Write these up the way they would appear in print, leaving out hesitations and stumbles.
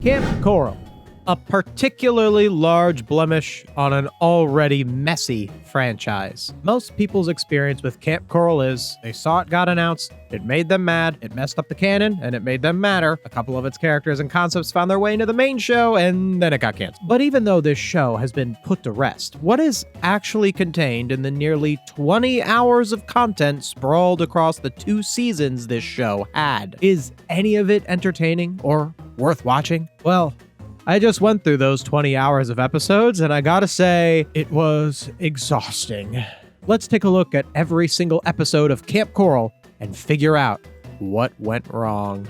Kamp Koral, a particularly large blemish on an already messy franchise. Most people's experience with Kamp Koral is they saw it got announced, it made them mad, it messed up the canon, and it made them madder. A couple of its characters and concepts found their way into the main show, and then it got canceled. But even though this show has been put to rest, what is actually contained in the nearly 20 hours of content sprawled across the 2 seasons this show had? Is any of it entertaining or worth watching? Well, I just went through those 20 hours of episodes, and I gotta say, it was exhausting. Let's take a look at every single episode of Kamp Koral and figure out what went wrong.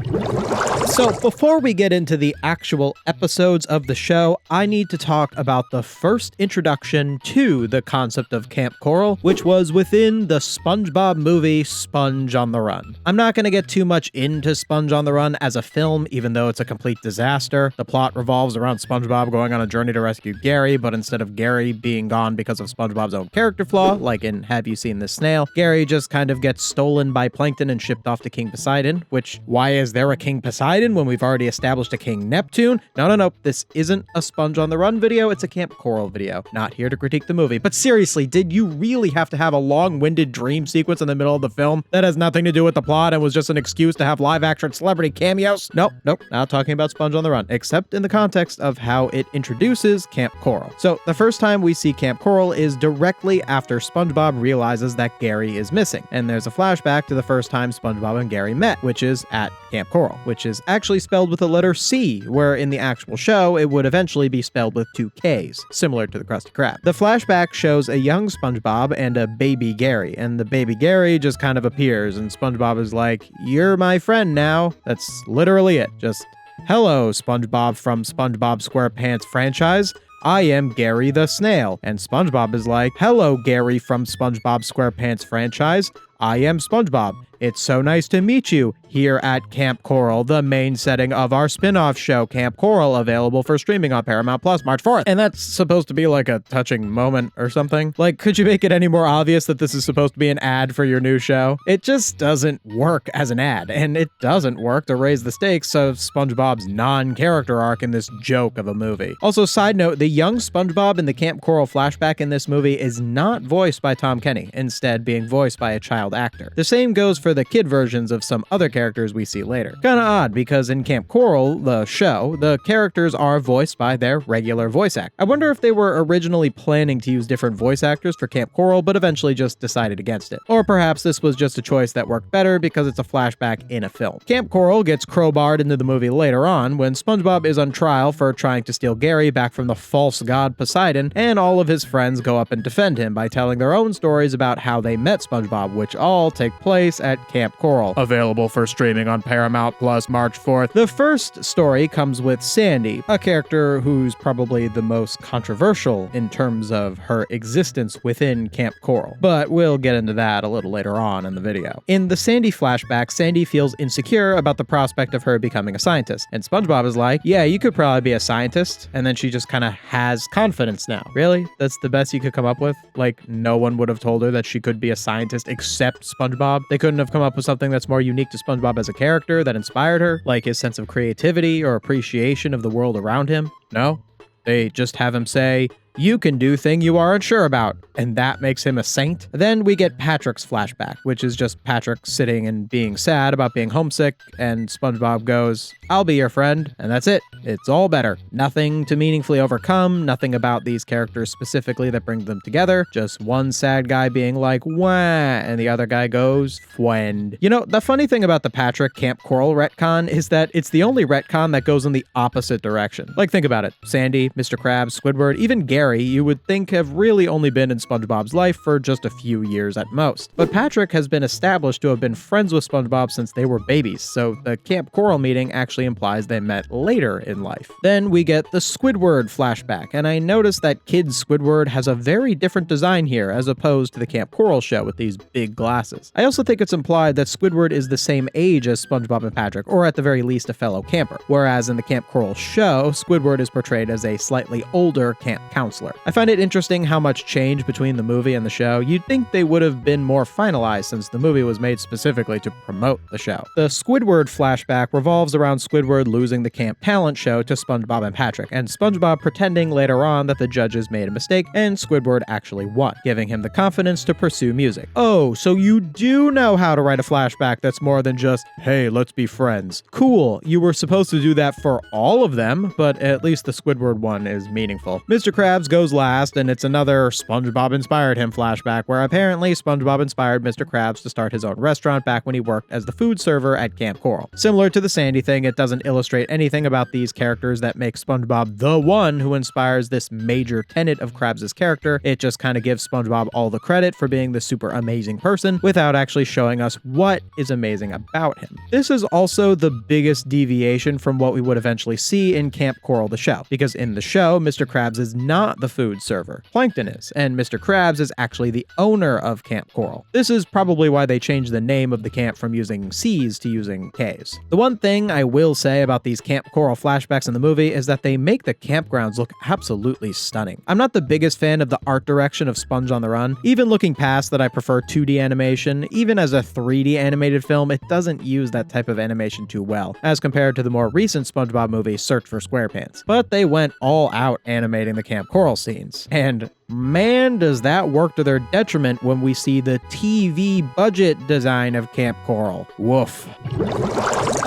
So before we get into the actual episodes of the show, I need to talk about the first introduction to the concept of Kamp Koral, which was within the SpongeBob movie Sponge on the Run. I'm not going to get too much into Sponge on the Run as a film, even though it's a complete disaster. The plot revolves around SpongeBob going on a journey to rescue Gary, but instead of Gary being gone because of SpongeBob's own character flaw, like in Have You Seen This Snail, Gary just kind of gets stolen by Plankton and shipped off to King Poseidon, which, why is there a King Poseidon when we've already established a King Neptune? No. This isn't a Sponge on the Run video, it's a Kamp Koral video. Not here to critique the movie. But seriously, did you really have to have a long-winded dream sequence in the middle of the film that has nothing to do with the plot and was just an excuse to have live-action celebrity cameos? Nope, not talking about Sponge on the Run, except in the context of how it introduces Kamp Koral. So the first time we see Kamp Koral is directly after SpongeBob realizes that Gary is missing, and there's a flashback to the first time SpongeBob and Gary met, which is at Kamp Koral, which is actually spelled with the letter C, where in the actual show, it would eventually be spelled with 2 Ks, similar to the Krusty Krab. The flashback shows a young SpongeBob and a baby Gary, and the baby Gary just kind of appears, and SpongeBob is like, "You're my friend now." That's literally it. Just, "Hello, SpongeBob from SpongeBob SquarePants franchise. I am Gary the Snail." And SpongeBob is like, "Hello, Gary from SpongeBob SquarePants franchise. I am SpongeBob. It's so nice to meet you here at Kamp Koral, the main setting of our spin-off show, Kamp Koral, available for streaming on Paramount Plus March 4th. And that's supposed to be like a touching moment or something. Like, could you make it any more obvious that this is supposed to be an ad for your new show? It just doesn't work as an ad, and it doesn't work to raise the stakes of SpongeBob's non-character arc in this joke of a movie. Also, side note, the young SpongeBob in the Kamp Koral flashback in this movie is not voiced by Tom Kenny, instead being voiced by a child actor. The same goes for the kid versions of some other characters we see later. Kinda odd, because in Kamp Koral, the show, the characters are voiced by their regular voice actor. I wonder if they were originally planning to use different voice actors for Kamp Koral, but eventually just decided against it. Or perhaps this was just a choice that worked better because it's a flashback in a film. Kamp Koral gets crowbarred into the movie later on when SpongeBob is on trial for trying to steal Gary back from the false god Poseidon, and all of his friends go up and defend him by telling their own stories about how they met SpongeBob, which all take place at Kamp Koral, available for streaming on Paramount Plus March 4th. The first story comes with Sandy, a character who's probably the most controversial in terms of her existence within Kamp Koral, but we'll get into that a little later on in the video. In the Sandy flashback, Sandy feels insecure about the prospect of her becoming a scientist, and SpongeBob is like, "Yeah, you could probably be a scientist," and then she just kind of has confidence now. Really? That's the best you could come up with? Like, no one would have told her that she could be a scientist except SpongeBob? They couldn't have come up with something that's more unique to SpongeBob as a character that inspired her, like his sense of creativity or appreciation of the world around him? No? They just have him say, "You can do thing you aren't sure about," and that makes him a saint. Then we get Patrick's flashback, which is just Patrick sitting and being sad about being homesick, and SpongeBob goes, "I'll be your friend," and that's it. It's all better. Nothing to meaningfully overcome, nothing about these characters specifically that brings them together, just one sad guy being like, "Wah," and the other guy goes, "Fwend." You know, the funny thing about the Patrick Kamp Koral retcon is that it's the only retcon that goes in the opposite direction. Like, think about it. Sandy, Mr. Krabs, Squidward, even Gary, you would think have really only been in SpongeBob's life for just a few years at most. But Patrick has been established to have been friends with SpongeBob since they were babies, so the Kamp Koral meeting actually implies they met later in life. Then we get the Squidward flashback, and I noticed that Kid Squidward has a very different design here as opposed to the Kamp Koral show with these big glasses. I also think it's implied that Squidward is the same age as SpongeBob and Patrick, or at the very least a fellow camper, whereas in the Kamp Koral show, Squidward is portrayed as a slightly older camp counselor. counselor. I find it interesting how much changed between the movie and the show. You'd think they would have been more finalized since the movie was made specifically to promote the show. The Squidward flashback revolves around Squidward losing the camp talent show to SpongeBob and Patrick, and SpongeBob pretending later on that the judges made a mistake and Squidward actually won, giving him the confidence to pursue music. Oh, so you do know how to write a flashback that's more than just, hey, let's be friends. Cool, you were supposed to do that for all of them, but at least the Squidward one is meaningful. Mr. Krabs goes last, and it's another SpongeBob inspired him flashback where apparently SpongeBob inspired Mr. Krabs to start his own restaurant back when he worked as the food server at Kamp Koral. Similar to the Sandy thing, it doesn't illustrate anything about these characters that makes SpongeBob the one who inspires this major tenet of Krabs' character. It just kind of gives SpongeBob all the credit for being the super amazing person without actually showing us what is amazing about him. This is also the biggest deviation from what we would eventually see in Kamp Koral the show, because in the show, Mr. Krabs is not the food server. Plankton is, and Mr. Krabs is actually the owner of Kamp Koral. This is probably why they changed the name of the camp from using C's to using K's. The one thing I will say about these Kamp Koral flashbacks in the movie is that they make the campgrounds look absolutely stunning. I'm not the biggest fan of the art direction of Sponge on the Run. Even looking past that, I prefer 2D animation. Even as a 3D animated film, it doesn't use that type of animation too well, as compared to the more recent SpongeBob movie, Search for SquarePants. But they went all out animating the Kamp Koral scenes. And man, does that work to their detriment when we see the TV budget design of Kamp Koral. Woof.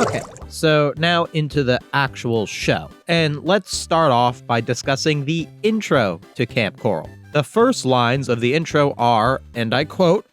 Okay, so now into the actual show. And let's start off by discussing the intro to Kamp Koral. The first lines of the intro are, and I quote,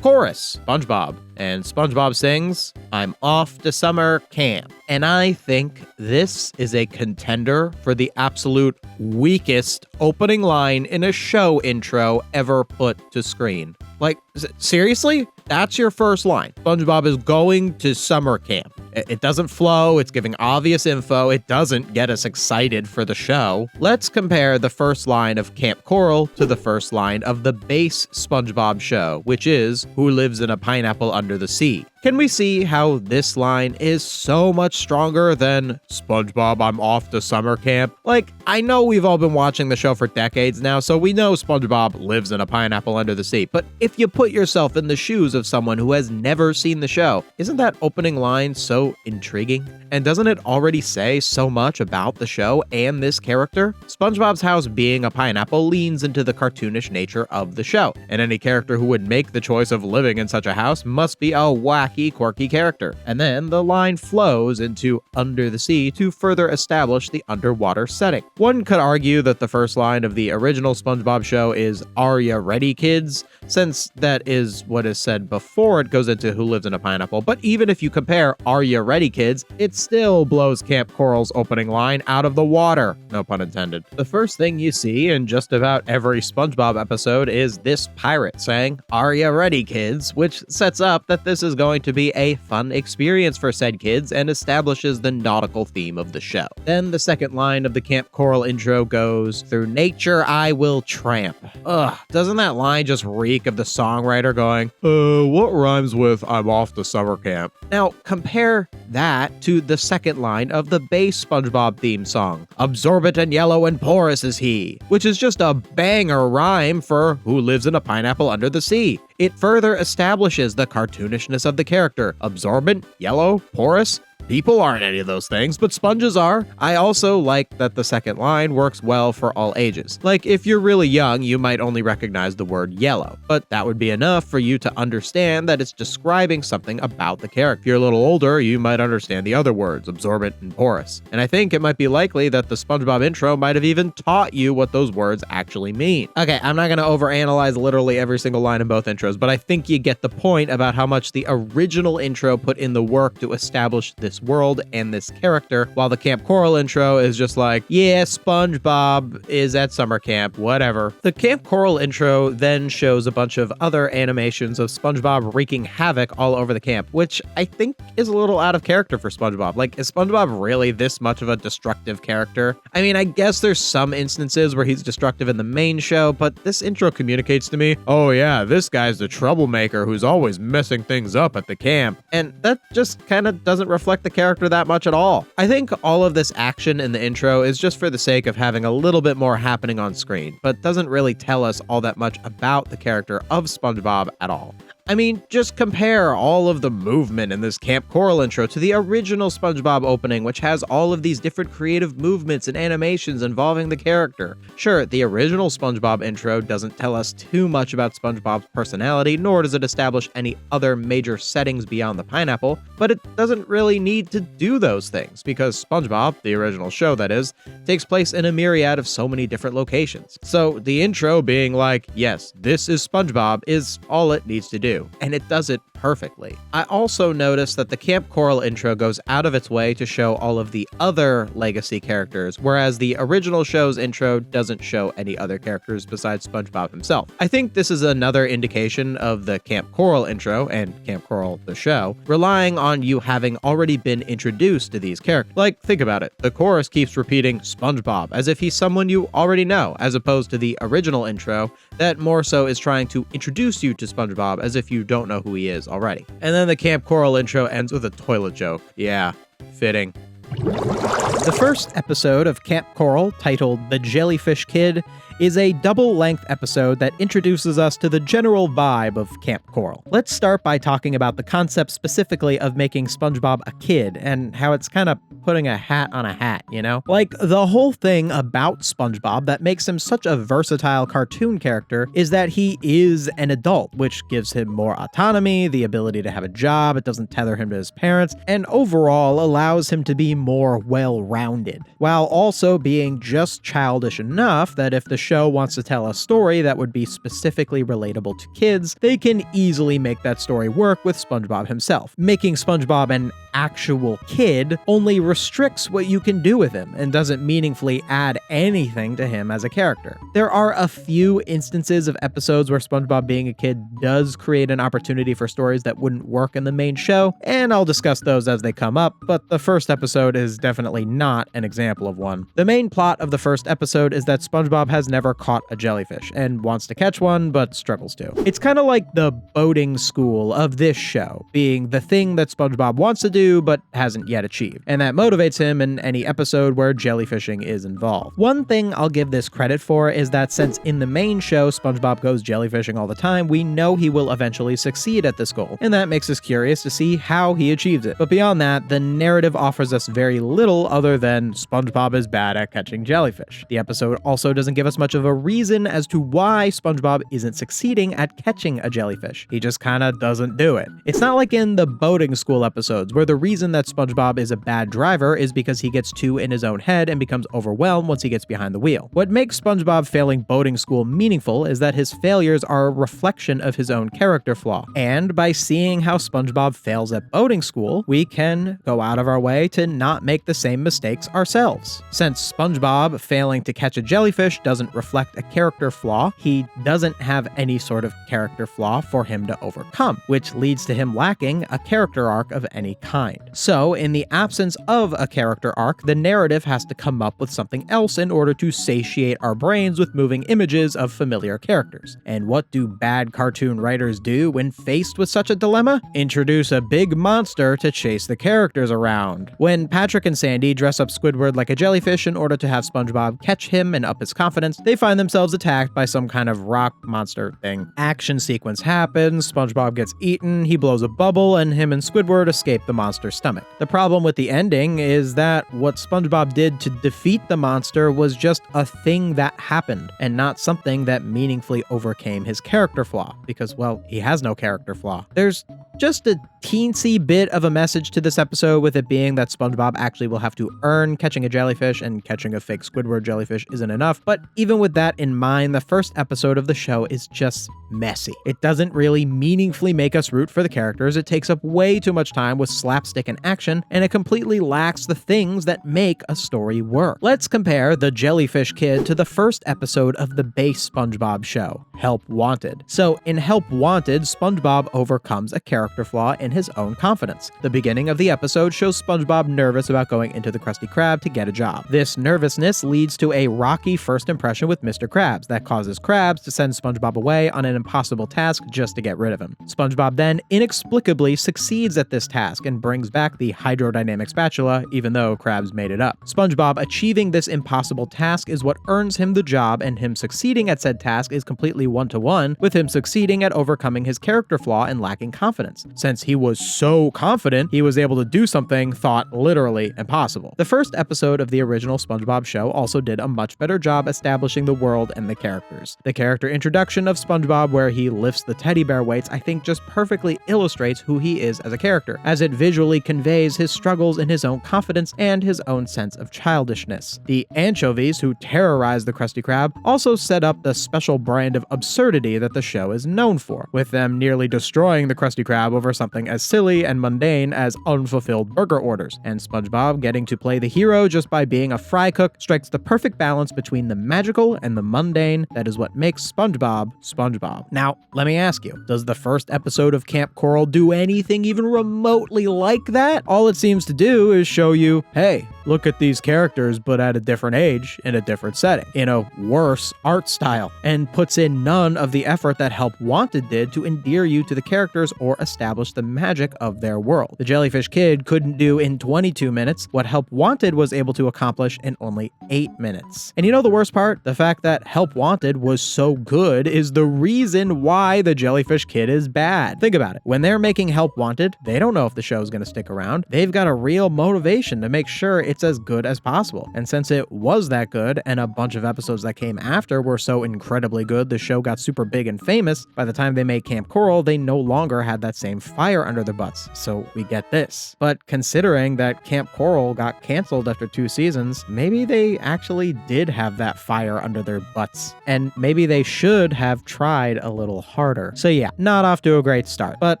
"Chorus, SpongeBob." And SpongeBob sings, "I'm off to summer camp." And I think this is a contender for the absolute weakest opening line in a show intro ever put to screen. Like, seriously? That's your first line. SpongeBob is going to summer camp. It doesn't flow, it's giving obvious info, it doesn't get us excited for the show. Let's compare the first line of Kamp Koral to the first line of the base SpongeBob show, which is, "Who lives in a pineapple under the sea?" Can we see how this line is so much stronger than "SpongeBob, I'm off to summer camp"? Like, I know we've all been watching the show for decades now, so we know SpongeBob lives in a pineapple under the sea. But if you put yourself in the shoes of someone who has never seen the show, isn't that opening line so intriguing? And doesn't it already say so much about the show and this character? SpongeBob's house being a pineapple leans into the cartoonish nature of the show, and any character who would make the choice of living in such a house must be a wacky, quirky character. And then the line flows into "under the sea" to further establish the underwater setting. One could argue that the first line of the original SpongeBob show is "Are ya ready, kids?" since that is what is said before it goes into "Who lives in a pineapple." But even if you compare "Are ya ready, kids?" it still blows Kamp Koral's opening line out of the water. No pun intended. The first thing you see in just about every SpongeBob episode is this pirate saying, "Are ya ready, kids?" which sets up that this is going to be a fun experience for said kids and establishes the nautical theme of the show. Then the second line of the Kamp Koral intro goes, "Through nature I will tramp." Ugh, doesn't that line just reek of the songwriter going, what rhymes with "I'm off to summer camp"? Now compare that to the second line of the base SpongeBob theme song, "Absorbent and yellow and porous is he," which is just a banger rhyme for "Who lives in a pineapple under the sea." It further establishes the cartoonishness of the character. Absorbent, yellow, porous. People aren't any of those things, but sponges are. I also like that the second line works well for all ages. Like, if you're really young, you might only recognize the word yellow, but that would be enough for you to understand that it's describing something about the character. If you're a little older, you might understand the other words, absorbent and porous. And I think it might be likely that the SpongeBob intro might have even taught you what those words actually mean. Okay, I'm not going to overanalyze literally every single line in both intros, but I think you get the point about how much the original intro put in the work to establish this world and this character, while the Kamp Koral intro is just like, yeah, SpongeBob is at summer camp, whatever. The Kamp Koral intro then shows a bunch of other animations of SpongeBob wreaking havoc all over the camp, which I think is a little out of character for SpongeBob. Like, is SpongeBob really this much of a destructive character? I mean, I guess there's some instances where he's destructive in the main show, but this intro communicates to me, oh yeah, this guy's the troublemaker who's always messing things up at the camp. And that just kind of doesn't reflect respect the character that much at all. I think all of this action in the intro is just for the sake of having a little bit more happening on screen, but doesn't really tell us all that much about the character of SpongeBob at all. I mean, just compare all of the movement in this Kamp Koral intro to the original SpongeBob opening, which has all of these different creative movements and animations involving the character. Sure, the original SpongeBob intro doesn't tell us too much about SpongeBob's personality, nor does it establish any other major settings beyond the pineapple, but it doesn't really need to do those things, because SpongeBob, the original show that is, takes place in a myriad of so many different locations. So the intro being like, yes, this is SpongeBob, is all it needs to do. And it does it perfectly. I also noticed that the Kamp Koral intro goes out of its way to show all of the other legacy characters, whereas the original show's intro doesn't show any other characters besides SpongeBob himself. I think this is another indication of the Kamp Koral intro, and Kamp Koral the show, relying on you having already been introduced to these characters. Like, think about it. The chorus keeps repeating SpongeBob as if he's someone you already know, as opposed to the original intro that more so is trying to introduce you to SpongeBob as if you don't know who he is already. And then the Kamp Koral intro ends with a toilet joke. Yeah, fitting. The first episode of Kamp Koral, titled The Jellyfish Kid, is a double-length episode that introduces us to the general vibe of Kamp Koral. Let's start by talking about the concept specifically of making SpongeBob a kid, and how it's kind of putting a hat on a hat, you know? Like, the whole thing about SpongeBob that makes him such a versatile cartoon character is that he is an adult, which gives him more autonomy, the ability to have a job, it doesn't tether him to his parents, and overall allows him to be more well-rounded, while also being just childish enough that if the show wants to tell a story that would be specifically relatable to kids, they can easily make that story work with SpongeBob himself. Making SpongeBob an actual kid only restricts what you can do with him and doesn't meaningfully add anything to him as a character. There are a few instances of episodes where SpongeBob being a kid does create an opportunity for stories that wouldn't work in the main show, and I'll discuss those as they come up, but the first episode is definitely not an example of one. The main plot of the first episode is that SpongeBob has never caught a jellyfish and wants to catch one, but struggles to. It's kind of like the boating school of this show, being the thing that SpongeBob wants to do but hasn't yet achieved, and that motivates him in any episode where jellyfishing is involved. One thing I'll give this credit for is that since in the main show SpongeBob goes jellyfishing all the time, we know he will eventually succeed at this goal, and that makes us curious to see how he achieves it. But beyond that, the narrative offers us very little other than SpongeBob is bad at catching jellyfish. The episode also doesn't give us much of a reason as to why SpongeBob isn't succeeding at catching a jellyfish. He just kinda doesn't do it. It's not like in the boating school episodes where the reason that SpongeBob is a bad driver is because he gets too in his own head and becomes overwhelmed once he gets behind the wheel. What makes SpongeBob failing boating school meaningful is that his failures are a reflection of his own character flaw. And by seeing how SpongeBob fails at boating school, we can go out of our way to not make the same mistakes ourselves. Since SpongeBob failing to catch a jellyfish doesn't reflect a character flaw, he doesn't have any sort of character flaw for him to overcome, which leads to him lacking a character arc of any kind. So, in the absence of a character arc, the narrative has to come up with something else in order to satiate our brains with moving images of familiar characters. And what do bad cartoon writers do when faced with such a dilemma? Introduce a big monster to chase the characters around. When Patrick and Sandy dress up Squidward like a jellyfish in order to have SpongeBob catch him and up his confidence, they find themselves attacked by some kind of rock monster thing. Action sequence happens, SpongeBob gets eaten, he blows a bubble, and him and Squidward escape the monster's stomach. The problem with the ending is that what SpongeBob did to defeat the monster was just a thing that happened, and not something that meaningfully overcame his character flaw, because, well, he has no character flaw. There's just a teensy bit of a message to this episode, with it being that SpongeBob actually will have to earn catching a jellyfish, and catching a fake Squidward jellyfish isn't enough. But even with that in mind, the first episode of the show is just messy. It doesn't really meaningfully make us root for the characters, it takes up way too much time with slapstick and action, and it completely lacks the things that make a story work. Let's compare The Jellyfish Kid to the first episode of the base SpongeBob show, Help Wanted. So in Help Wanted, SpongeBob overcomes a character flaw in in his own confidence. The beginning of the episode shows SpongeBob nervous about going into the Krusty Krab to get a job. This nervousness leads to a rocky first impression with Mr. Krabs that causes Krabs to send SpongeBob away on an impossible task just to get rid of him. SpongeBob then inexplicably succeeds at this task and brings back the hydrodynamic spatula, even though Krabs made it up. SpongeBob achieving this impossible task is what earns him the job, and him succeeding at said task is completely one-to-one with him succeeding at overcoming his character flaw and lacking confidence. Since he was so confident, he was able to do something thought literally impossible. The first episode of the original SpongeBob show also did a much better job establishing the world and the characters. The character introduction of SpongeBob, where he lifts the teddy bear weights, I think just perfectly illustrates who he is as a character, as it visually conveys his struggles in his own confidence and his own sense of childishness. The anchovies who terrorize the Krusty Krab also set up the special brand of absurdity that the show is known for, with them nearly destroying the Krusty Krab over something as silly and mundane as unfulfilled burger orders, and SpongeBob getting to play the hero just by being a fry cook strikes the perfect balance between the magical and the mundane that is what makes SpongeBob SpongeBob. Now, let me ask you, does the first episode of Kamp Koral do anything even remotely like that? All it seems to do is show you, hey, look at these characters but at a different age in a different setting, in a worse art style, and puts in none of the effort that Help Wanted did to endear you to the characters or establish the magic of their world. The Jellyfish Kid couldn't do in 22 minutes what Help Wanted was able to accomplish in only 8 minutes. And you know the worst part? The fact that Help Wanted was so good is the reason why the Jellyfish Kid is bad. Think about it. When they're making Help Wanted, they don't know if the show's gonna stick around. They've got a real motivation to make sure it's as good as possible. And since it was that good, and a bunch of episodes that came after were so incredibly good, the show got super big and famous, by the time they made Kamp Koral, they no longer had that same fire under their butts. So we get this. But considering that Kamp Koral got canceled after 2 seasons, maybe they actually did have that fire under their butts. And maybe they should have tried a little harder. So yeah, not off to a great start. But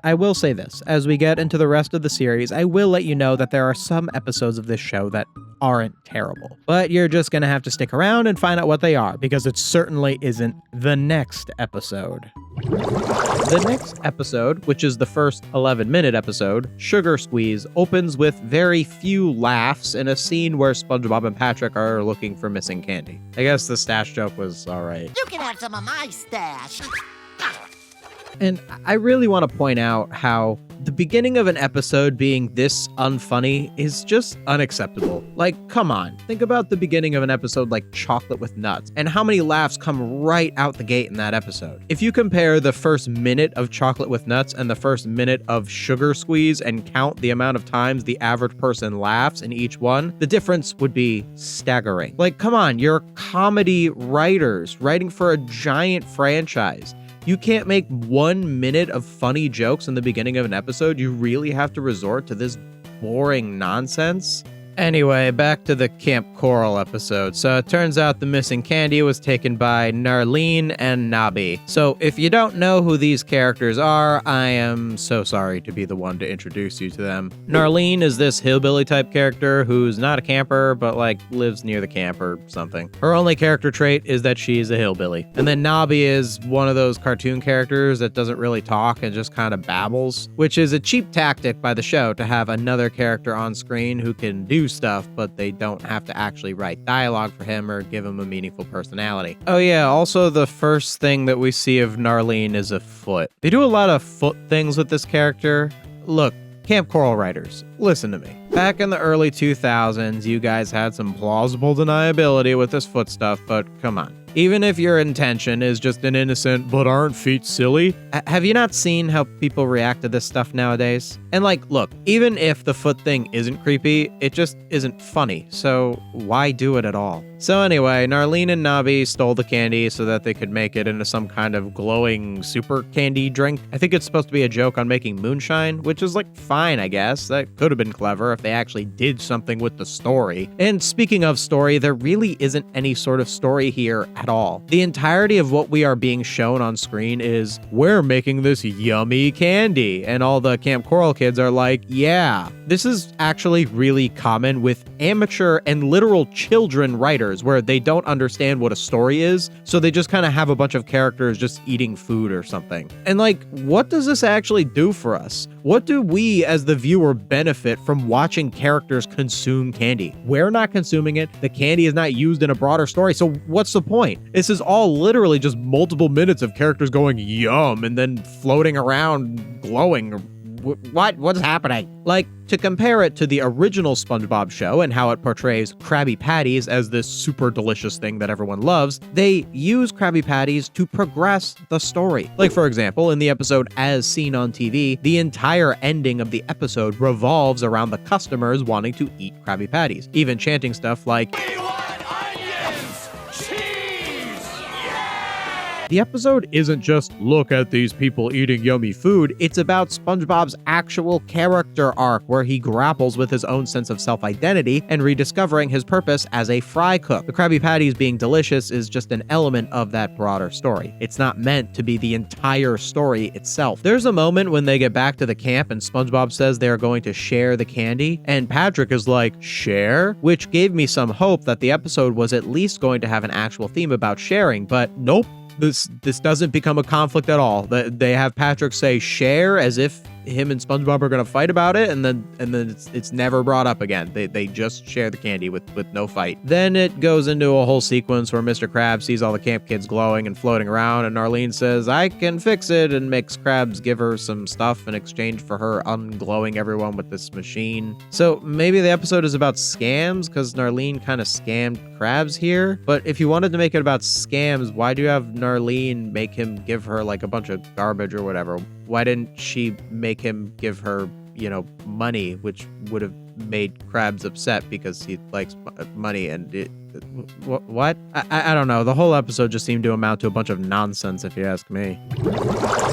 I will say this, as we get into the rest of the series, I will let you know that there are some episodes of this show that aren't terrible. But you're just gonna have to stick around and find out what they are, because it certainly isn't the next episode. The next episode, which is the first 11-minute episode, Sugar Squeeze, opens with very few laughs in a scene where SpongeBob and Patrick are looking for missing candy. I guess the stash joke was alright. You can have some of my stash. And I really want to point out how the beginning of an episode being this unfunny is just unacceptable. Like, come on. Think about the beginning of an episode like Chocolate with Nuts, and how many laughs come right out the gate in that episode. If you compare the first minute of Chocolate with Nuts and the first minute of Sugar Squeeze and count the amount of times the average person laughs in each one, the difference would be staggering. Like, come on, you're comedy writers writing for a giant franchise. You can't make 1 minute of funny jokes in the beginning of an episode. You really have to resort to this boring nonsense? Anyway, back to the Kamp Koral episode. So it turns out the missing candy was taken by Narlene and Nobby. So if you don't know who these characters are, I am so sorry to be the one to introduce you to them. Narlene is this hillbilly type character who's not a camper, but like lives near the camp or something. Her only character trait is that she's a hillbilly. And then Nobby is one of those cartoon characters that doesn't really talk and just kind of babbles, which is a cheap tactic by the show to have another character on screen who can do stuff, but they don't have to actually write dialogue for him or give him a meaningful personality. Oh yeah, also the first thing that we see of Narlene is a foot. They do a lot of foot things with this character. Look, Kamp Koral writers, listen to me. Back in the early 2000s, you guys had some plausible deniability with this foot stuff, but come on. Even if your intention is just an innocent, but aren't feet silly? Have you not seen how people react to this stuff nowadays? And like, look, even if the foot thing isn't creepy, it just isn't funny, so why do it at all? So anyway, Narlene and Nobby stole the candy so that they could make it into some kind of glowing super candy drink. I think it's supposed to be a joke on making moonshine, which is like fine, I guess. That could have been clever if they actually did something with the story. And speaking of story, there really isn't any sort of story here at all. The entirety of what we are being shown on screen is, we're making this yummy candy, and all the Kamp Koral kids are like, yeah. This is actually really common with amateur and literal children writers, where they don't understand what a story is, so they just kind of have a bunch of characters just eating food or something. And like, what does this actually do for us? What do we as the viewer benefit from watching characters consume candy? We're not consuming it. The candy is not used in a broader story, so what's the point? This is all literally just multiple minutes of characters going yum and then floating around glowing. What's happening? Like, to compare it to the original SpongeBob show and how it portrays Krabby Patties as this super delicious thing that everyone loves, they use Krabby Patties to progress the story. Like, for example, in the episode As Seen on TV, the entire ending of the episode revolves around the customers wanting to eat Krabby Patties, even chanting stuff like, "We want onions! Cheese! Yeah!" The episode isn't just, look at these people eating yummy food, it's about SpongeBob's actual character arc, where he grapples with his own sense of self-identity and rediscovering his purpose as a fry cook. The Krabby Patties being delicious is just an element of that broader story. It's not meant to be the entire story itself. There's a moment when they get back to the camp and SpongeBob says they are going to share the candy, and Patrick is like, share? Which gave me some hope that the episode was at least going to have an actual theme about sharing, but nope. This doesn't become a conflict at all. They have Patrick say share as if him and SpongeBob are gonna fight about it, and then it's never brought up again. They just share the candy with no fight. Then it goes into a whole sequence where Mr. Krabs sees all the camp kids glowing and floating around, and Arlene says, I can fix it, and makes Krabs give her some stuff in exchange for her unglowing everyone with this machine. So maybe the episode is about scams, because Narlene kind of scammed Krabs here. But if you wanted to make it about scams, why do you have Narlene make him give her like a bunch of garbage or whatever? Why didn't she make him give her, money, which would have made Krabs upset because he likes money and what? I don't know. The whole episode just seemed to amount to a bunch of nonsense, if you ask me.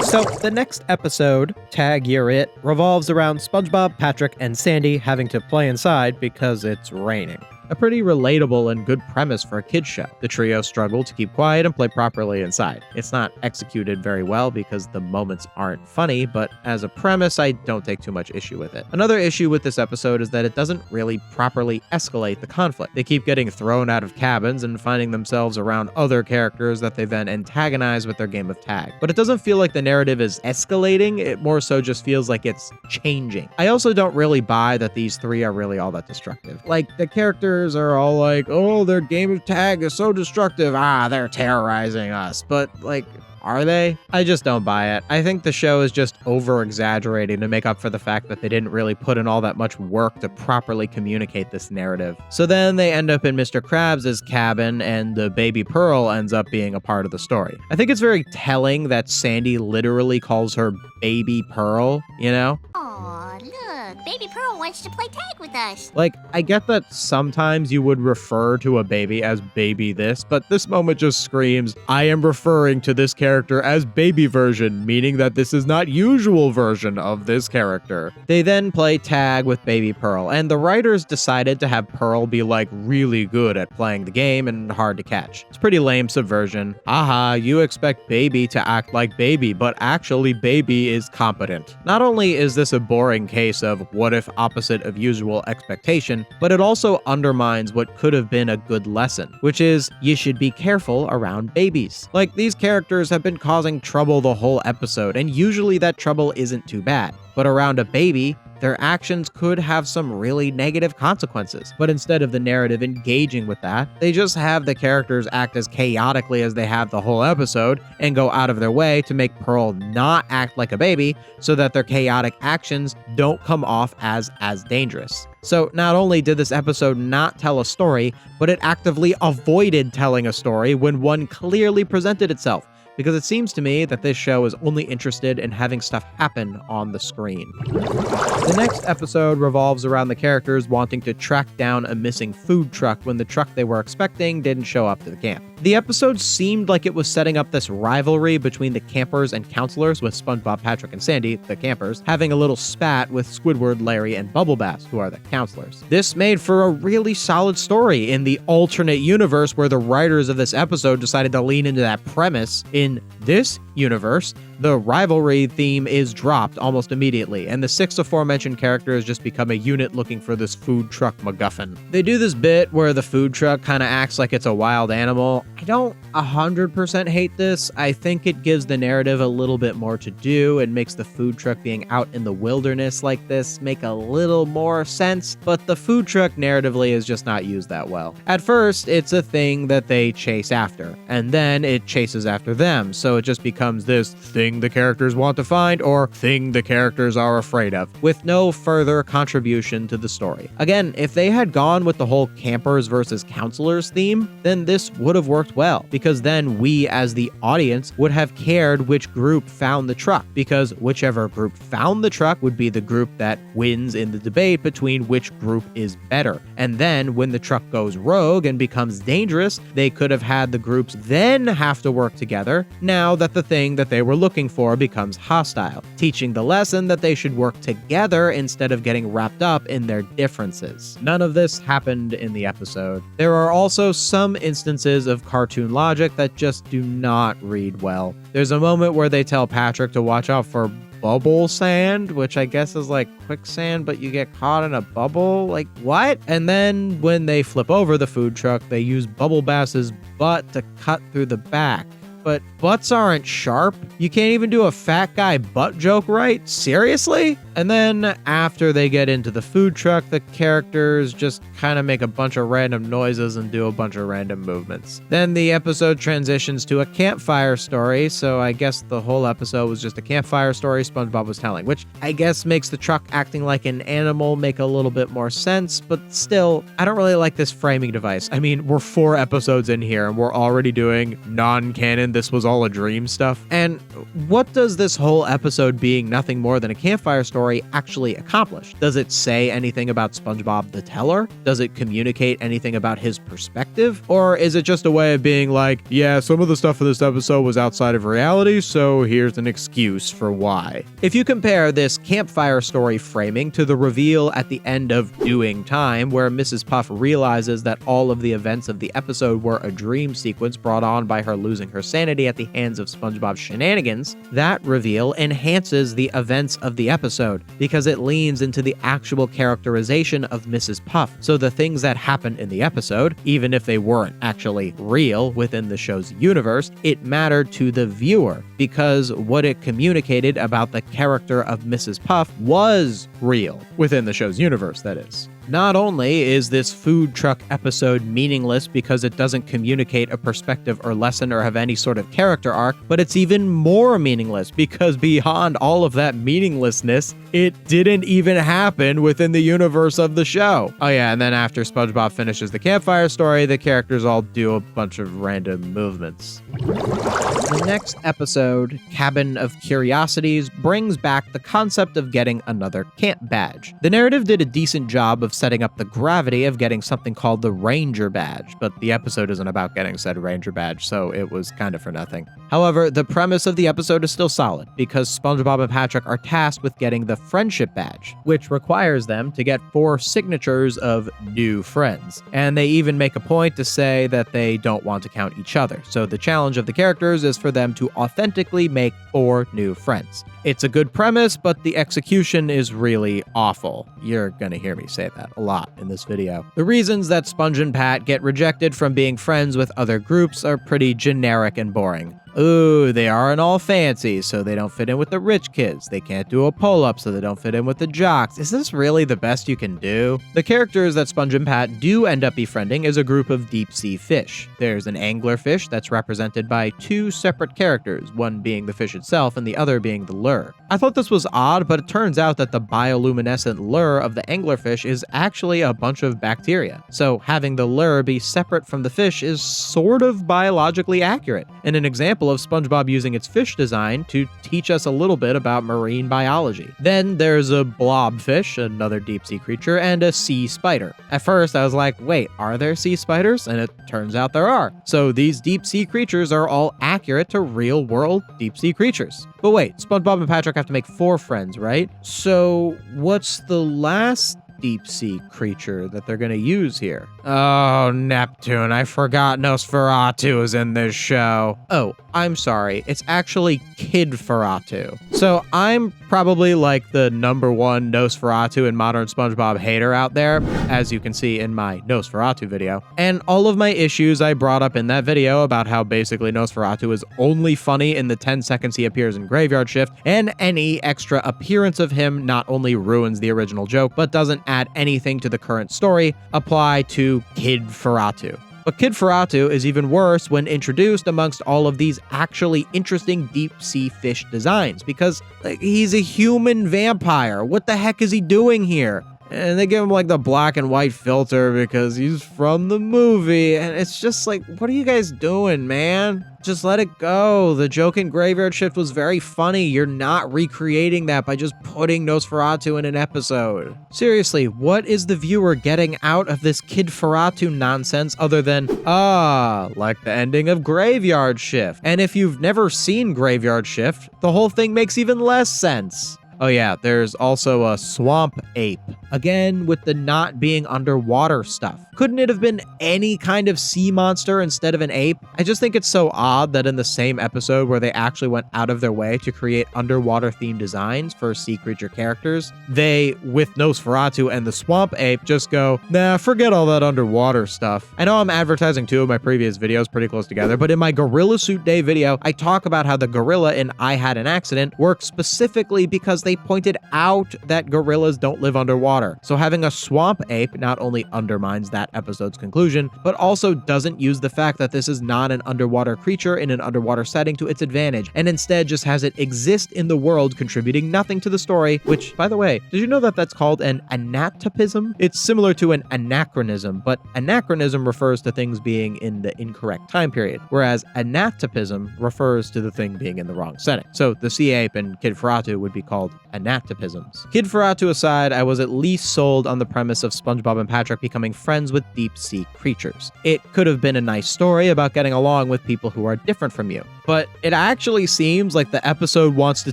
So the next episode, Tag You're It, revolves around SpongeBob, Patrick, and Sandy having to play inside because it's raining. A pretty relatable and good premise for a kid's show. The trio struggle to keep quiet and play properly inside. It's not executed very well because the moments aren't funny, but as a premise, I don't take too much issue with it. Another issue with this episode is that it doesn't really properly escalate the conflict. They keep getting thrown out of cabins and finding themselves around other characters that they then antagonize with their game of tag. But it doesn't feel like the narrative is escalating, it more so just feels like it's changing. I also don't really buy that these three are really all that destructive. Like, the characters are all like, oh, their game of tag is so destructive. They're terrorizing us. But, like, are they? I just don't buy it. I think the show is just over-exaggerating to make up for the fact that they didn't really put in all that much work to properly communicate this narrative. So then they end up in Mr. Krabs' cabin, and the baby Pearl ends up being a part of the story. I think it's very telling that Sandy literally calls her baby Pearl, Aw, look, baby Pearl wants to play tag with us. Like, I get that sometimes you would refer to a baby as baby this, but this moment just screams, I am referring to this character as baby version, meaning that this is not usual version of this character. They then play tag with baby Pearl, and the writers decided to have Pearl be like really good at playing the game and hard to catch. It's pretty lame subversion. Aha, you expect baby to act like baby, but actually baby is competent. Not only is this a boring case of what if opposite of usual expectation, but it also undermines what could have been a good lesson, which is you should be careful around babies. Like, these characters have been causing trouble the whole episode, and usually that trouble isn't too bad. But around a baby, their actions could have some really negative consequences. But instead of the narrative engaging with that, they just have the characters act as chaotically as they have the whole episode and go out of their way to make Pearl not act like a baby so that their chaotic actions don't come off as dangerous. So not only did this episode not tell a story, but it actively avoided telling a story when one clearly presented itself, because it seems to me that this show is only interested in having stuff happen on the screen. The next episode revolves around the characters wanting to track down a missing food truck when the truck they were expecting didn't show up to the camp. The episode seemed like it was setting up this rivalry between the campers and counselors, with SpongeBob, Patrick, and Sandy, the campers, having a little spat with Squidward, Larry, and Bubble Bass, who are the counselors. This made for a really solid story in the alternate universe where the writers of this episode decided to lean into that premise. In this universe, the rivalry theme is dropped almost immediately, and the 6 aforementioned characters just become a unit looking for this food truck MacGuffin. They do this bit where the food truck kind of acts like it's a wild animal. I don't 100% hate this. I think it gives the narrative a little bit more to do and makes the food truck being out in the wilderness like this make a little more sense, but the food truck narratively is just not used that well. At first, it's a thing that they chase after, and then it chases after them, so it just becomes this thing the characters want to find or thing the characters are afraid of, with no further contribution to the story. Again, if they had gone with the whole campers versus counselors theme, then this would have worked well, because then we as the audience would have cared which group found the truck, because whichever group found the truck would be the group that wins in the debate between which group is better. And then when the truck goes rogue and becomes dangerous, they could have had the groups then have to work together now that the thing that they were looking for becomes hostile, teaching the lesson that they should work together instead of getting wrapped up in their differences. None of this happened in the episode. There are also some instances of cartoon logic that just do not read well. There's a moment where they tell Patrick to watch out for bubble sand, which I guess is like quicksand, but you get caught in a bubble? Like, what? And then when they flip over the food truck, they use Bubble Bass's butt to cut through the back. But butts aren't sharp. You can't even do a fat guy butt joke right? Seriously? And then after they get into the food truck, the characters just kind of make a bunch of random noises and do a bunch of random movements. Then the episode transitions to a campfire story, so I guess the whole episode was just a campfire story SpongeBob was telling, which I guess makes the truck acting like an animal make a little bit more sense, but still, I don't really like this framing device. I mean, we're 4 episodes in here and we're already doing non-canon this was all a dream stuff. And what does this whole episode being nothing more than a campfire story actually accomplish? Does it say anything about SpongeBob the Teller? Does it communicate anything about his perspective? Or is it just a way of being like, yeah, some of the stuff in this episode was outside of reality, so here's an excuse for why? If you compare this campfire story framing to the reveal at the end of Doing Time, where Mrs. Puff realizes that all of the events of the episode were a dream sequence brought on by her losing her sanity at the hands of SpongeBob's shenanigans, that reveal enhances the events of the episode because it leans into the actual characterization of Mrs. Puff. So the things that happened in the episode, even if they weren't actually real within the show's universe, it mattered to the viewer because what it communicated about the character of Mrs. Puff was real within the show's universe, that is. Not only is this food truck episode meaningless because it doesn't communicate a perspective or lesson or have any sort of character arc, but it's even more meaningless because beyond all of that meaninglessness, it didn't even happen within the universe of the show. Oh yeah, and then after SpongeBob finishes the campfire story, the characters all do a bunch of random movements. The next episode, Cabin of Curiosities, brings back the concept of getting another camp badge. The narrative did a decent job of setting up the gravity of getting something called the Ranger Badge, but the episode isn't about getting said Ranger Badge, so it was kind of for nothing. However, the premise of the episode is still solid, because SpongeBob and Patrick are tasked with getting the Friendship Badge, which requires them to get 4 signatures of new friends. And they even make a point to say that they don't want to count each other, so the challenge of the characters is for them to authentically make 4 new friends. It's a good premise, but the execution is really awful. You're gonna hear me say that a lot in this video. The reasons that Sponge and Pat get rejected from being friends with other groups are pretty generic and boring. Ooh, they aren't all fancy, so they don't fit in with the rich kids. They can't do a pull-up, so they don't fit in with the jocks. Is this really the best you can do? The characters that Sponge and Pat do end up befriending is a group of deep-sea fish. There's an anglerfish that's represented by 2 separate characters, one being the fish itself and the other being the lure. I thought this was odd, but it turns out that the bioluminescent lure of the anglerfish is actually a bunch of bacteria. So having the lure be separate from the fish is sort of biologically accurate. And an example example of SpongeBob using its fish design to teach us a little bit about marine biology. Then there's a blobfish, another deep-sea creature, and a sea spider. At first, I was like, wait, are there sea spiders? And it turns out there are. So these deep-sea creatures are all accurate to real-world deep-sea creatures. But wait, SpongeBob and Patrick have to make 4 friends, right? So what's the last deep-sea creature that they're gonna use here? Oh, Neptune, I forgot Nosferatu is in this show. Oh, I'm sorry, it's actually Kidferatu. So I'm probably like the #1 Nosferatu and modern SpongeBob hater out there, as you can see in my Nosferatu video. And all of my issues I brought up in that video about how basically Nosferatu is only funny in the 10 seconds he appears in Graveyard Shift, and any extra appearance of him not only ruins the original joke, but doesn't add anything to the current story, apply to Kidferatu. But Kidferatu is even worse when introduced amongst all of these actually interesting deep-sea fish designs, because he's a human vampire. What the heck is he doing here? And they give him like the black and white filter because he's from the movie. And it's just like, what are you guys doing, man? Just let it go. The joke in Graveyard Shift was very funny. You're not recreating that by just putting Nosferatu in an episode. Seriously, what is the viewer getting out of this Kidferatu nonsense other than, like the ending of Graveyard Shift? And if you've never seen Graveyard Shift, the whole thing makes even less sense. Oh yeah, there's also a swamp ape. Again, with the not being underwater stuff. Couldn't it have been any kind of sea monster instead of an ape? I just think it's so odd that in the same episode where they actually went out of their way to create underwater themed designs for sea creature characters, they, with Nosferatu and the swamp ape, just go, nah, forget all that underwater stuff. I know I'm advertising 2 of my previous videos pretty close together, but in my Gorilla Suit Day video, I talk about how the gorilla in I Had an Accident worked specifically because they pointed out that gorillas don't live underwater. So having a swamp ape not only undermines that episode's conclusion, but also doesn't use the fact that this is not an underwater creature in an underwater setting to its advantage, and instead just has it exist in the world, contributing nothing to the story, which, by the way, did you know that that's called an anatopism? It's similar to an anachronism, but anachronism refers to things being in the incorrect time period, whereas anatopism refers to the thing being in the wrong setting. So the sea ape and Kidferatu would be called anatopisms. Kidferatu aside, I was at least sold on the premise of SpongeBob and Patrick becoming friends with deep-sea creatures. It could have been a nice story about getting along with people who are different from you. But it actually seems like the episode wants to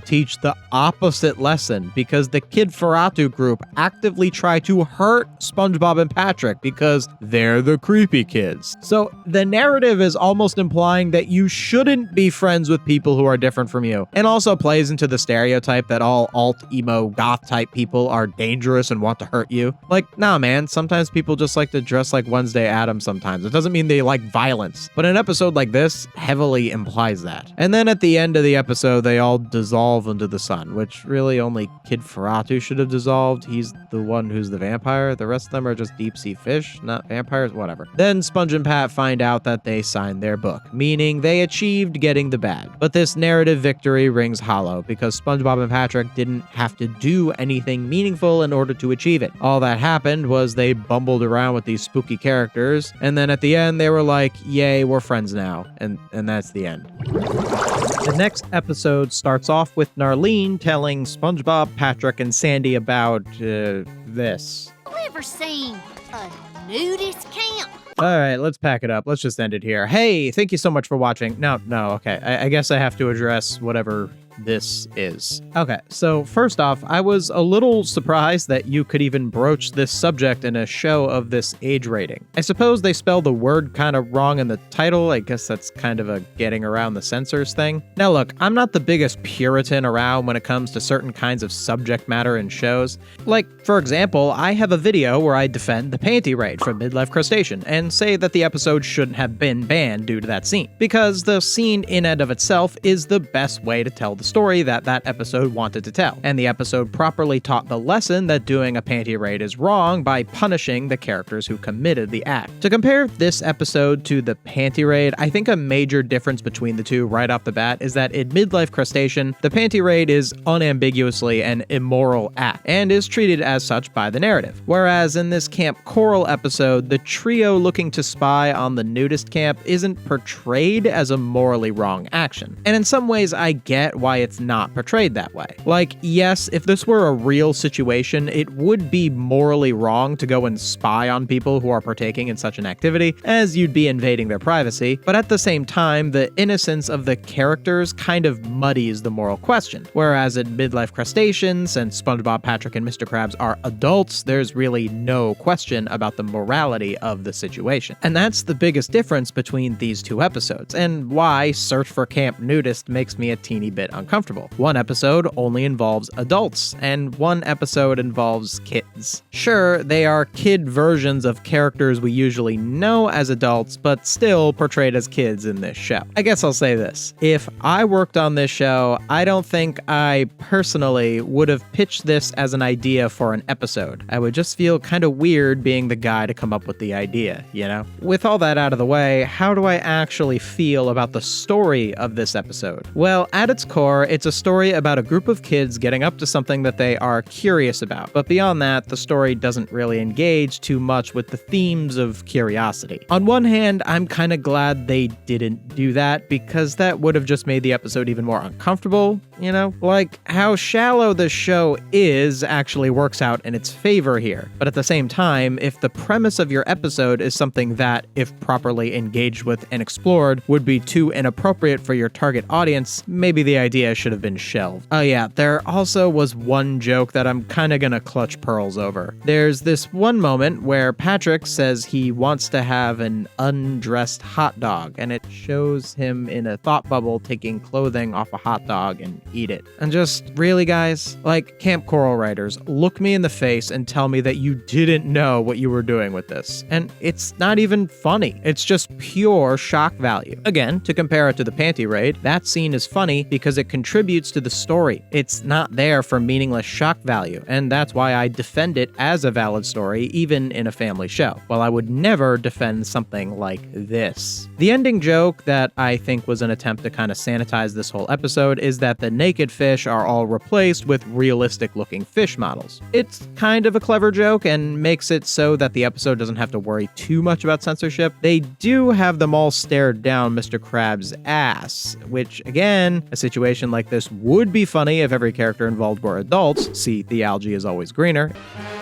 teach the opposite lesson, because the Kidferatu group actively try to hurt SpongeBob and Patrick because they're the creepy kids. So the narrative is almost implying that you shouldn't be friends with people who are different from you, and also plays into the stereotype that all alt-emo goth-type people are dangerous and want to hurt you. Like, nah man, sometimes people just like to dress like Wednesday Addams sometimes. It doesn't mean they like violence. But an episode like this heavily implies that. And then at the end of the episode, they all dissolve into the sun, which really only Kidferatu should have dissolved. He's the one who's the vampire. The rest of them are just deep-sea fish, not vampires, whatever. Then Sponge and Pat find out that they signed their book, meaning they achieved getting the bad. But this narrative victory rings hollow because SpongeBob and Patrick didn't have to do anything meaningful in order to achieve it. All that happened was they bumbled around with these spooky characters, and then at the end they were like, yay, we're friends now. And that's the end. The next episode starts off with Narlene telling SpongeBob, Patrick, and Sandy about this. You ever seen a nudist camp? All right, let's pack it up. Let's just end it here. Hey, thank you so much for watching. No, okay. I guess I have to address whatever this is. Okay, so first off, I was a little surprised that you could even broach this subject in a show of this age rating. I suppose they spell the word kind of wrong in the title. I guess that's kind of a getting around the censors thing. Now look, I'm not the biggest Puritan around when it comes to certain kinds of subject matter in shows. Like, for example, I have a video where I defend the Panty Raid from Midlife Crustacean and say that the episode shouldn't have been banned due to that scene, because the scene in and of itself is the best way to tell the the story that that episode wanted to tell. And the episode properly taught the lesson that doing a panty raid is wrong by punishing the characters who committed the act. To compare this episode to the Panty Raid, I think a major difference between the two right off the bat is that in Midlife Crustacean, the Panty Raid is unambiguously an immoral act and is treated as such by the narrative. Whereas in this Kamp Koral episode, the trio looking to spy on the nudist camp isn't portrayed as a morally wrong action. And in some ways, I get why it's not portrayed that way. Like, yes, if this were a real situation, it would be morally wrong to go and spy on people who are partaking in such an activity, as you'd be invading their privacy, but at the same time, the innocence of the characters kind of muddies the moral question. Whereas in Midlife Crustacean, since SpongeBob, Patrick, and Mr. Krabs are adults, there's really no question about the morality of the situation. And that's the biggest difference between these two episodes, and why Search for Camp Nudist makes me a teeny bit uncomfortable. One episode only involves adults, and one episode involves kids. Sure, they are kid versions of characters we usually know as adults, but still portrayed as kids in this show. I guess I'll say this. If I worked on this show, I don't think I personally would have pitched this as an idea for an episode. I would just feel kind of weird being the guy to come up with the idea, you know? With all that out of the way, how do I actually feel about the story of this episode? Well, at its core, it's a story about a group of kids getting up to something that they are curious about. But beyond that, the story doesn't really engage too much with the themes of curiosity. On one hand, I'm kind of glad they didn't do that, because that would have just made the episode even more uncomfortable, you know? Like, how shallow the show is actually works out in its favor here. But at the same time, if the premise of your episode is something that, if properly engaged with and explored, would be too inappropriate for your target audience, maybe the idea should have been shelved. Oh yeah, there also was one joke that I'm kinda gonna clutch pearls over. There's this one moment where Patrick says he wants to have an undressed hot dog, and it shows him in a thought bubble taking clothing off a hot dog and eat it. And just, really guys? Like, Kamp Koral writers, look me in the face and tell me that you didn't know what you were doing with this. And it's not even funny. It's just pure shock value. Again, to compare it to the Panty Raid, that scene is funny because it contributes to the story. It's not there for meaningless shock value, and that's why I defend it as a valid story, even in a family show, while I would never defend something like this. The ending joke that I think was an attempt to kind of sanitize this whole episode is that the naked fish are all replaced with realistic-looking fish models. It's kind of a clever joke and makes it so that the episode doesn't have to worry too much about censorship. They do have them all stared down Mr. Krabs' ass, which, again, a situation like this would be funny if every character involved were adults. See, the algae is always greener.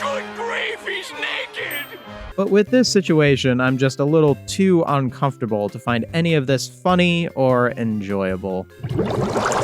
Good grief, he's naked! But with this situation, I'm just a little too uncomfortable to find any of this funny or enjoyable.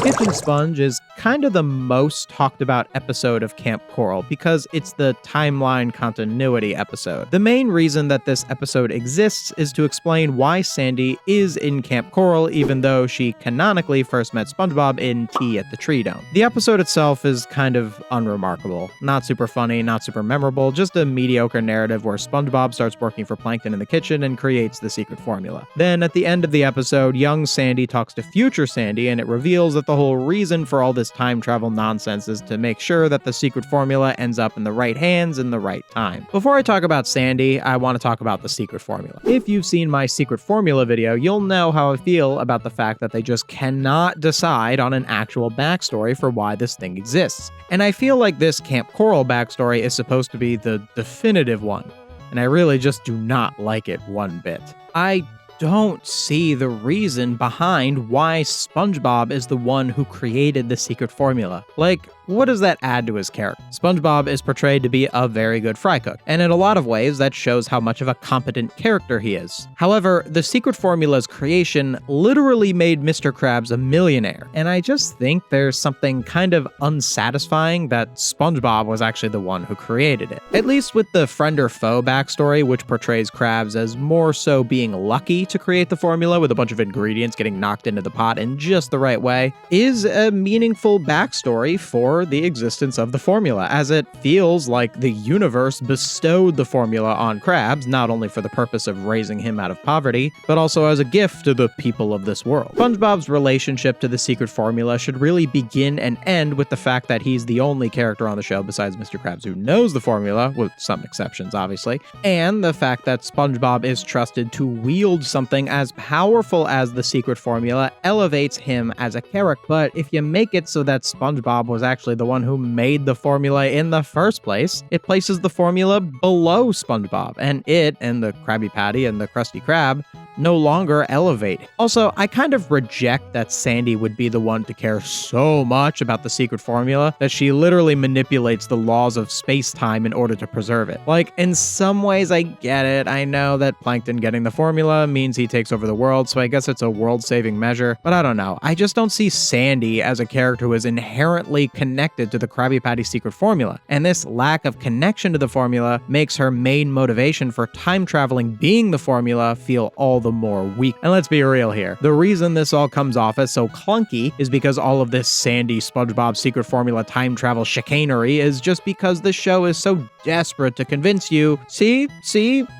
Kitchen Sponge is kind of the most talked about episode of Kamp Koral because it's the timeline continuity episode. The main reason that this episode exists is to explain why Sandy is in Kamp Koral, even though she canonically first met SpongeBob in Tea at the Tree Dome. The episode itself is kind of unremarkable. Not super funny, not super memorable, just a mediocre narrative where SpongeBob starts working for Plankton in the kitchen and creates the secret formula. Then at the end of the episode, young Sandy talks to future Sandy, and it reveals that the whole reason for all this time travel nonsense is to make sure that the secret formula ends up in the right hands in the right time. Before I talk about Sandy, I want to talk about the secret formula. If you've seen my secret formula video, you'll know how I feel about the fact that they just cannot decide on an actual backstory for why this thing exists. And I feel like this Kamp Koral backstory is supposed to be the definitive one, and I really just do not like it one bit. I don't see the reason behind why SpongeBob is the one who created the secret formula. Like, what does that add to his character? SpongeBob is portrayed to be a very good fry cook, and in a lot of ways that shows how much of a competent character he is. However, the secret formula's creation literally made Mr. Krabs a millionaire, and I just think there's something kind of unsatisfying that SpongeBob was actually the one who created it. At least with the friend or foe backstory, which portrays Krabs as more so being lucky to create the formula with a bunch of ingredients getting knocked into the pot in just the right way, is a meaningful backstory for over the existence of the formula, as it feels like the universe bestowed the formula on Krabs, not only for the purpose of raising him out of poverty, but also as a gift to the people of this world. SpongeBob's relationship to the secret formula should really begin and end with the fact that he's the only character on the show besides Mr. Krabs who knows the formula, with some exceptions obviously, and the fact that SpongeBob is trusted to wield something as powerful as the secret formula elevates him as a character. But if you make it so that SpongeBob was actually the one who made the formula in the first place, it places the formula below SpongeBob, and it and the Krabby Patty and the Krusty Krab no longer elevate. Also, I kind of reject that Sandy would be the one to care so much about the secret formula that she literally manipulates the laws of space-time in order to preserve it. Like, in some ways I get it. I know that Plankton getting the formula means he takes over the world, so I guess it's a world-saving measure, but I don't know. I just don't see Sandy as a character who is inherently connected to the Krabby Patty secret formula, and this lack of connection to the formula makes her main motivation for time traveling being the formula feel all the more weak. And let's be real here. The reason this all comes off as so clunky is because all of this Sandy SpongeBob secret formula time travel chicanery is just because the show is so desperate to convince you, see,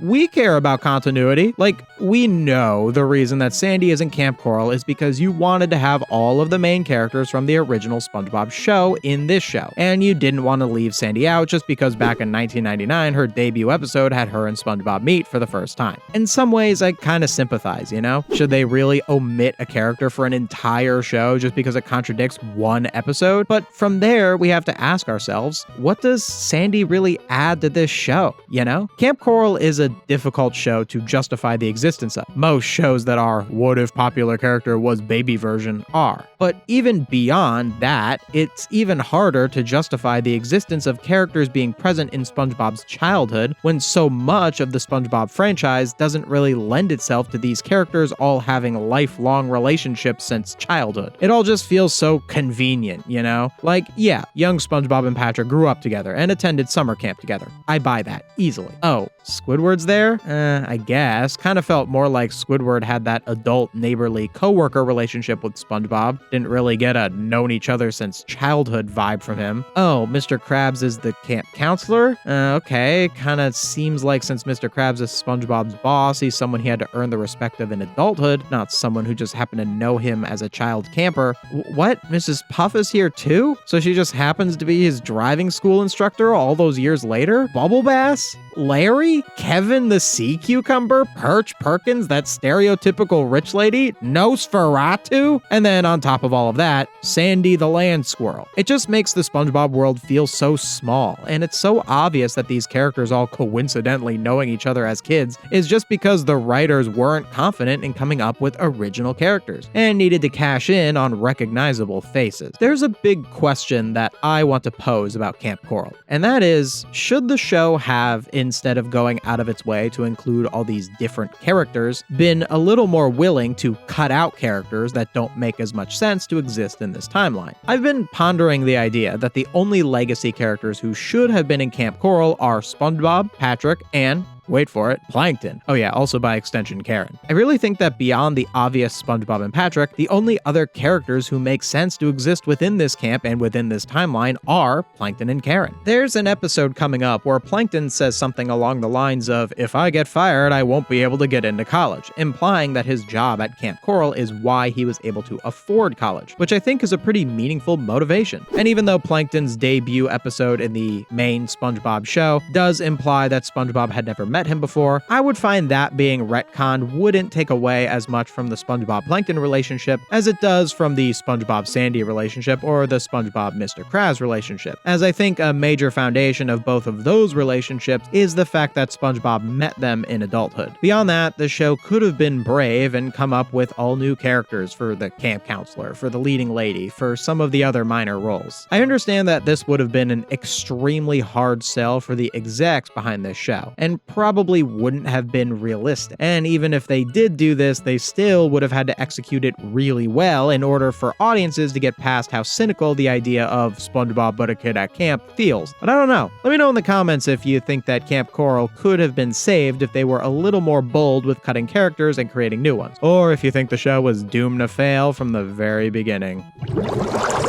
we care about continuity. Like, we know the reason that Sandy is in Kamp Koral is because you wanted to have all of the main characters from the original SpongeBob show in this show, and you didn't want to leave Sandy out just because back in 1999 her debut episode had her and SpongeBob meet for the first time. In some ways I kind of sympathize, you know? Should they really omit a character for an entire show just because it contradicts one episode? But from there, we have to ask ourselves, what does Sandy really add to this show, you know? Kamp Koral is a difficult show to justify the existence of. Most shows that are what if popular character was baby version are. But even beyond that, it's even harder to justify the existence of characters being present in SpongeBob's childhood when so much of the SpongeBob franchise doesn't really lend itself to these characters all having lifelong relationships since childhood. It all just feels so convenient, you know? Like, yeah, young SpongeBob and Patrick grew up together and attended summer camp together. I buy that easily. Oh, Squidward's there? I guess. Kind of felt more like Squidward had that adult neighborly coworker relationship with SpongeBob. Didn't really get a known each other since childhood vibe from him. Oh, Mr. Krabs is the camp counselor? Okay, kind of seems like since Mr. Krabs is SpongeBob's boss, he's someone he had to earn the respect of in adulthood, not someone who just happened to know him as a child camper. What? Mrs. Puff is here too? So she just happens to be his driving school instructor all those years later? Bubble Bass? Larry? Kevin the sea cucumber? Perch Perkins, that stereotypical rich lady? Nosferatu? And then on top of all of that, Sandy the land squirrel. It just makes the SpongeBob world feel so small, and it's so obvious that these characters all coincidentally knowing each other as kids is just because the writers weren't confident in coming up with original characters and needed to cash in on recognizable faces. There's a big question that I want to pose about Kamp Koral, and that is, should the show have, instead of going out of its way to include all these different characters, been a little more willing to cut out characters that don't make as much sense to exist in this timeline? I've been pondering the idea that the only legacy characters who should have been in Kamp Koral are SpongeBob, Patrick, and wait for it, Plankton. Oh yeah, also by extension, Karen. I really think that beyond the obvious SpongeBob and Patrick, the only other characters who make sense to exist within this camp and within this timeline are Plankton and Karen. There's an episode coming up where Plankton says something along the lines of, if I get fired, I won't be able to get into college, implying that his job at Kamp Koral is why he was able to afford college, which I think is a pretty meaningful motivation. And even though Plankton's debut episode in the main SpongeBob show does imply that SpongeBob had never met him before, I would find that being retconned wouldn't take away as much from the SpongeBob-Plankton relationship as it does from the SpongeBob-Sandy relationship or the SpongeBob-Mr. Krabs relationship, as I think a major foundation of both of those relationships is the fact that SpongeBob met them in adulthood. Beyond that, the show could have been brave and come up with all new characters for the camp counselor, for the leading lady, for some of the other minor roles. I understand that this would have been an extremely hard sell for the execs behind this show, and probably wouldn't have been realistic. And even if they did do this, they still would have had to execute it really well in order for audiences to get past how cynical the idea of SpongeBob but a kid at camp feels. But I don't know. Let me know in the comments if you think that Kamp Koral could have been saved if they were a little more bold with cutting characters and creating new ones. Or if you think the show was doomed to fail from the very beginning.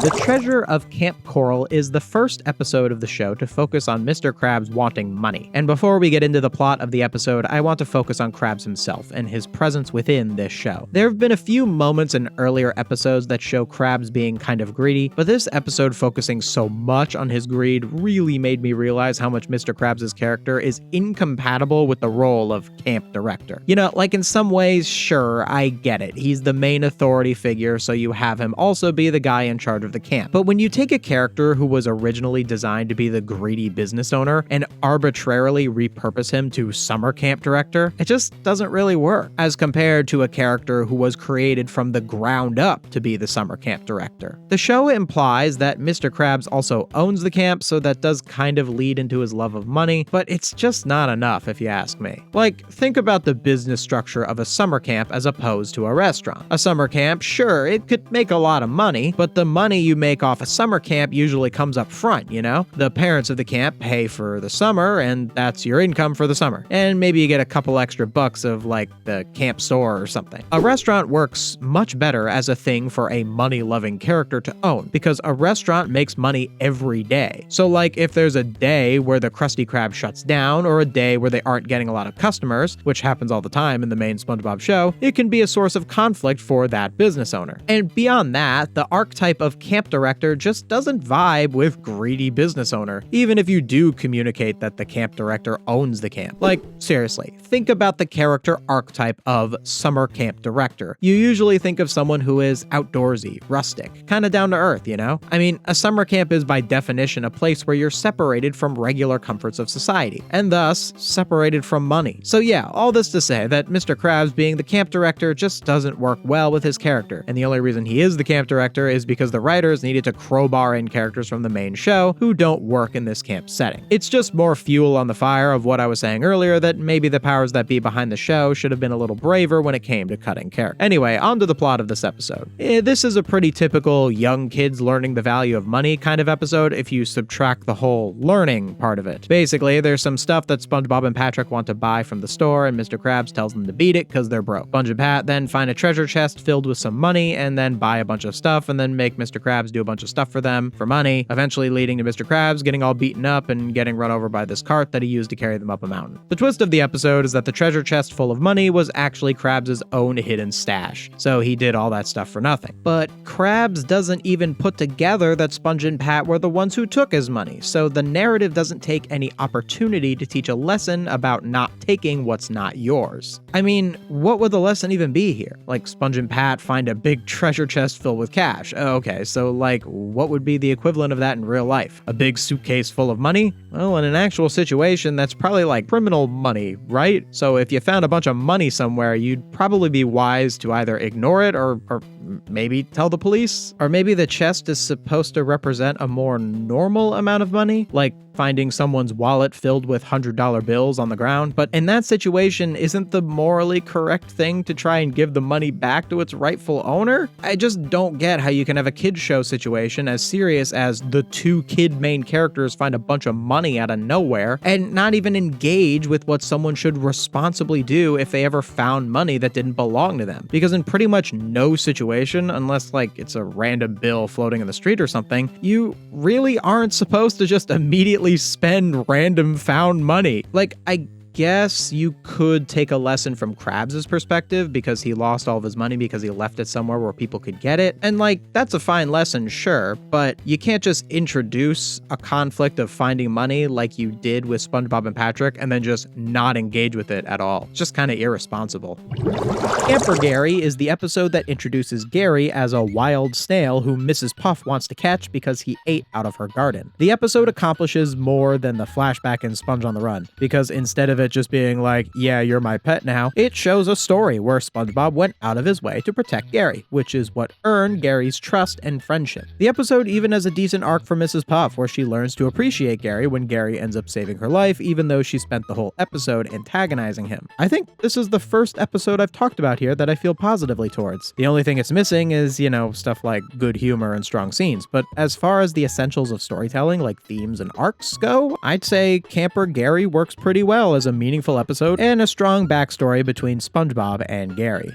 The Treasure of Kamp Koral is the first episode of the show to focus on Mr. Krabs wanting money. And before we get into the plot of the episode, I want to focus on Krabs himself and his presence within this show. There have been a few moments in earlier episodes that show Krabs being kind of greedy, but this episode focusing so much on his greed really made me realize how much Mr. Krabs' character is incompatible with the role of camp director. You know, like in some ways, sure, I get it. He's the main authority figure, so you have him also be the guy in charge of the camp. But when you take a character who was originally designed to be the greedy business owner and arbitrarily repurpose him to summer camp director, it just doesn't really work, as compared to a character who was created from the ground up to be the summer camp director. The show implies that Mr. Krabs also owns the camp, so that does kind of lead into his love of money, but it's just not enough if you ask me. Like, think about the business structure of a summer camp as opposed to a restaurant. A summer camp, sure, it could make a lot of money, but the money you make off a summer camp usually comes up front, you know? The parents of the camp pay for the summer, and that's your income for the summer. And maybe you get a couple extra bucks of, like, the camp store or something. A restaurant works much better as a thing for a money-loving character to own, because a restaurant makes money every day. So, like, if there's a day where the Krusty Krab shuts down, or a day where they aren't getting a lot of customers, which happens all the time in the main SpongeBob show, it can be a source of conflict for that business owner. And beyond that, the archetype of camp director just doesn't vibe with greedy business owner, even if you do communicate that the camp director owns the camp. Like, seriously, think about the character archetype of summer camp director. You usually think of someone who is outdoorsy, rustic, kind of down to earth, you know? I mean, a summer camp is by definition a place where you're separated from regular comforts of society, and thus separated from money. So yeah, all this to say that Mr. Krabs being the camp director just doesn't work well with his character, and the only reason he is the camp director is because the writers needed to crowbar in characters from the main show who don't work in this camp setting. It's just more fuel on the fire of what I was saying earlier, that maybe the powers that be behind the show should have been a little braver when it came to cutting characters. Anyway, on to the plot of this episode. This is a pretty typical young kids learning the value of money kind of episode if you subtract the whole learning part of it. Basically, there's some stuff that SpongeBob and Patrick want to buy from the store, and Mr. Krabs tells them to beat it because they're broke. Sponge and Pat then find a treasure chest filled with some money and then buy a bunch of stuff and then make Mr. Krabs do a bunch of stuff for them for money, eventually leading to Mr. Krabs getting all beaten up and getting run over by this cart that he used to carry them up a mountain. The twist of the episode is that the treasure chest full of money was actually Krabs' own hidden stash, so he did all that stuff for nothing. But Krabs doesn't even put together that Sponge and Pat were the ones who took his money, so the narrative doesn't take any opportunity to teach a lesson about not taking what's not yours. I mean, what would the lesson even be here? Like, Sponge and Pat find a big treasure chest filled with cash. Okay, so like, what would be the equivalent of that in real life? A big suitcase full of money? Well, in an actual situation, that's probably like criminal money, right? So if you found a bunch of money somewhere, you'd probably be wise to either ignore it or maybe tell the police? Or maybe the chest is supposed to represent a more normal amount of money, like finding someone's wallet filled with $100 bills on the ground. But in that situation, isn't the morally correct thing to try and give the money back to its rightful owner? I just don't get how you can have a kids show situation as serious as the two kid main characters find a bunch of money out of nowhere and not even engage with what someone should responsibly do if they ever found money that didn't belong to them. Because in pretty much no situation, unless like it's a random bill floating in the street or something, you really aren't supposed to just immediately spend random found money. Like, I guess you could take a lesson from Krabs' perspective because he lost all of his money because he left it somewhere where people could get it. And like, that's a fine lesson, sure, but you can't just introduce a conflict of finding money like you did with SpongeBob and Patrick and then just not engage with it at all. It's just kind of irresponsible. Camper Gary is the episode that introduces Gary as a wild snail who Mrs. Puff wants to catch because he ate out of her garden. The episode accomplishes more than the flashback in Sponge on the Run, because instead of it just being like, yeah, you're my pet now, it shows a story where SpongeBob went out of his way to protect Gary, which is what earned Gary's trust and friendship. The episode even has a decent arc for Mrs. Puff, where she learns to appreciate Gary when Gary ends up saving her life, even though she spent the whole episode antagonizing him. I think this is the first episode I've talked about here that I feel positively towards. The only thing it's missing is, you know, stuff like good humor and strong scenes, but as far as the essentials of storytelling, like themes and arcs go, I'd say Camper Gary works pretty well as a meaningful episode and a strong backstory between SpongeBob and Gary.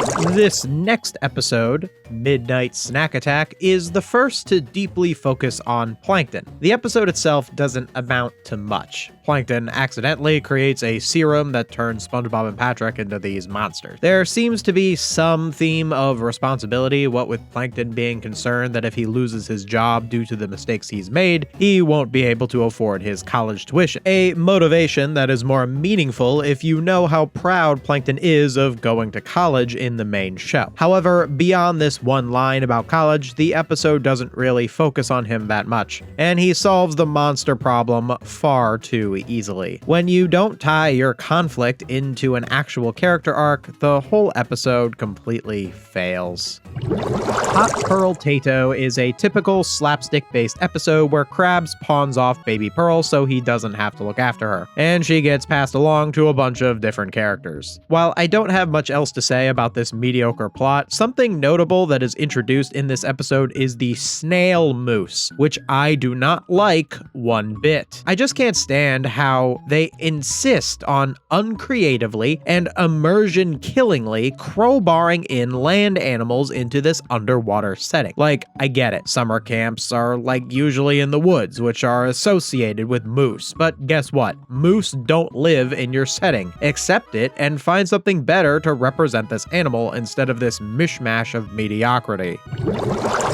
This next episode, Midnight Snack Attack, is the first to deeply focus on Plankton. The episode itself doesn't amount to much. Plankton accidentally creates a serum that turns SpongeBob and Patrick into these monsters. There seems to be some theme of responsibility, what with Plankton being concerned that if he loses his job due to the mistakes he's made, he won't be able to afford his college tuition. A motivation that is more meaningful if you know how proud Plankton is of going to college in the main show. However, beyond this one line about college, the episode doesn't really focus on him that much, and he solves the monster problem far too easily. When you don't tie your conflict into an actual character arc, the whole episode completely fails. Hot Pearl Tato is a typical slapstick-based episode where Krabs pawns off Baby Pearl so he doesn't have to look after her, and she gets passed along to a bunch of different characters. While I don't have much else to say about this mediocre plot, something notable that is introduced in this episode is the snail moose, which I do not like one bit. I just can't stand how they insist on uncreatively and immersion-killingly crowbarring in land animals into this underwater setting. Like, I get it, summer camps are like usually in the woods, which are associated with moose, but guess what? Moose don't live in your setting. Accept it and find something better to represent this animal instead of this mishmash of mediocrity.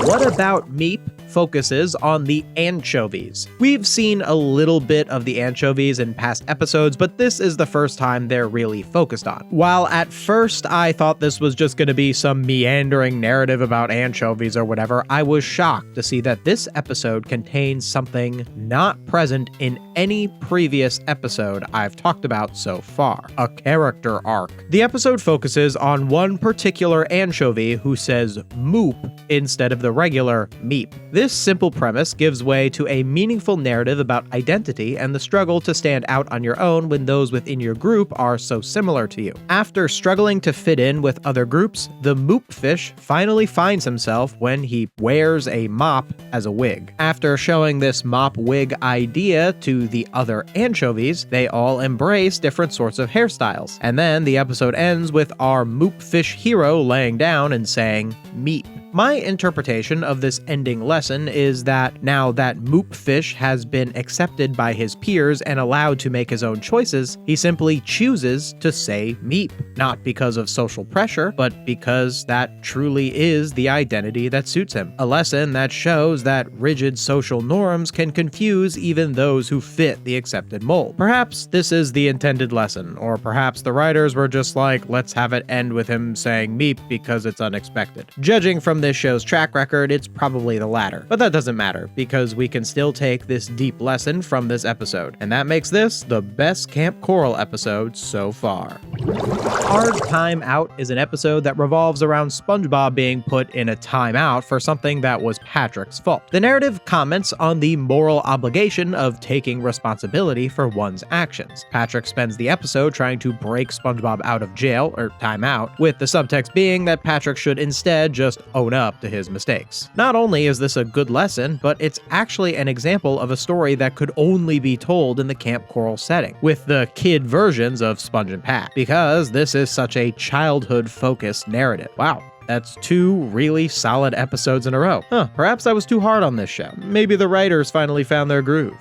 What About Meep focuses on the anchovies. We've seen a little bit of the anchovies in past episodes, but this is the first time they're really focused on. While at first I thought this was just going to be some meandering narrative about anchovies or whatever, I was shocked to see that this episode contains something not present in any previous episode I've talked about so far: a character arc. The episode focuses on one particular anchovy who says moop instead of the regular meep. This simple premise gives way to a meaningful narrative about identity and the struggle to stand out on your own when those within your group are so similar to you. After struggling to fit in with other groups, the moop fish finally finds himself when he wears a mop as a wig. After showing this mop wig idea to the other anchovies, they all embrace different sorts of hairstyles. And then the episode ends with our moop fish hero laying down and saying, meep. My interpretation of this ending lesson is that now that Moop Fish has been accepted by his peers and allowed to make his own choices, he simply chooses to say Meep. Not because of social pressure, but because that truly is the identity that suits him. A lesson that shows that rigid social norms can confuse even those who fit the accepted mold. Perhaps this is the intended lesson, or perhaps the writers were just like, let's have it end with him saying Meep because it's unexpected. Judging from this show's track record, it's probably the latter. But that doesn't matter, because we can still take this deep lesson from this episode, and that makes this the best Kamp Koral episode so far. Hard Time Out is an episode that revolves around SpongeBob being put in a timeout for something that was Patrick's fault. The narrative comments on the moral obligation of taking responsibility for one's actions. Patrick spends the episode trying to break SpongeBob out of jail, or timeout, with the subtext being that Patrick should instead just own up to his mistakes. Not only is this a good lesson, but it's actually an example of a story that could only be told in the Kamp Koral setting, with the kid versions of Sponge and Pat, because this is such a childhood-focused narrative. Wow. That's 2 really solid episodes in a row. Perhaps I was too hard on this show. Maybe the writers finally found their groove.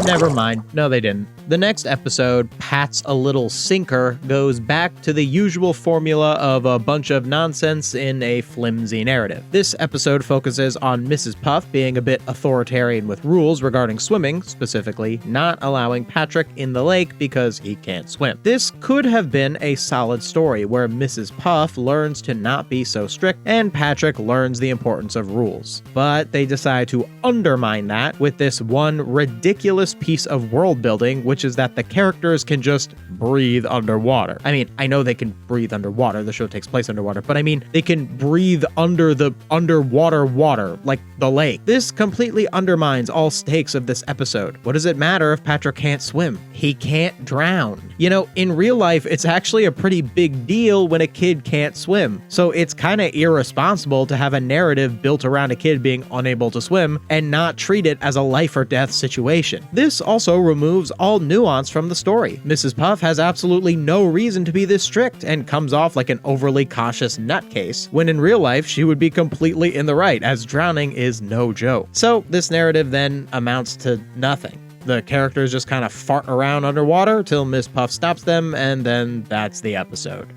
Never mind. No, they didn't. The next episode, Pat's a Little Sinker, goes back to the usual formula of a bunch of nonsense in a flimsy narrative. This episode focuses on Mrs. Puff being a bit authoritarian with rules regarding swimming, specifically not allowing Patrick in the lake because he can't swim. This could have been a solid story where Mrs. Puff learns to not be so strict and Patrick learns the importance of rules. But they decide to undermine that with this one ridiculous piece of world building, which is that the characters can just breathe underwater. I mean, I know they can breathe underwater. The show takes place underwater, but I mean, they can breathe under the underwater water, like the lake. This completely undermines all stakes of this episode. What does it matter if Patrick can't swim? He can't drown. You know, in real life, it's actually a pretty big deal when a kid can't swim. So it's kind of irresponsible to have a narrative built around a kid being unable to swim and not treat it as a life or death situation. This also removes all nuance from the story. Mrs. Puff has absolutely no reason to be this strict and comes off like an overly cautious nutcase, when in real life she would be completely in the right, as drowning is no joke. So this narrative then amounts to nothing. The characters just kind of fart around underwater till Miss Puff stops them, and then that's the episode.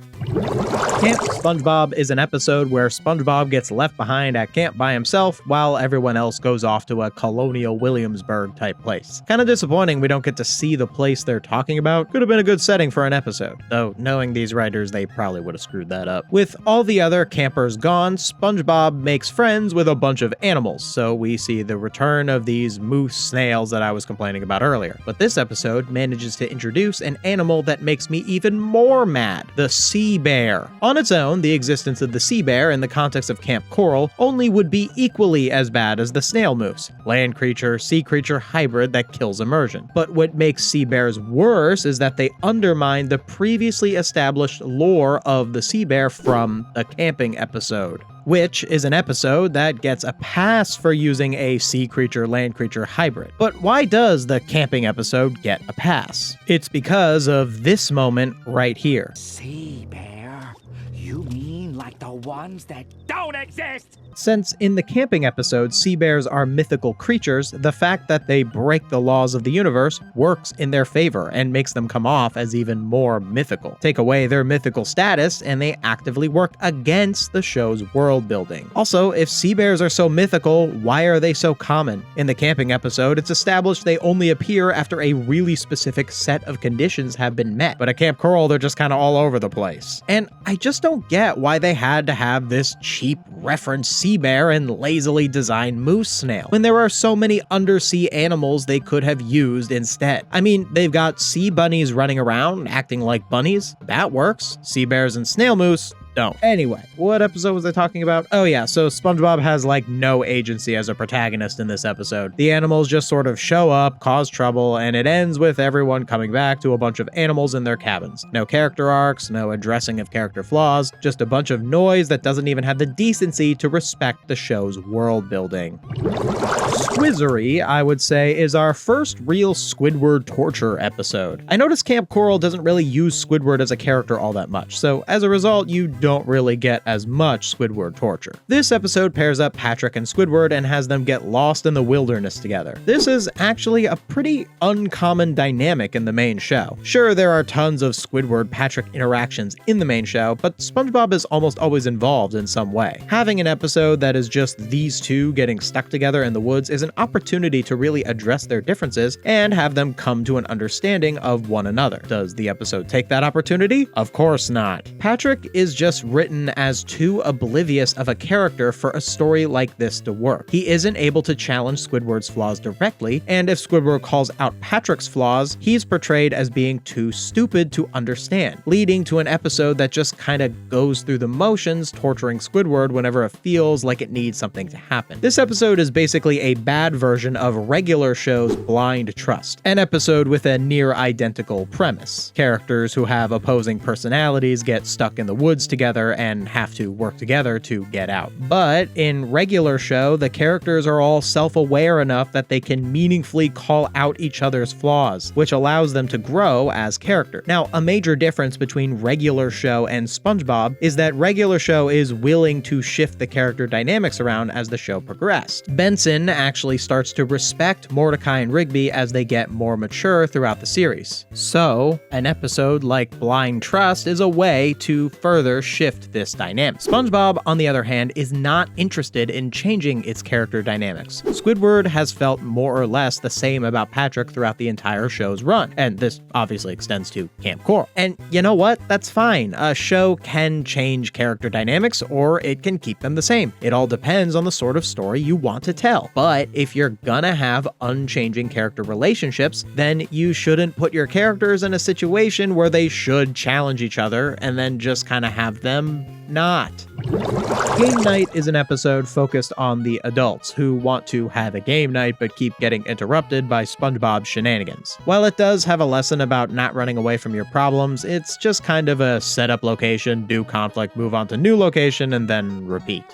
Camp SpongeBob is an episode where SpongeBob gets left behind at camp by himself while everyone else goes off to a colonial Williamsburg type place. Kind of disappointing we don't get to see the place they're talking about. Could have been a good setting for an episode, though knowing these writers, they probably would have screwed that up. With all the other campers gone, SpongeBob makes friends with a bunch of animals, so we see the return of these moose snails that I was complaining about earlier. But this episode manages to introduce an animal that makes me even more mad: the sea bear. On its own, the existence of the sea bear in the context of Kamp Koral only would be equally as bad as the snail moose, land creature, sea creature hybrid that kills immersion. But what makes sea bears worse is that they undermine the previously established lore of the sea bear from the camping episode, which is an episode that gets a pass for using a sea creature land creature hybrid. But why does the camping episode get a pass? It's because of this moment right here. Sea bear? You mean like the ones that don't exist? Since in the camping episode, sea bears are mythical creatures, the fact that they break the laws of the universe works in their favor and makes them come off as even more mythical. Take away their mythical status, and they actively work against the show's world building. Also, if sea bears are so mythical, why are they so common? In the camping episode, it's established they only appear after a really specific set of conditions have been met, but at Kamp Koral, they're just kind of all over the place. And I just don't get why they had to have this cheap reference sea bear and lazily designed moose snail, when there are so many undersea animals they could have used instead. I mean, they've got sea bunnies running around acting like bunnies. That works. Sea bears and snail moose don't. Anyway, what episode was I talking about? Oh yeah, so SpongeBob has like no agency as a protagonist in this episode. The animals just sort of show up, cause trouble, and it ends with everyone coming back to a bunch of animals in their cabins. No character arcs, no addressing of character flaws, just a bunch of noise that doesn't even have the decency to respect the show's world building. Squizzery, I would say, is our first real Squidward torture episode. I noticed Kamp Koral doesn't really use Squidward as a character all that much, so as a result, you don't really get as much Squidward torture. This episode pairs up Patrick and Squidward and has them get lost in the wilderness together. This is actually a pretty uncommon dynamic in the main show. Sure, there are tons of Squidward-Patrick interactions in the main show, but SpongeBob is almost always involved in some way. Having an episode that is just these two getting stuck together in the woods is an opportunity to really address their differences and have them come to an understanding of one another. Does the episode take that opportunity? Of course not. Patrick is just written as too oblivious of a character for a story like this to work. He isn't able to challenge Squidward's flaws directly, and if Squidward calls out Patrick's flaws, he's portrayed as being too stupid to understand, leading to an episode that just kind of goes through the motions, torturing Squidward whenever it feels like it needs something to happen. This episode is basically a bad version of regular show's Blind Trust, an episode with a near identical premise. Characters who have opposing personalities get stuck in the woods together and have to work together to get out. But in regular show, the characters are all self-aware enough that they can meaningfully call out each other's flaws, which allows them to grow as characters. Now, a major difference between regular show and SpongeBob is that regular show is willing to shift the character dynamics around as the show progressed. Benson actually starts to respect Mordecai and Rigby as they get more mature throughout the series. So, an episode like Blind Trust is a way to further shift this dynamic. SpongeBob, on the other hand, is not interested in changing its character dynamics. Squidward has felt more or less the same about Patrick throughout the entire show's run, and this obviously extends to Kamp Koral. And you know what? That's fine. A show can change character dynamics, or it can keep them the same. It all depends on the sort of story you want to tell. But if you're gonna have unchanging character relationships, then you shouldn't put your characters in a situation where they should challenge each other and then just kind of have them not. Game Night is an episode focused on the adults who want to have a game night but keep getting interrupted by SpongeBob shenanigans. While it does have a lesson about not running away from your problems, it's just kind of a setup location, do conflict, move on to new location, and then repeat.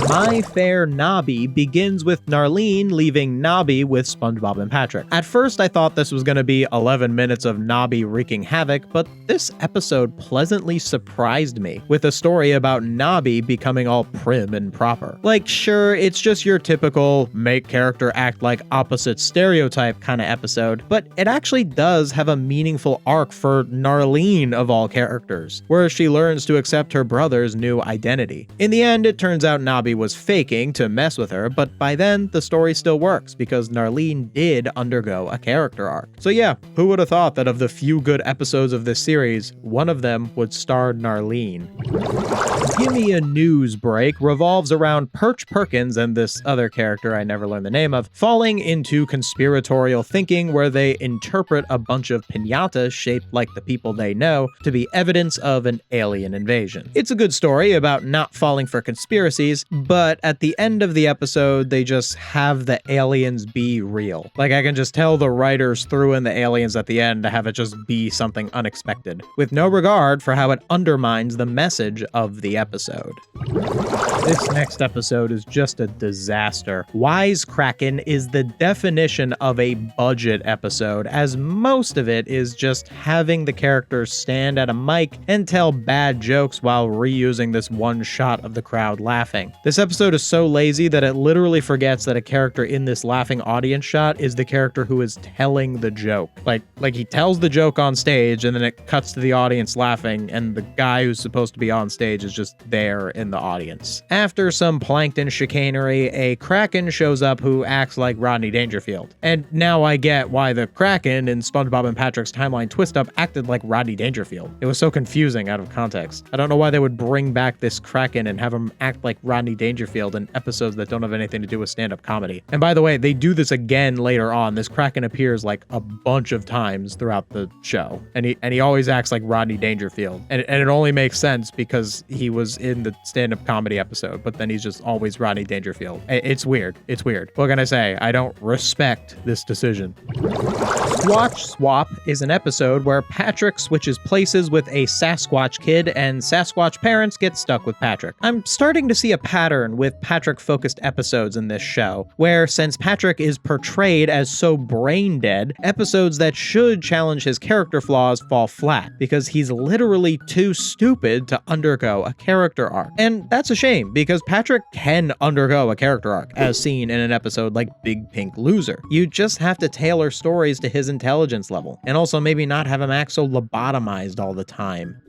My Fair Nobby begins with Narlene leaving Nobby with SpongeBob and Patrick. At first I thought this was going to be 11 minutes of Nobby wreaking havoc, but this episode pleasantly surprised me with a story about Nobby becoming all prim and proper. Like, sure, it's just your typical make character act like opposite stereotype kind of episode, but it actually does have a meaningful arc for Narlene of all characters, where she learns to accept her brother's new identity. In the end, it turns out Nobby was faking to mess with her, but by then, the story still works because Narlene did undergo a character arc. So yeah, who would have thought that of the few good episodes of this series, one of them would star Narlene? Gimme a News Break revolves around Perch Perkins and this other character I never learned the name of, falling into conspiratorial thinking where they interpret a bunch of piñatas shaped like the people they know to be evidence of an alien invasion. It's a good story about not falling for conspiracies, but at the end of the episode, they just have the aliens be real. Like, I can just tell the writers threw in the aliens at the end to have it just be something unexpected, with no regard for how it undermines the message of the episode. This next episode is just a disaster. Wisecracking is the definition of a budget episode, as most of it is just having the characters stand at a mic and tell bad jokes while reusing this one shot of the crowd laughing. This episode is so lazy that it literally forgets that a character in this laughing audience shot is the character who is telling the joke. Like he tells the joke on stage and then it cuts to the audience laughing and the guy who's supposed to be on stage is just there in the audience. After some plankton chicanery, a Kraken shows up who acts like Rodney Dangerfield. And now I get why the Kraken in SpongeBob and Patrick's timeline twist-up acted like Rodney Dangerfield. It was so confusing out of context. I don't know why they would bring back this Kraken and have him act like Rodney Dangerfield in episodes that don't have anything to do with stand-up comedy. And by the way, they do this again later on. This Kraken appears like a bunch of times throughout the show. And he always acts like Rodney Dangerfield. And it only makes sense because he was in the stand-up comedy episode, but then he's just always Rodney Dangerfield. It's weird. It's weird. What can I say? I don't respect this decision. Squatch Swap is an episode where Patrick switches places with a Sasquatch kid and Sasquatch parents get stuck with Patrick. I'm starting to see a pattern with Patrick-focused episodes in this show, where since Patrick is portrayed as so brain dead, episodes that should challenge his character flaws fall flat because he's literally too stupid to undergo a character arc. And that's a shame because Patrick can undergo a character arc, as seen in an episode like Big Pink Loser. You just have to tailor stories to his intelligence level, and also maybe not have him act so lobotomized all the time.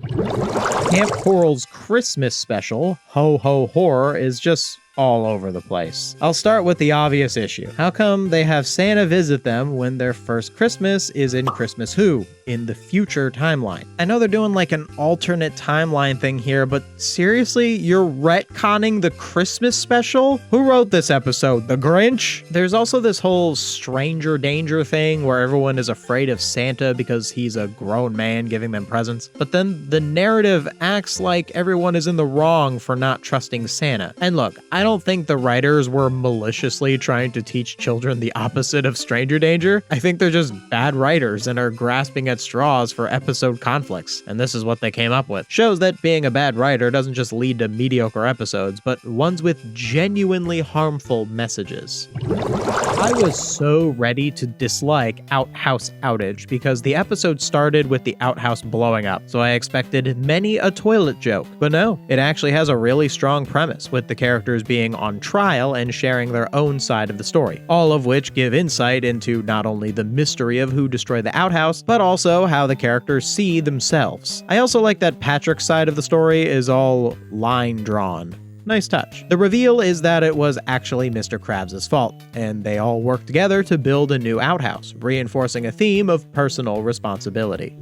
Kamp Koral's Christmas special, Ho Ho Horror, is just all over the place. I'll start with the obvious issue. How come they have Santa visit them when their first Christmas is in Christmas Who? In the future timeline. I know they're doing like an alternate timeline thing here, but seriously, you're retconning the Christmas special? Who wrote this episode? The Grinch? There's also this whole stranger danger thing where everyone is afraid of Santa because he's a grown man giving them presents. But then the narrative acts like everyone is in the wrong for not trusting Santa. And look, I don't think the writers were maliciously trying to teach children the opposite of stranger danger. I think they're just bad writers and are grasping at straws for episode conflicts, and this is what they came up with. Shows that being a bad writer doesn't just lead to mediocre episodes, but ones with genuinely harmful messages. I was so ready to dislike Outhouse Outage because the episode started with the outhouse blowing up, so I expected many a toilet joke. But no, it actually has a really strong premise, with the characters being on trial and sharing their own side of the story, all of which give insight into not only the mystery of who destroyed the outhouse, but also how the characters see themselves. I also like that Patrick's side of the story is all line drawn. Nice touch. The reveal is that it was actually Mr. Krabs' fault, and they all worked together to build a new outhouse, reinforcing a theme of personal responsibility.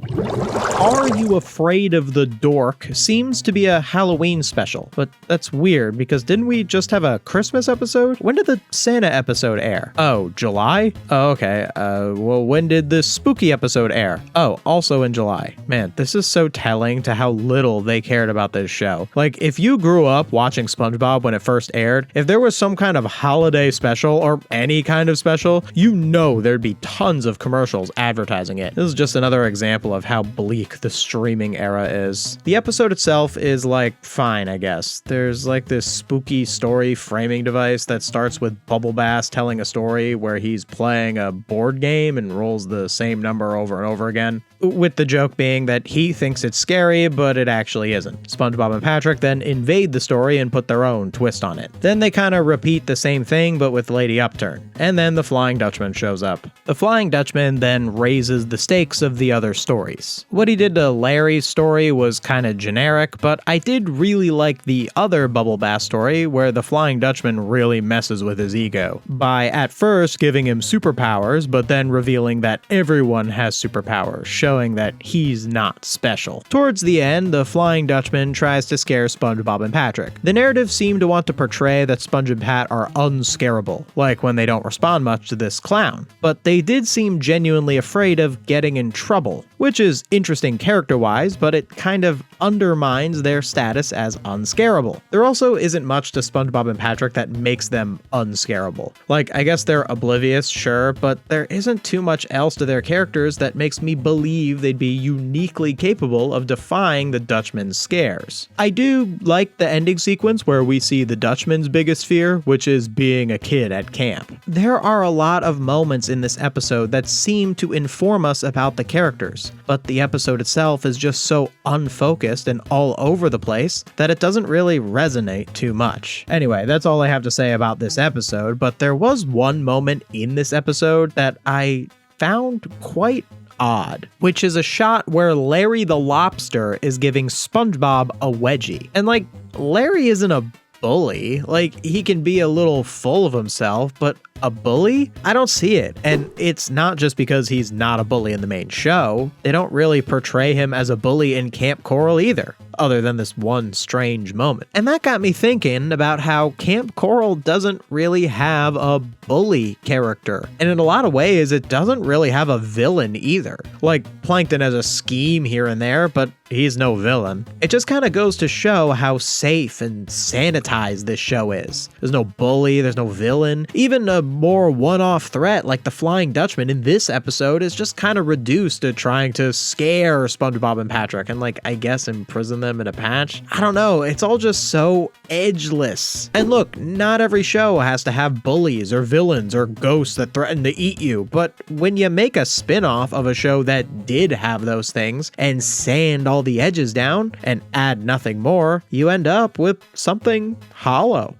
Are You Afraid of the Dork seems to be a Halloween special, but that's weird because didn't we just have a Christmas episode? When did the Santa episode air? Oh, July? Oh, okay. Well, when did the spooky episode air? Oh, also in July. Man, this is so telling to how little they cared about this show. Like, if you grew up watching SpongeBob when it first aired, if there was some kind of holiday special or any kind of special, you know there'd be tons of commercials advertising it. This is just another example of how bleak the streaming era is. The episode itself is like fine, I guess. There's like this spooky story framing device that starts with Bubble Bass telling a story where he's playing a board game and rolls the same number over and over again, with the joke being that he thinks it's scary, but it actually isn't. SpongeBob and Patrick then invade the story and put their own twist on it. Then they kind of repeat the same thing, but with Lady Upturn. And then the Flying Dutchman shows up. The Flying Dutchman then raises the stakes of the other stories. What he did to Larry's story was kind of generic, but I did really like the other Bubble Bass story where the Flying Dutchman really messes with his ego by at first giving him superpowers, but then revealing that everyone has superpowers, showing that he's not special. Towards the end, the Flying Dutchman tries to scare SpongeBob and Patrick. The narrative seemed to want to portray that Sponge and Pat are unscarable, like when they don't respond much to this clown, but they did seem genuinely afraid of getting in trouble, which is interesting character-wise, but it kind of undermines their status as unscarable. There also isn't much to SpongeBob and Patrick that makes them unscarable. Like, I guess they're oblivious, sure, but there isn't too much else to their characters that makes me believe they'd be uniquely capable of defying the Dutchman's scares. I do like the ending sequence where we see the Dutchman's biggest fear, which is being a kid at camp. There are a lot of moments in this episode that seem to inform us about the characters, but the episode itself is just so unfocused and all over the place that it doesn't really resonate too much. Anyway, that's all I have to say about this episode, but there was one moment in this episode that I found quite odd, which is a shot where Larry the Lobster is giving SpongeBob a wedgie. And like, Larry isn't a bully. Like, he can be a little full of himself, but a bully? I don't see it. And it's not just because he's not a bully in the main show. They don't really portray him as a bully in Kamp Koral either, other than this one strange moment. And that got me thinking about how Kamp Koral doesn't really have a bully character. And in a lot of ways, it doesn't really have a villain either. Like, Plankton has a scheme here and there, but he's no villain. It just kind of goes to show how safe and sanitized this show is. There's no bully, there's no villain. Even a more one-off threat like the Flying Dutchman in this episode is just kind of reduced to trying to scare SpongeBob and Patrick and, like, I guess imprison them in a patch. I don't know, it's all just so edgeless. And look, not every show has to have bullies or villains or ghosts that threaten to eat you, but when you make a spin-off of a show that did have those things and sand all the edges down and add nothing more, you end up with something hollow.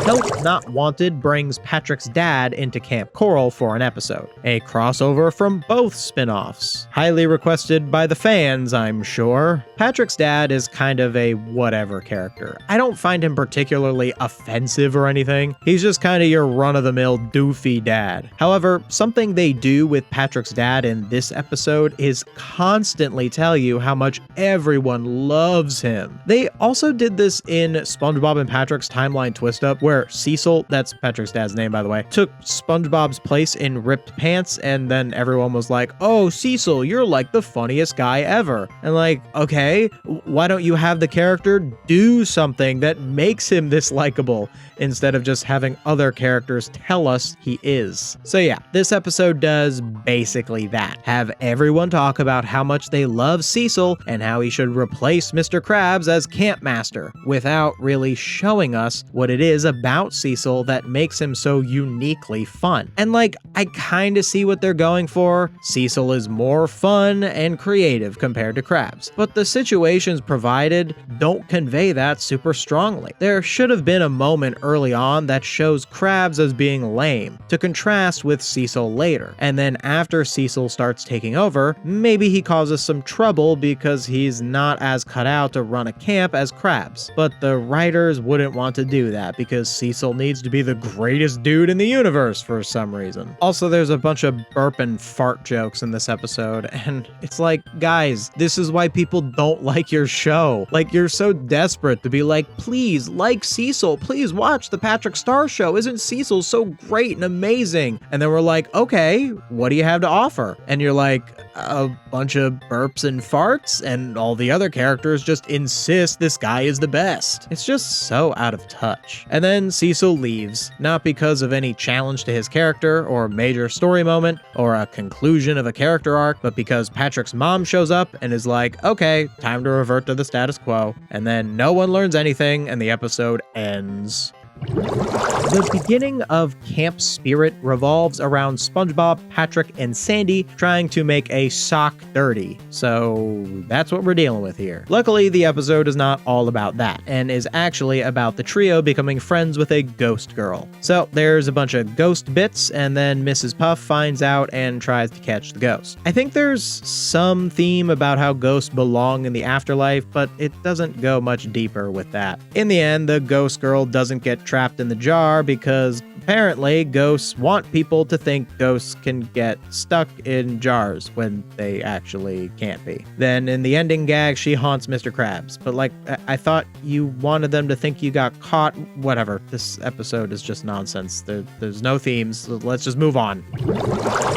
Help Not Wanted brings Patrick's dad into Kamp Koral for an episode, a crossover from both spin-offs. Highly requested by the fans, I'm sure. Patrick's dad is kind of a whatever character. I don't find him particularly offensive or anything. He's just kind of your run-of-the-mill doofy dad. However, something they do with Patrick's dad in this episode is constantly tell you how much everyone loves him. They also did this in SpongeBob and Patrick's timeline twist-up, where Cecil, that's Patrick's dad's name by the way, took SpongeBob's place in ripped pants, and then everyone was like, oh, Cecil, you're like the funniest guy ever. And like, okay, why don't you have the character do something that makes him this likable instead of just having other characters tell us he is? So yeah, this episode does basically that. Have everyone talk about how much they love Cecil and how he should replace Mr. Krabs as Camp Master without really showing us that's what it is about Cecil that makes him so uniquely fun. And like, I kinda see what they're going for. Cecil is more fun and creative compared to Krabs, but the situations provided don't convey that super strongly. There should have been a moment early on that shows Krabs as being lame, to contrast with Cecil later. And then after Cecil starts taking over, maybe he causes some trouble because he's not as cut out to run a camp as Krabs. But the writers wouldn't want to do that because Cecil needs to be the greatest dude in the universe for some reason. Also, there's a bunch of burp and fart jokes in this episode, and it's like, guys, this is why people don't like your show. Like, you're so desperate to be like, please like Cecil, please watch the Patrick Star Show. Isn't Cecil so great and amazing? And then we're like, okay, what do you have to offer? And you're like, a bunch of burps and farts, and all the other characters just insist this guy is the best. It's just so out of touch. And then Cecil leaves, not because of any challenge to his character, or major story moment, or a conclusion of a character arc, but because Patrick's mom shows up and is like, okay, time to revert to the status quo. And then no one learns anything, and the episode ends. The beginning of Camp Spirit revolves around SpongeBob, Patrick, and Sandy trying to make a sock dirty. So that's what we're dealing with here. Luckily, the episode is not all about that, and is actually about the trio becoming friends with a ghost girl. So there's a bunch of ghost bits, and then Mrs. Puff finds out and tries to catch the ghost. I think there's some theme about how ghosts belong in the afterlife, but it doesn't go much deeper with that. In the end, the ghost girl doesn't get trapped in the jar because apparently ghosts want people to think ghosts can get stuck in jars when they actually can't be. Then in the ending gag, she haunts Mr. Krabs. But like, I thought you wanted them to think you got caught. Whatever. This episode is just nonsense. There's no themes. So let's just move on.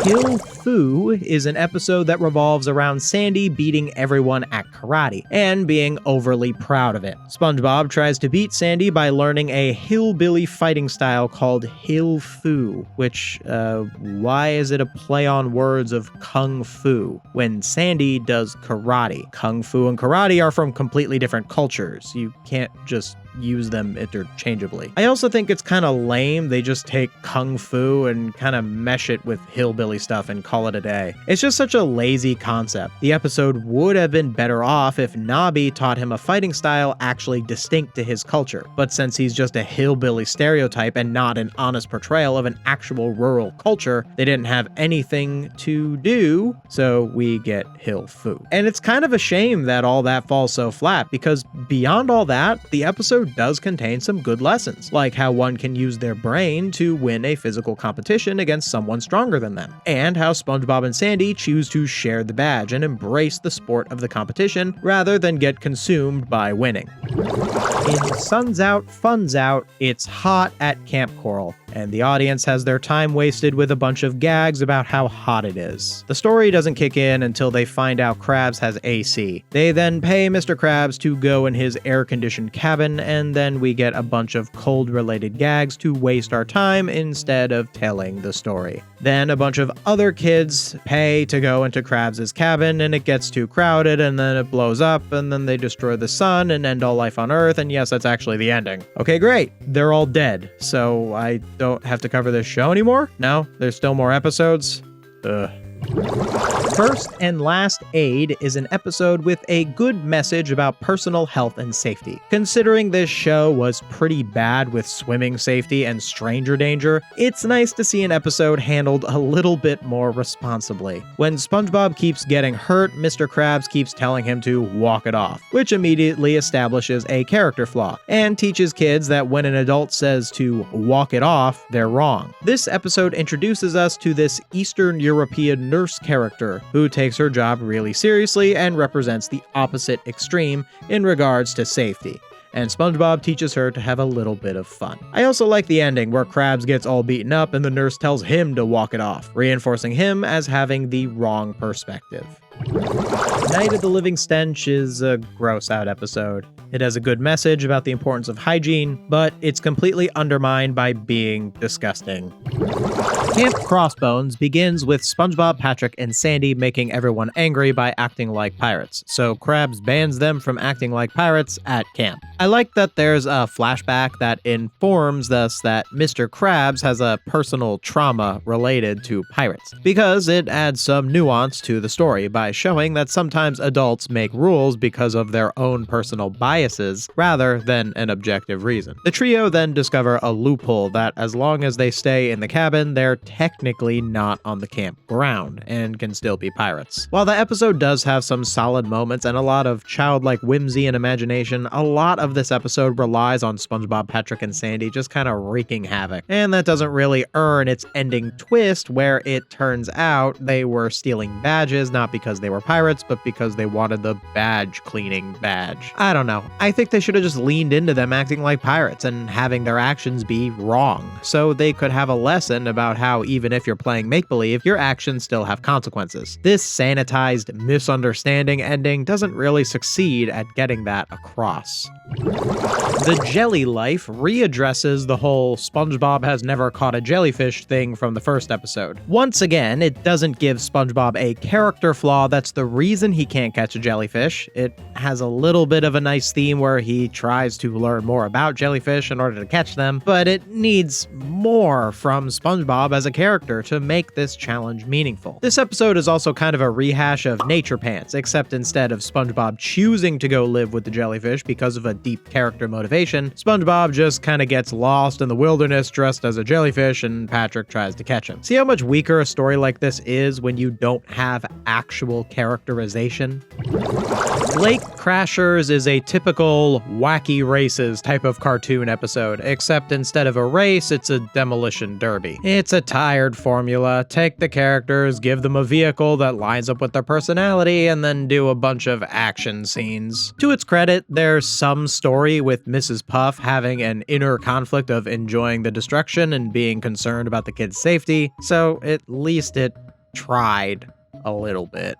Kill Fu is an episode that revolves around Sandy beating everyone at karate and being overly proud of it. SpongeBob tries to beat Sandy by learning a hillbilly fighting style called Hill Fu, which, why is it a play on words of Kung Fu when Sandy does karate? Kung Fu and karate are from completely different cultures. You can't just use them interchangeably. I also think it's kind of lame they just take Kung Fu and kind of mesh it with hillbilly stuff and call it a day. It's just such a lazy concept. The episode would have been better off if Nobby taught him a fighting style actually distinct to his culture, but since he's just a hillbilly stereotype and not an honest portrayal of an actual rural culture, they didn't have anything to do, so we get Hill Fu. And it's kind of a shame that all that falls so flat, because beyond all that, the episode does contain some good lessons, like how one can use their brain to win a physical competition against someone stronger than them, and how SpongeBob and Sandy choose to share the badge and embrace the sport of the competition rather than get consumed by winning. In Sun's Out, Fun's Out, it's hot at Kamp Koral, and the audience has their time wasted with a bunch of gags about how hot it is. The story doesn't kick in until they find out Krabs has AC. They then pay Mr. Krabs to go in his air-conditioned cabin, and then we get a bunch of cold-related gags to waste our time instead of telling the story. Then a bunch of other kids pay to go into Krabs' cabin, and it gets too crowded, and then it blows up, and then they destroy the sun and end all life on Earth, and yes, that's actually the ending. Okay, great. They're all dead, so I don't have to cover this show anymore? No? There's still more episodes? Ugh. First and Last Aid is an episode with a good message about personal health and safety. Considering this show was pretty bad with swimming safety and stranger danger, it's nice to see an episode handled a little bit more responsibly. When SpongeBob keeps getting hurt, Mr. Krabs keeps telling him to walk it off, which immediately establishes a character flaw, and teaches kids that when an adult says to walk it off, they're wrong. This episode introduces us to this Eastern European nurse character who takes her job really seriously and represents the opposite extreme in regards to safety. And SpongeBob teaches her to have a little bit of fun. I also like the ending where Krabs gets all beaten up and the nurse tells him to walk it off, reinforcing him as having the wrong perspective. Night of the Living Stench is a gross out episode. It has a good message about the importance of hygiene, but it's completely undermined by being disgusting. Camp Crossbones begins with SpongeBob, Patrick, and Sandy making everyone angry by acting like pirates, so Krabs bans them from acting like pirates at camp. I like that there's a flashback that informs us that Mr. Krabs has a personal trauma related to pirates, because it adds some nuance to the story by showing that sometimes adults make rules because of their own personal biases rather than an objective reason. The trio then discover a loophole that as long as they stay in the cabin, they're technically not on the camp ground and can still be pirates. While the episode does have some solid moments and a lot of childlike whimsy and imagination, a lot of this episode relies on SpongeBob, Patrick, and Sandy just kind of wreaking havoc. And that doesn't really earn its ending twist where it turns out they were stealing badges not because they were pirates, but because they wanted the badge cleaning badge. I don't know. I think they should have just leaned into them acting like pirates and having their actions be wrong, so they could have a lesson about how even if you're playing make-believe, your actions still have consequences. This sanitized misunderstanding ending doesn't really succeed at getting that across. The jelly life readdresses the whole SpongeBob has never caught a jellyfish thing from the first episode. Once again, it doesn't give SpongeBob a character flaw that's the reason he can't catch a jellyfish. It has a little bit of a nice theme where he tries to learn more about jellyfish in order to catch them, but it needs more from SpongeBob as a character to make this challenge meaningful. This episode is also kind of a rehash of Nature Pants, except instead of SpongeBob choosing to go live with the jellyfish because of a deep character motivation, SpongeBob just kind of gets lost in the wilderness dressed as a jellyfish and Patrick tries to catch him. See how much weaker a story like this is when you don't have actual characterization? Lake Crashers is a typical wacky races type of cartoon episode, except instead of a race, it's a demolition derby. It's a tired formula. Take the characters, give them a vehicle that lines up with their personality, and then do a bunch of action scenes. To its credit, there's some story with Mrs. Puff having an inner conflict of enjoying the destruction and being concerned about the kids' safety, so at least it tried a little bit.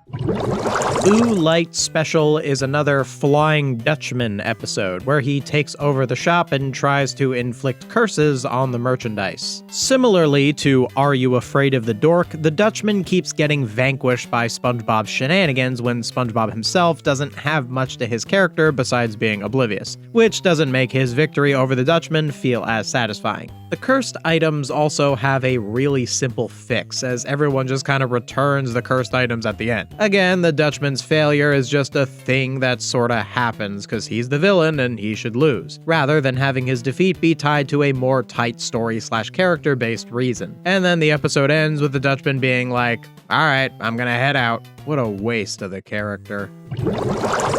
Ooh Light Special is another Flying Dutchman episode where he takes over the shop and tries to inflict curses on the merchandise. Similarly to Are You Afraid of the Dork, the Dutchman keeps getting vanquished by SpongeBob's shenanigans when SpongeBob himself doesn't have much to his character besides being oblivious, which doesn't make his victory over the Dutchman feel as satisfying. The cursed items also have a really simple fix, as everyone just kind of returns the cursed items at the end. Again, the Dutchman's failure is just a thing that sorta happens because he's the villain and he should lose, rather than having his defeat be tied to a more tight story/character-based reason. And then the episode ends with the Dutchman being like, alright, I'm gonna head out. What a waste of the character.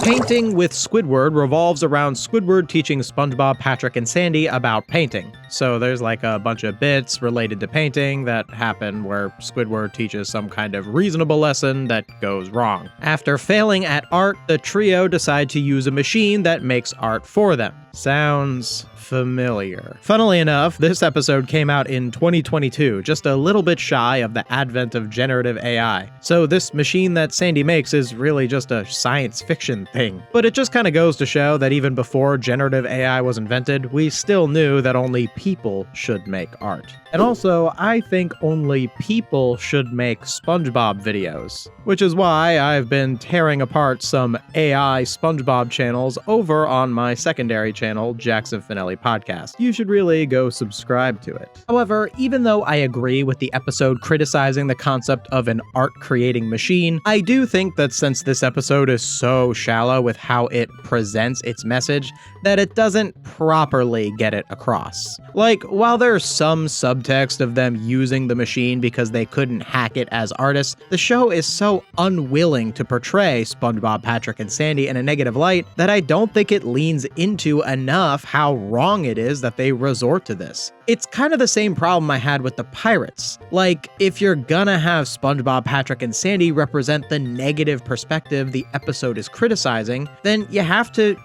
Painting with Squidward revolves around Squidward teaching SpongeBob, Patrick, and Sandy about painting. So there's like a bunch of bits related to painting that happen where Squidward teaches some kind of reasonable lesson that goes wrong. After failing at art, the trio decide to use a machine that makes art for them. Sounds familiar. Funnily enough, this episode came out in 2022, just a little bit shy of the advent of generative AI. So this machine that Sandy makes is really just a science fiction thing. But it just kind of goes to show that even before generative AI was invented, we still knew that only people should make art. And also, I think only people should make SpongeBob videos, which is why I've been tearing apart some AI SpongeBob channels over on my secondary channel, Jackson Fanelli Podcast. You should really go subscribe to it. However, even though I agree with the episode criticizing the concept of an art-creating machine, I do think that since this episode is so shallow with how it presents its message, that it doesn't properly get it across. Like, while there's some subtext of them using the machine because they couldn't hack it as artists, the show is so unwilling to portray SpongeBob, Patrick, and Sandy in a negative light that I don't think it leans into enough how wrong it is that they resort to this. It's kind of the same problem I had with the pirates. Like, if you're gonna have SpongeBob, Patrick, and Sandy represent the negative perspective the episode is criticizing, then you have to,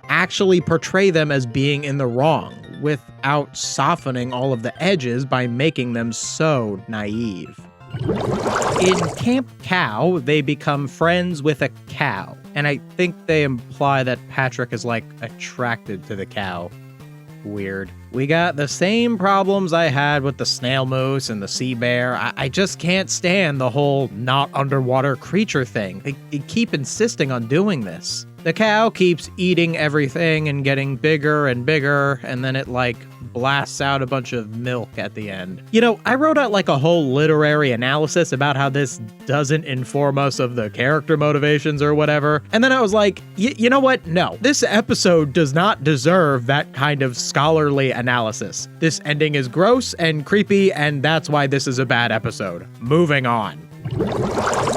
actually portray them as being in the wrong, without softening all of the edges by making them so naive. In Camp Cow, they become friends with a cow, and I think they imply that Patrick is, attracted to the cow. weird. We got the same problems I had with the snail moose and the sea bear. I just can't stand the whole not underwater creature thing. They keep insisting on doing this. The cow keeps eating everything and getting bigger and bigger, and then it blasts out a bunch of milk at the end. You know, I wrote out a whole literary analysis about how this doesn't inform us of the character motivations or whatever, and then I was like, you know what? No, this episode does not deserve that kind of scholarly analysis. This ending is gross and creepy, and that's why this is a bad episode. Moving on.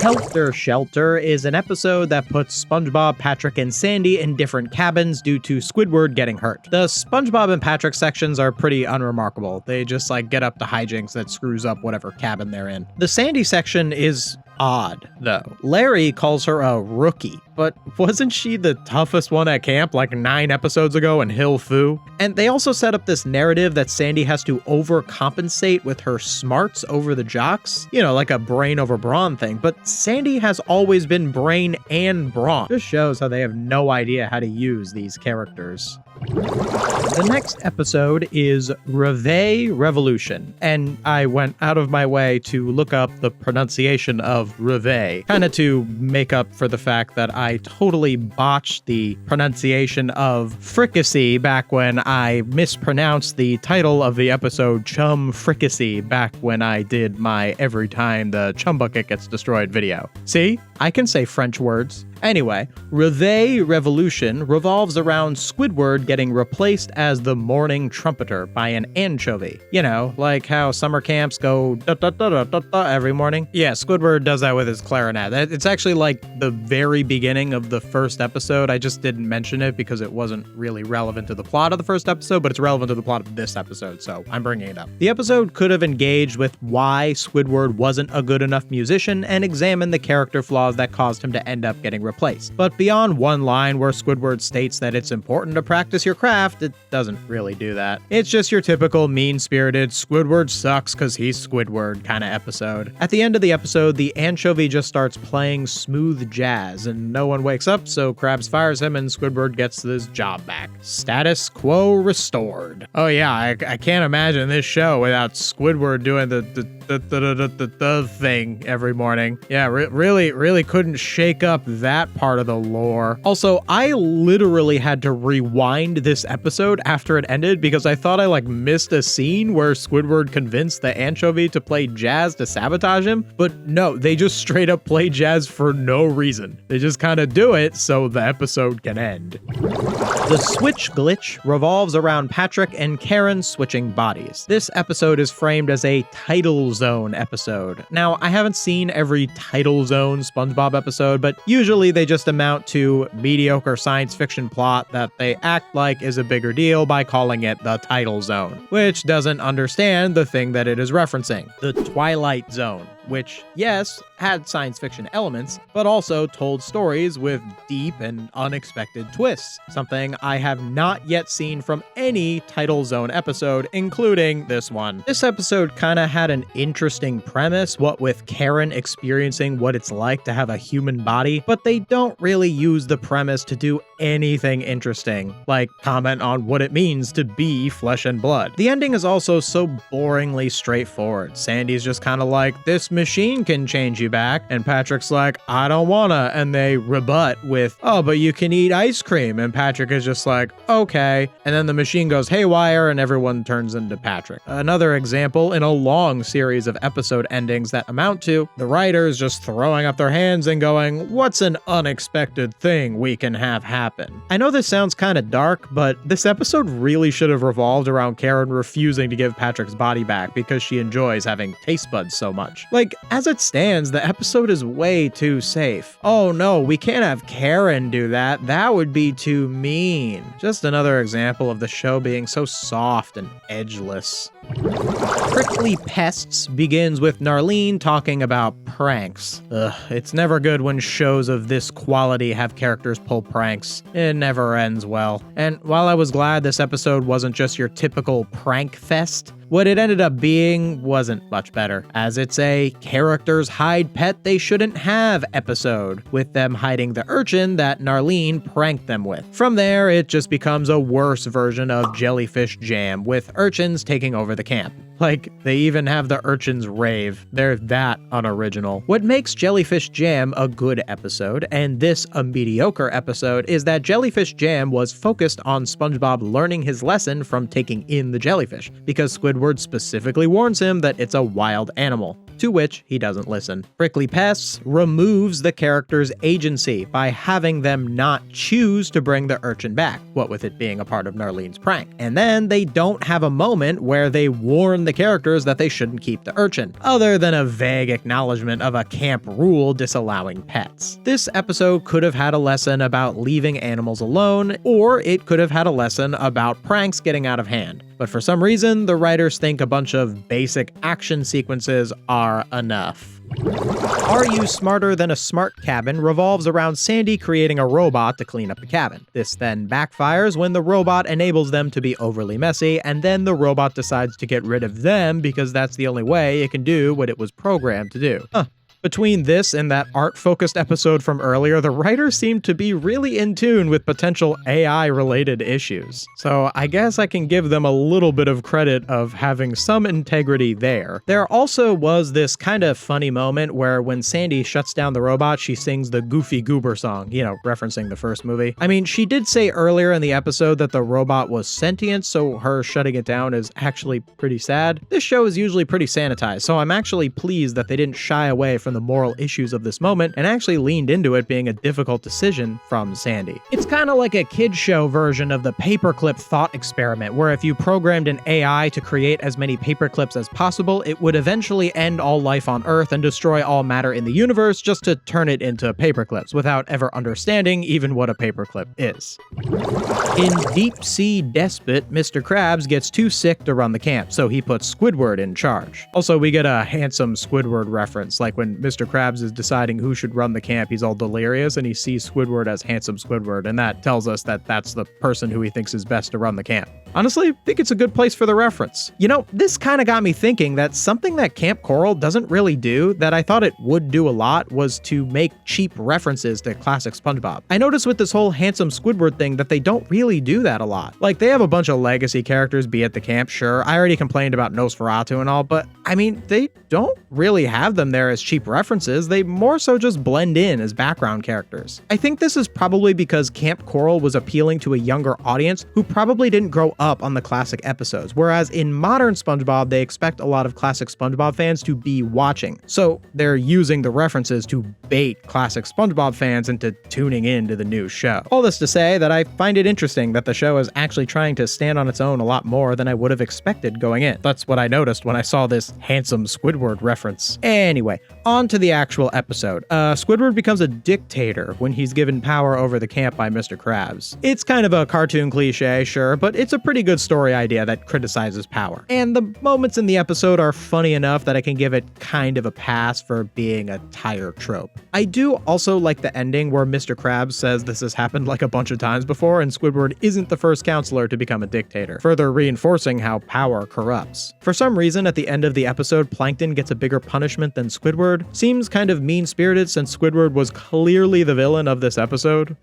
Helter Shelter is an episode that puts SpongeBob, Patrick, and Sandy in different cabins due to Squidward getting hurt. The SpongeBob and Patrick sections are pretty unremarkable. They just get up to hijinks that screws up whatever cabin they're in. The Sandy section is odd, though. Larry calls her a rookie, but wasn't she the toughest one at camp 9 episodes ago in Hill Fu? And they also set up this narrative that Sandy has to overcompensate with her smarts over the jocks. You know, like a brain over brawn thing, but Sandy has always been brain and brawn. Just shows how they have no idea how to use these characters. The next episode is Reveille Revolution, and I went out of my way to look up the pronunciation of Reveille, kind of to make up for the fact that I totally botched the pronunciation of fricassee back when I mispronounced the title of the episode Chum Fricassee back when I did my Every Time the Chum Bucket Gets Destroyed video. See? I can say French words. Anyway, Reveille Revolution revolves around Squidward getting replaced as the morning trumpeter by an anchovy. You know, like how summer camps go da-da-da-da-da-da every morning. Yeah, Squidward does that with his clarinet. It's actually the very beginning of the first episode. I just didn't mention it because it wasn't really relevant to the plot of the first episode, but it's relevant to the plot of this episode, so I'm bringing it up. The episode could have engaged with why Squidward wasn't a good enough musician and examined the character flaws that caused him to end up getting replaced. But beyond one line where Squidward states that it's important to practice your craft, it doesn't really do that. It's just your typical mean-spirited Squidward sucks cause he's Squidward kind of episode. At the end of the episode, the anchovy just starts playing smooth jazz and no one wakes up, so Krabs fires him and Squidward gets his job back. Status quo restored. Oh yeah, I can't imagine this show without Squidward doing the thing every morning. Yeah, really couldn't shake up that part of the lore. Also, I literally had to rewind this episode after it ended because I thought I missed a scene where Squidward convinced the anchovy to play jazz to sabotage him, but no, they just straight up play jazz for no reason. They just kind of do it so the episode can end. The switch glitch revolves around Patrick and Karen switching bodies. This episode is framed as a title zone episode. Now, I haven't seen every title zone SpongeBob episode, but usually they just amount to mediocre science fiction plot that they act like is a bigger deal by calling it the title zone, which doesn't understand the thing that it is referencing, the Twilight Zone, which, yes, had science fiction elements, but also told stories with deep and unexpected twists, something I have not yet seen from any Title Zone episode, including this one. This episode kinda had an interesting premise, what with Karen experiencing what it's like to have a human body, but they don't really use the premise to do anything interesting, like comment on what it means to be flesh and blood. The ending is also so boringly straightforward. Sandy's just kinda like, this machine can change you back, and Patrick's like, I don't wanna, and they rebut with, oh, but you can eat ice cream, and Patrick is just like, okay, and then the machine goes haywire and everyone turns into Patrick. Another example in a long series of episode endings that amount to the writers just throwing up their hands and going, what's an unexpected thing we can have happen? I know this sounds kind of dark, but this episode really should have revolved around Karen refusing to give Patrick's body back because she enjoys having taste buds so much. As it stands, the episode is way too safe. Oh no, we can't have Karen do that. That would be too mean. Just another example of the show being so soft and edgeless. Prickly Pests begins with Narlene talking about pranks. Ugh, it's never good when shows of this quality have characters pull pranks. It never ends well. And while I was glad this episode wasn't just your typical prank fest, What it ended up being wasn't much better, as it's a characters hide pet they shouldn't have episode, with them hiding the urchin that Narlene pranked them with. From there, it just becomes a worse version of Jellyfish Jam, with urchins taking over the camp. Like, they even have the urchins rave. They're that unoriginal. What makes Jellyfish Jam a good episode, and this a mediocre episode, is that Jellyfish Jam was focused on SpongeBob learning his lesson from taking in the jellyfish, because Squidward specifically warns him that it's a wild animal, to which he doesn't listen. Prickly Pests removes the character's agency by having them not choose to bring the urchin back, what with it being a part of Narlene's prank. And then they don't have a moment where they warn the characters that they shouldn't keep the urchin, other than a vague acknowledgement of a camp rule disallowing pets. This episode could have had a lesson about leaving animals alone, or it could have had a lesson about pranks getting out of hand. But for some reason, the writers think a bunch of basic action sequences are enough. Are You Smarter Than a Smart Cabin revolves around Sandy creating a robot to clean up the cabin. This then backfires when the robot enables them to be overly messy, and then the robot decides to get rid of them because that's the only way it can do what it was programmed to do. Between this and that art-focused episode from earlier, the writers seem to be really in tune with potential AI-related issues. So I guess I can give them a little bit of credit of having some integrity there. There also was this kind of funny moment where when Sandy shuts down the robot, she sings the Goofy Goober song, referencing the first movie. I mean, she did say earlier in the episode that the robot was sentient, so her shutting it down is actually pretty sad. This show is usually pretty sanitized, so I'm actually pleased that they didn't shy away from the moral issues of this moment and actually leaned into it being a difficult decision from Sandy. It's kind of like a kid's show version of the paperclip thought experiment, where if you programmed an AI to create as many paperclips as possible, it would eventually end all life on Earth and destroy all matter in the universe just to turn it into paperclips without ever understanding even what a paperclip is. In Deep Sea Despot, Mr. Krabs gets too sick to run the camp, so he puts Squidward in charge. Also, we get a handsome Squidward reference, like when Mr. Krabs is deciding who should run the camp, he's all delirious and he sees Squidward as handsome Squidward, and that tells us that that's the person who he thinks is best to run the camp. Honestly, I think it's a good place for the reference. This kind of got me thinking that something that Kamp Koral doesn't really do that I thought it would do a lot was to make cheap references to classic SpongeBob. I noticed with this whole handsome Squidward thing that they don't really do that a lot. Like, they have a bunch of legacy characters be at the camp, sure. I already complained about Nosferatu and all, but I mean, they don't really have them there as cheap references. They more so just blend in as background characters. I think this is probably because Kamp Koral was appealing to a younger audience who probably didn't grow up on the classic episodes, whereas in modern SpongeBob, they expect a lot of classic SpongeBob fans to be watching. So they're using the references to bait classic SpongeBob fans into tuning in to the new show. All this to say that I find it interesting that the show is actually trying to stand on its own a lot more than I would have expected going in. That's what I noticed when I saw this handsome Squidward reference. Anyway, on to the actual episode. Squidward becomes a dictator when he's given power over the camp by Mr. Krabs. It's kind of a cartoon cliche, sure, but it's a pretty good story idea that criticizes power. And the moments in the episode are funny enough that I can give it kind of a pass for being a tire trope. I do also like the ending where Mr. Krabs says this has happened like a bunch of times before and Squidward isn't the first counselor to become a dictator, further reinforcing how power corrupts. For some reason, at the end of the episode, Plankton gets a bigger punishment than Squidward. Seems kind of mean-spirited since Squidward was clearly the villain of this episode.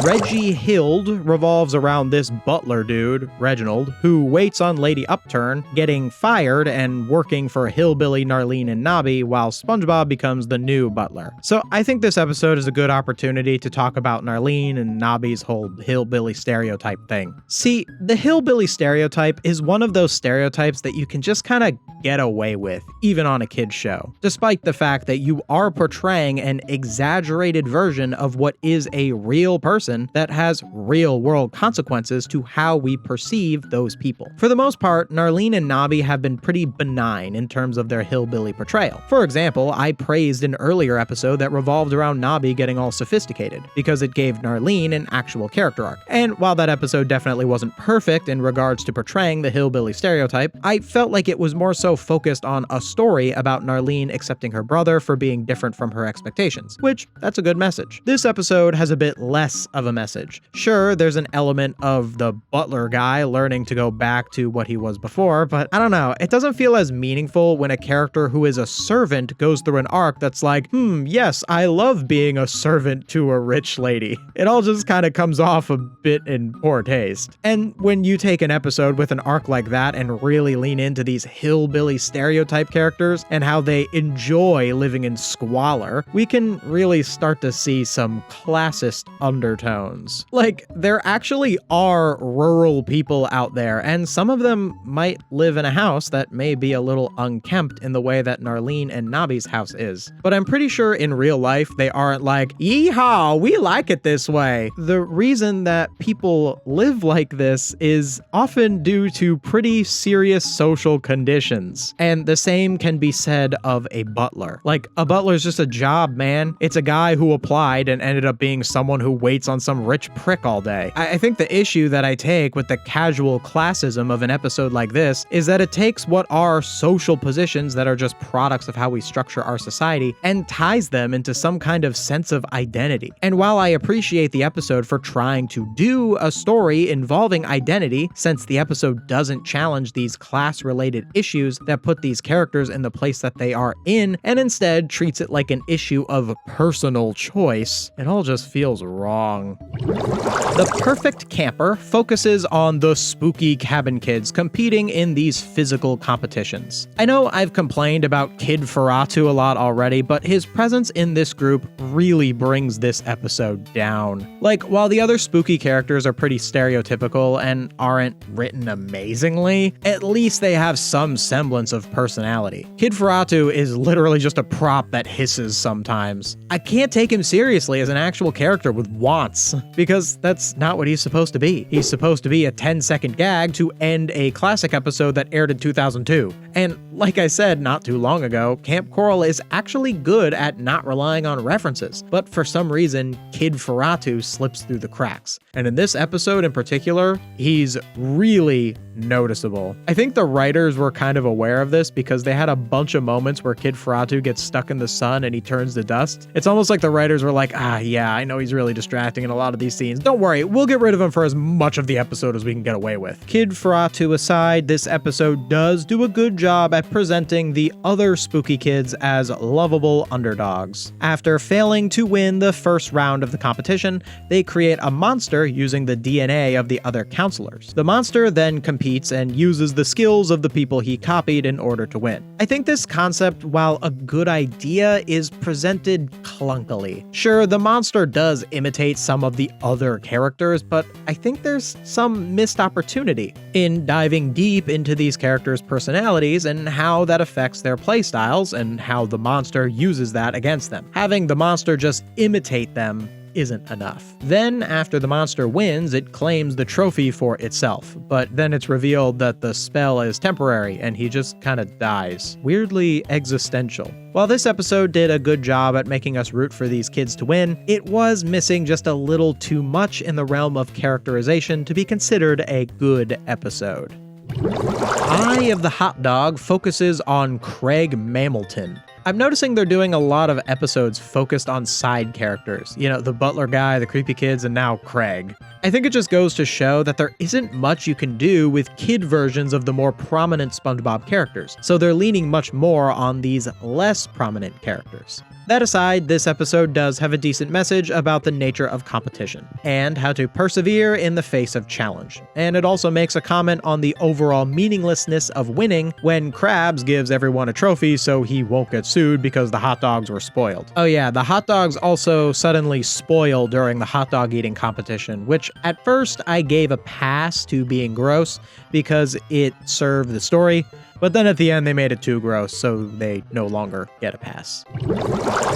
Reggie Hild revolves around this butler dude, Reginald, who waits on Lady Upturn, getting fired and working for Hillbilly, Narlene, and Nobby, while SpongeBob becomes the new butler. So I think this episode is a good opportunity to talk about Narlene and Nobby's whole hillbilly stereotype thing. See, the hillbilly stereotype is one of those stereotypes that you can just kind of get away with, even on a kid's show, despite the fact that you are portraying an exaggerated version of what is a real person that has real-world consequences to how we perceive those people. For the most part, Narlene and Nobby have been pretty benign in terms of their hillbilly portrayal. For example, I praised an earlier episode that revolved around Nobby getting all sophisticated, because it gave Narlene an actual character arc. And while that episode definitely wasn't perfect in regards to portraying the hillbilly stereotype, I felt like it was more so focused on a story about Narlene accepting blasting her brother for being different from her expectations, which that's a good message. This episode has a bit less of a message. Sure, there's an element of the butler guy learning to go back to what he was before, but I don't know, it doesn't feel as meaningful when a character who is a servant goes through an arc that's like, yes, I love being a servant to a rich lady. It all just kind of comes off a bit in poor taste. And when you take an episode with an arc like that and really lean into these hillbilly stereotype characters and how they enjoy living in squalor, we can really start to see some classist undertones. Like, there actually are rural people out there, and some of them might live in a house that may be a little unkempt in the way that Narlene and Nobby's house is. But I'm pretty sure in real life, they aren't like, yeehaw, we like it this way. The reason that people live like this is often due to pretty serious social conditions. And the same can be said of a butler. Like, a butler's just a job, man. It's a guy who applied and ended up being someone who waits on some rich prick all day. I think the issue that I take with the casual classism of an episode like this is that it takes what are social positions that are just products of how we structure our society and ties them into some kind of sense of identity. And while I appreciate the episode for trying to do a story involving identity, since the episode doesn't challenge these class-related issues that put these characters in the place that they are in, and instead treats it like an issue of personal choice, it all just feels wrong. The Perfect Camper focuses on the spooky cabin kids competing in these physical competitions. I know I've complained about Kid Feratu a lot already, but his presence in this group really brings this episode down. Like, while the other spooky characters are pretty stereotypical and aren't written amazingly, at least they have some semblance of personality. Kid Feratu is literally just a prop that hisses sometimes. I can't take him seriously as an actual character with wants, because that's not what he's supposed to be. He's supposed to be a 10-second gag to end a classic episode that aired in 2002. And like I said not too long ago, Kamp Koral is actually good at not relying on references, but for some reason, Kid Feratu slips through the cracks. And in this episode in particular, he's really noticeable. I think the writers were kind of aware of this because they had a bunch of moments where Kid Feratu gets stuck in the sun and he turns to dust. It's almost like the writers were like, yeah, I know he's really distracting in a lot of these scenes. Don't worry, we'll get rid of him for as much of the episode as we can get away with. Kid Feratu aside, this episode does do a good job at presenting the other spooky kids as lovable underdogs. After failing to win the first round of the competition, they create a monster using the DNA of the other counselors. The monster then competes and uses the skills of the people he copied in order to win. I think this concept, while a good idea, is presented clunkily. Sure, the monster does imitate some of the other characters, but I think there's some missed opportunity in diving deep into these characters' personalities and how that affects their playstyles and how the monster uses that against them. Having the monster just imitate them isn't enough. Then, after the monster wins, it claims the trophy for itself, but then it's revealed that the spell is temporary and he just kind of dies. Weirdly existential. While this episode did a good job at making us root for these kids to win, it was missing just a little too much in the realm of characterization to be considered a good episode. Eye of the Hot Dog focuses on Craig Mamelton. I'm noticing they're doing a lot of episodes focused on side characters. You know, the butler guy, the creepy kids, and now Craig. I think it just goes to show that there isn't much you can do with kid versions of the more prominent SpongeBob characters, so they're leaning much more on these less prominent characters. That aside, this episode does have a decent message about the nature of competition and how to persevere in the face of challenge. And it also makes a comment on the overall meaninglessness of winning when Krabs gives everyone a trophy so he won't get sued because the hot dogs were spoiled. Oh yeah, the hot dogs also suddenly spoil during the hot dog eating competition, which at first I gave a pass to being gross because it served the story. But then at the end, they made it too gross, so they no longer get a pass.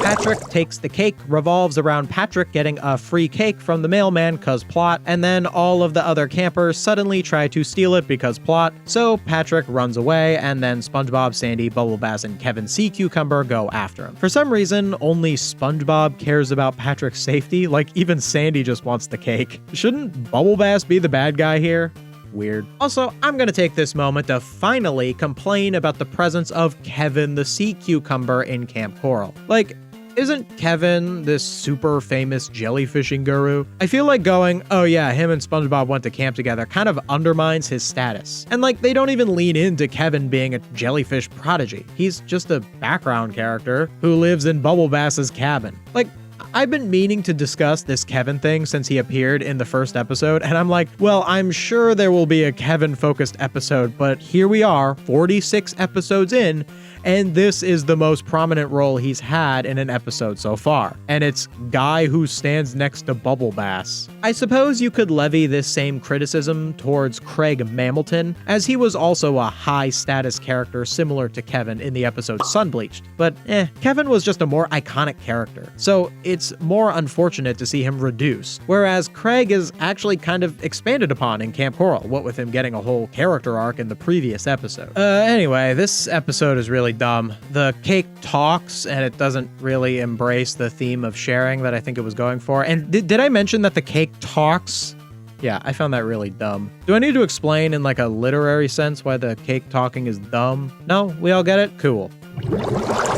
Patrick Takes the Cake revolves around Patrick getting a free cake from the mailman cause plot, and then all of the other campers suddenly try to steal it because plot, so Patrick runs away, and then SpongeBob, Sandy, Bubble Bass, and Kevin Sea Cucumber go after him. For some reason, only SpongeBob cares about Patrick's safety, like even Sandy just wants the cake. Shouldn't Bubble Bass be the bad guy here? weird. Also, I'm gonna take this moment to finally complain about the presence of Kevin the sea cucumber in Kamp Koral. Like, isn't Kevin this super famous jellyfishing guru? I feel like going, oh yeah, him and SpongeBob went to camp together kind of undermines his status. And like, they don't even lean into Kevin being a jellyfish prodigy. He's just a background character who lives in Bubble Bass's cabin. Like, I've been meaning to discuss this Kevin thing since he appeared in the first episode, and I'm like, well, I'm sure there will be a Kevin-focused episode, but here we are, 46 episodes in, and this is the most prominent role he's had in an episode so far. And it's guy who stands next to Bubble Bass. I suppose you could levy this same criticism towards Craig Mamelton, as he was also a high-status character similar to Kevin in the episode Sunbleached. But Kevin was just a more iconic character, so it's more unfortunate to see him reduced. Whereas Craig is actually kind of expanded upon in Kamp Koral, what with him getting a whole character arc in the previous episode. Anyway, this episode is really dumb. The cake talks, and it doesn't really embrace the theme of sharing that I think it was going for. And did I mention that the cake talks? Yeah, I found that really dumb. Do I need to explain in like a literary sense why the cake talking is dumb? No? We all get it? Cool.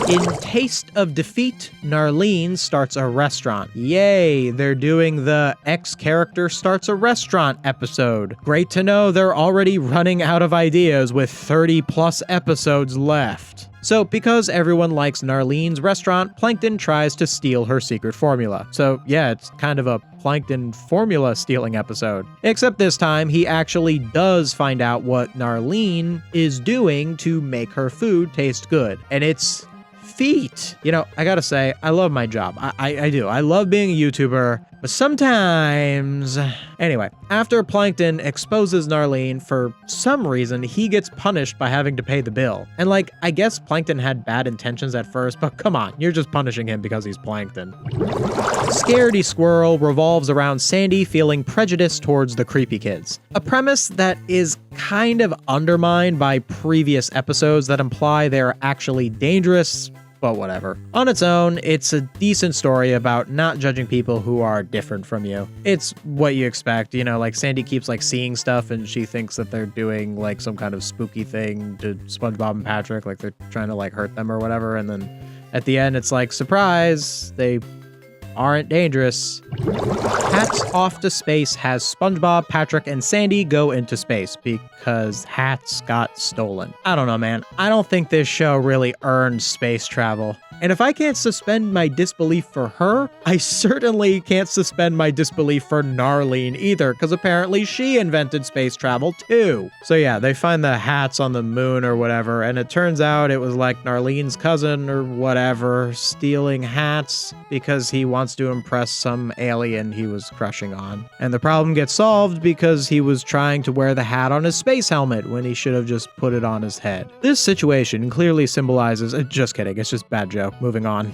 In Taste of Defeat, Narlene starts a restaurant. Yay, they're doing the X character starts a restaurant episode. Great to know they're already running out of ideas with 30 plus episodes left. So, because everyone likes Narlene's restaurant, Plankton tries to steal her secret formula. So, yeah, it's kind of a Plankton formula stealing episode. Except this time, he actually does find out what Narlene is doing to make her food taste good. And it's feet. You know, I gotta say, I love my job. I do. I love being a YouTuber, but sometimes... Anyway, after Plankton exposes Narlene, for some reason, he gets punished by having to pay the bill. And like, I guess Plankton had bad intentions at first, but come on, you're just punishing him because he's Plankton. Scaredy Squirrel revolves around Sandy feeling prejudice towards the creepy kids. A premise that is kind of undermined by previous episodes that imply they're actually dangerous, but whatever. On its own, it's a decent story about not judging people who are different from you. It's what you expect, you know, like Sandy keeps like seeing stuff and she thinks that they're doing like some kind of spooky thing to SpongeBob and Patrick, like they're trying to like hurt them or whatever, and then at the end it's like, surprise, they aren't dangerous. Hats Off to Space has SpongeBob, Patrick, and Sandy go into space because hats got stolen. I don't know, man. I don't think this show really earned space travel. And if I can't suspend my disbelief for her, I certainly can't suspend my disbelief for Narlene either, because apparently she invented space travel too. So yeah, they find the hats on the moon or whatever, and it turns out it was like Narlene's cousin or whatever stealing hats because he wants to impress some alien he was crushing on. And the problem gets solved because he was trying to wear the hat on his space helmet when he should have just put it on his head. This situation clearly symbolizes, just kidding, it's just a bad joke. Moving on.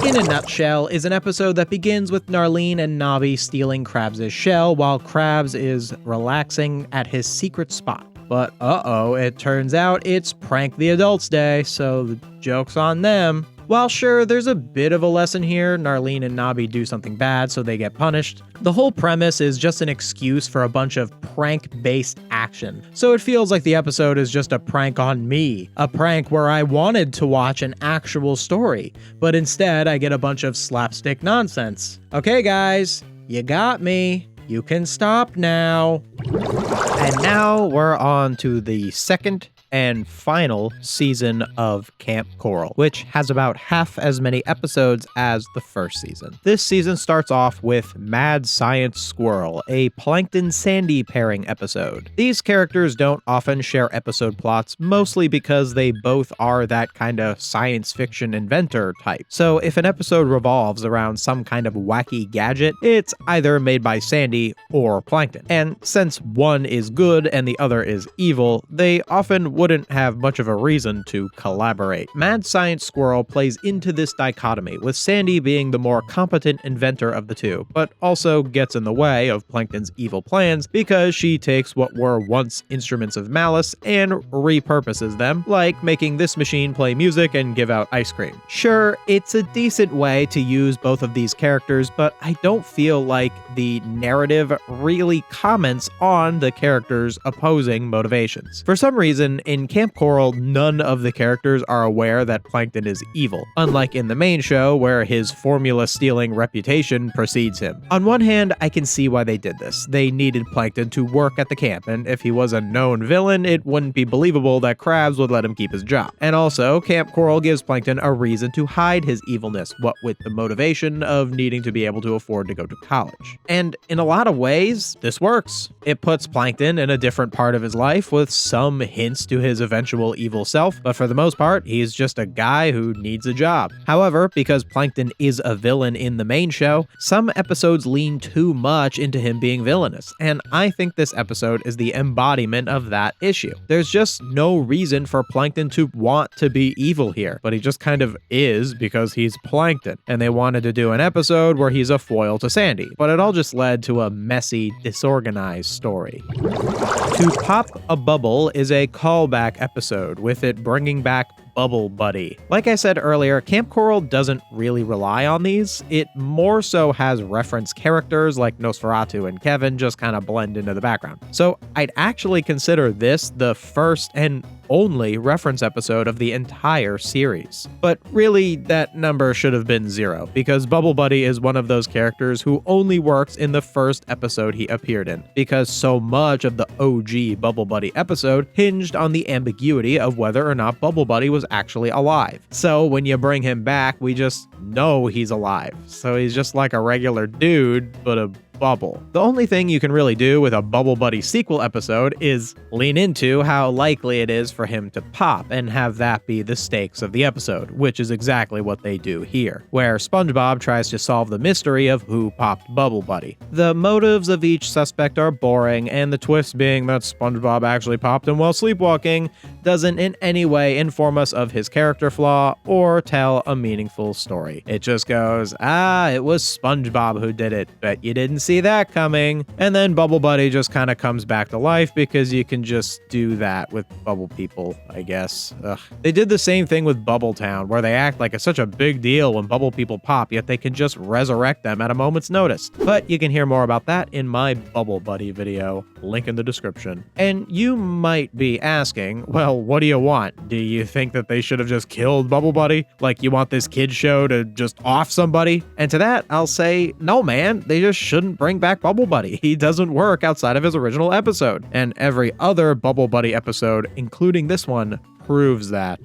In a Nutshell is an episode that begins with Narlene and Nobby stealing Krabs' shell while Krabs is relaxing at his secret spot. But uh-oh, it turns out it's Prank the Adults Day, so the joke's on them. While sure, there's a bit of a lesson here, Narlene and Nobby do something bad so they get punished, the whole premise is just an excuse for a bunch of prank-based action. So it feels like the episode is just a prank on me, a prank where I wanted to watch an actual story, but instead I get a bunch of slapstick nonsense. Okay guys, you got me. You can stop now. And now we're on to the second and final season of Kamp Koral, which has about half as many episodes as the first season. This season starts off with Mad Science Squirrel, a Plankton Sandy pairing episode. These characters don't often share episode plots, mostly because they both are that kind of science fiction inventor type. So if an episode revolves around some kind of wacky gadget, it's either made by Sandy or Plankton. And since one is good and the other is evil, they often wouldn't have much of a reason to collaborate. Mad Science Squirrel plays into this dichotomy, with Sandy being the more competent inventor of the two, but also gets in the way of Plankton's evil plans because she takes what were once instruments of malice and repurposes them, like making this machine play music and give out ice cream. Sure, it's a decent way to use both of these characters, but I don't feel like the narrative really comments on the characters' opposing motivations. For some reason, in Kamp Koral, none of the characters are aware that Plankton is evil, unlike in the main show where his formula-stealing reputation precedes him. On one hand, I can see why they did this. They needed Plankton to work at the camp, and if he was a known villain, it wouldn't be believable that Krabs would let him keep his job. And also, Kamp Koral gives Plankton a reason to hide his evilness, what with the motivation of needing to be able to afford to go to college. And in a lot of ways, this works. It puts Plankton in a different part of his life with some hints to his eventual evil self, but for the most part, he's just a guy who needs a job. However, because Plankton is a villain in the main show, some episodes lean too much into him being villainous, and I think this episode is the embodiment of that issue. There's just no reason for Plankton to want to be evil here, but he just kind of is because he's Plankton, and they wanted to do an episode where he's a foil to Sandy, but it all just led to a messy, disorganized story. To Pop a Bubble is a callback episode, with it bringing back Bubble Buddy. Like I said earlier, Kamp Koral doesn't really rely on these. It more so has reference characters like Nosferatu and Kevin just kind of blend into the background. So I'd actually consider this the first and only reference episode of the entire series. But really, that number should have been 0, because Bubble Buddy is one of those characters who only works in the first episode he appeared in, because so much of the OG Bubble Buddy episode hinged on the ambiguity of whether or not Bubble Buddy was actually alive. So when you bring him back, we just know he's alive. So he's just like a regular dude, but a bubble. The only thing you can really do with a Bubble Buddy sequel episode is lean into how likely it is for him to pop and have that be the stakes of the episode, which is exactly what they do here, where SpongeBob tries to solve the mystery of who popped Bubble Buddy. The motives of each suspect are boring, and the twist being that SpongeBob actually popped him while sleepwalking doesn't in any way inform us of his character flaw or tell a meaningful story. It just goes, it was SpongeBob who did it, bet you didn't see that coming. And then Bubble Buddy just kind of comes back to life because you can just do that with bubble people, I guess. Ugh. They did the same thing with Bubble Town, where they act like it's such a big deal when bubble people pop, yet they can just resurrect them at a moment's notice. But you can hear more about that in my Bubble Buddy video, link in the description. And you might be asking, well, what do you want? Do you think that they should have just killed Bubble Buddy? Like you want this kid show to just off somebody? And to that, I'll say, no man, they just shouldn't bring back Bubble Buddy. He doesn't work outside of his original episode. And every other Bubble Buddy episode, including this one, proves that.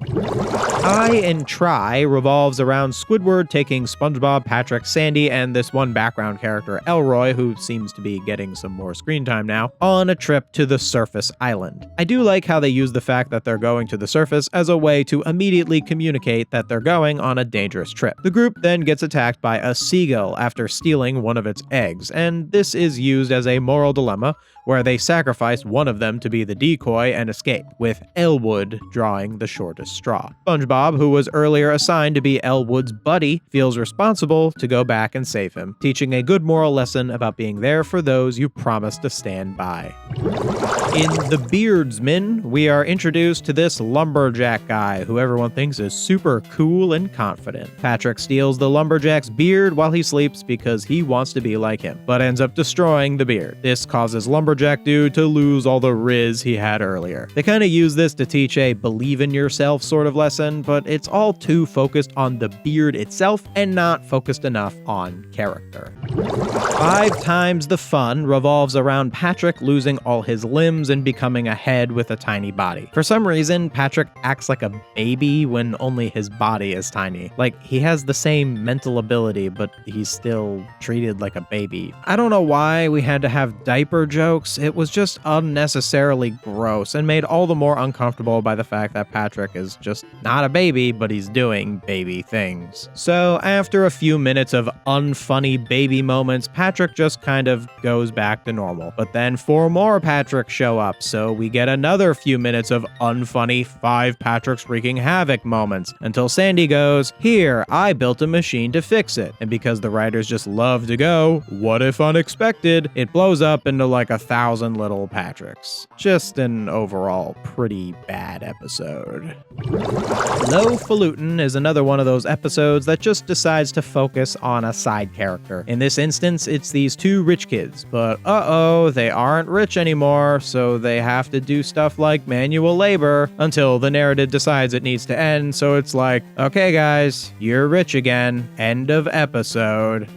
I and Try revolves around Squidward taking SpongeBob, Patrick, Sandy, and this one background character, Elroy, who seems to be getting some more screen time now, on a trip to the surface island. I do like how they use the fact that they're going to the surface as a way to immediately communicate that they're going on a dangerous trip. The group then gets attacked by a seagull after stealing one of its eggs, and this is used as a moral dilemma where they sacrifice one of them to be the decoy and escape, with Elwood drawing the shortest straw. SpongeBob, who was earlier assigned to be Elwood's buddy, feels responsible to go back and save him, teaching a good moral lesson about being there for those you promised to stand by. In The Beardsman, we are introduced to this lumberjack guy who everyone thinks is super cool and confident. Patrick steals the lumberjack's beard while he sleeps because he wants to be like him, but ends up destroying the beard. This causes lumberjack dude to lose all the riz he had earlier. They kind of use this to teach a believe in yourself sort of lesson, but it's all too focused on the beard itself and not focused enough on character. 5 times the fun revolves around Patrick losing all his limbs and becoming a head with a tiny body. For some reason, Patrick acts like a baby when only his body is tiny. Like, he has the same mental ability, but he's still treated like a baby. I don't know why we had to have diaper jokes jokes, it was just unnecessarily gross and made all the more uncomfortable by the fact that Patrick is just not a baby, but he's doing baby things. So after a few minutes of unfunny baby moments, Patrick just kind of goes back to normal. But then 4 more Patricks show up, so we get another few minutes of unfunny 5 Patricks wreaking havoc moments, until Sandy goes, "Here, I built a machine to fix it." And because the writers just love to go, "What if unexpected?" it blows up into like 1,000 little Patricks. Just an overall pretty bad episode. Lowfalutin is another one of those episodes that just decides to focus on a side character. In this instance, it's these 2 rich kids, but they aren't rich anymore, so they have to do stuff like manual labor until the narrative decides it needs to end, so it's like, okay guys, you're rich again. End of episode.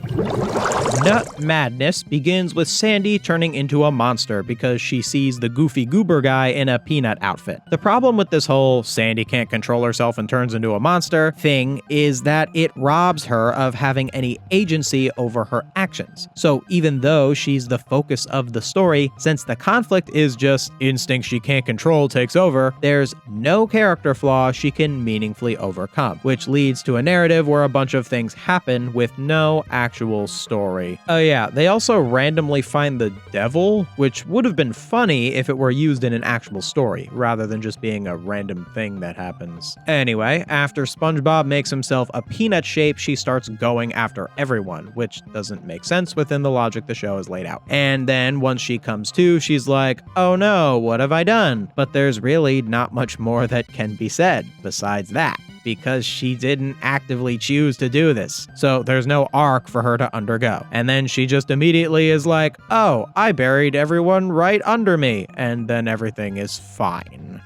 Nut Madness begins with Sandy turning into a monster because she sees the goofy goober guy in a peanut outfit. The problem with this whole Sandy can't control herself and turns into a monster thing is that it robs her of having any agency over her actions. So even though she's the focus of the story, since the conflict is just instinct she can't control takes over, there's no character flaw she can meaningfully overcome, which leads to a narrative where a bunch of things happen with no actual story. Oh yeah, they also randomly find the devil, which would have been funny if it were used in an actual story, rather than just being a random thing that happens. Anyway, after SpongeBob makes himself a peanut shape, she starts going after everyone, which doesn't make sense within the logic the show has laid out. And then once she comes to, she's like, "Oh no, what have I done?" But there's really not much more that can be said besides that, because she didn't actively choose to do this. So there's no arc for her to undergo. And then she just immediately is like, "Oh, I buried everyone right under me," and then everything is fine.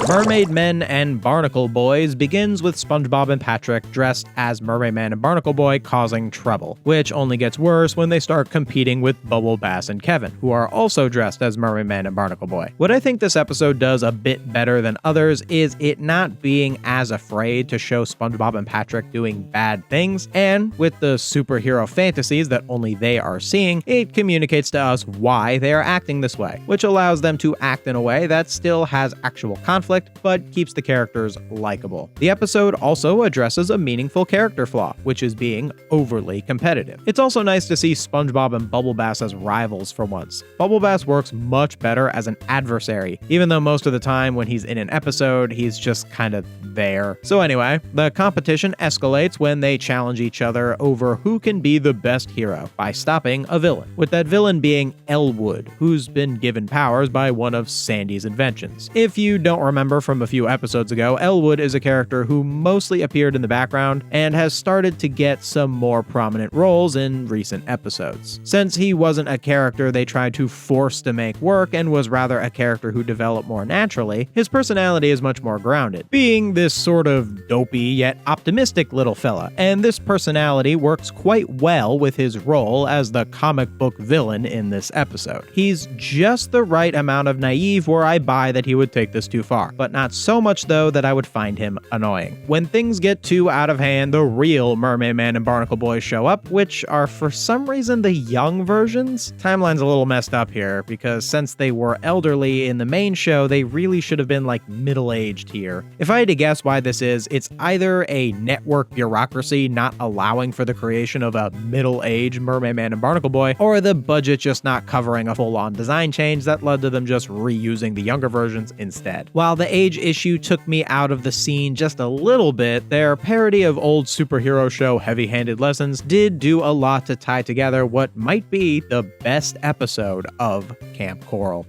Mermaid Men and Barnacle Boys begins with SpongeBob and Patrick dressed as Mermaid Man and Barnacle Boy causing trouble, which only gets worse when they start competing with Bubble Bass and Kevin, who are also dressed as Mermaid Man and Barnacle Boy. What I think this episode does a bit better than others is it not being as afraid to show SpongeBob and Patrick doing bad things, and with the superhero fantasies that only they are seeing, it communicates to us why they are acting this way, which allows them to act in a way that still has actual conflict, but keeps the characters likable. The episode also addresses a meaningful character flaw, which is being overly competitive. It's also nice to see SpongeBob and Bubble Bass as rivals for once. Bubble Bass works much better as an adversary, even though most of the time when he's in an episode, he's just kind of there. So anyway, the competition escalates when they challenge each other over who can be the best hero by stopping a villain, with that villain being Elwood, who's been given powers by one of Sandy's inventions. If you don't remember from a few episodes ago, Elwood is a character who mostly appeared in the background and has started to get some more prominent roles in recent episodes. Since he wasn't a character they tried to force to make work and was rather a character who developed more naturally, his personality is much more grounded, being this sort of dopey yet optimistic little fella, and this personality works quite well with his role as the comic book villain in this episode. He's just the right amount of naive where I buy that he would take this too far, but not so much though that I would find him annoying. When things get too out of hand, the real Mermaid Man and Barnacle Boy show up, which are for some reason the young versions. Timeline's a little messed up here, because since they were elderly in the main show, they really should have been like middle-aged here. If I had to guess why this is, it's either a network bureaucracy not allowing for the creation of a middle-aged Mermaid Man and Barnacle Boy, or the budget just not covering a full-on design change that led to them just reusing the younger versions instead. While the age issue took me out of the scene just a little bit, their parody of old superhero show Heavy-Handed Lessons did do a lot to tie together what might be the best episode of Kamp Koral.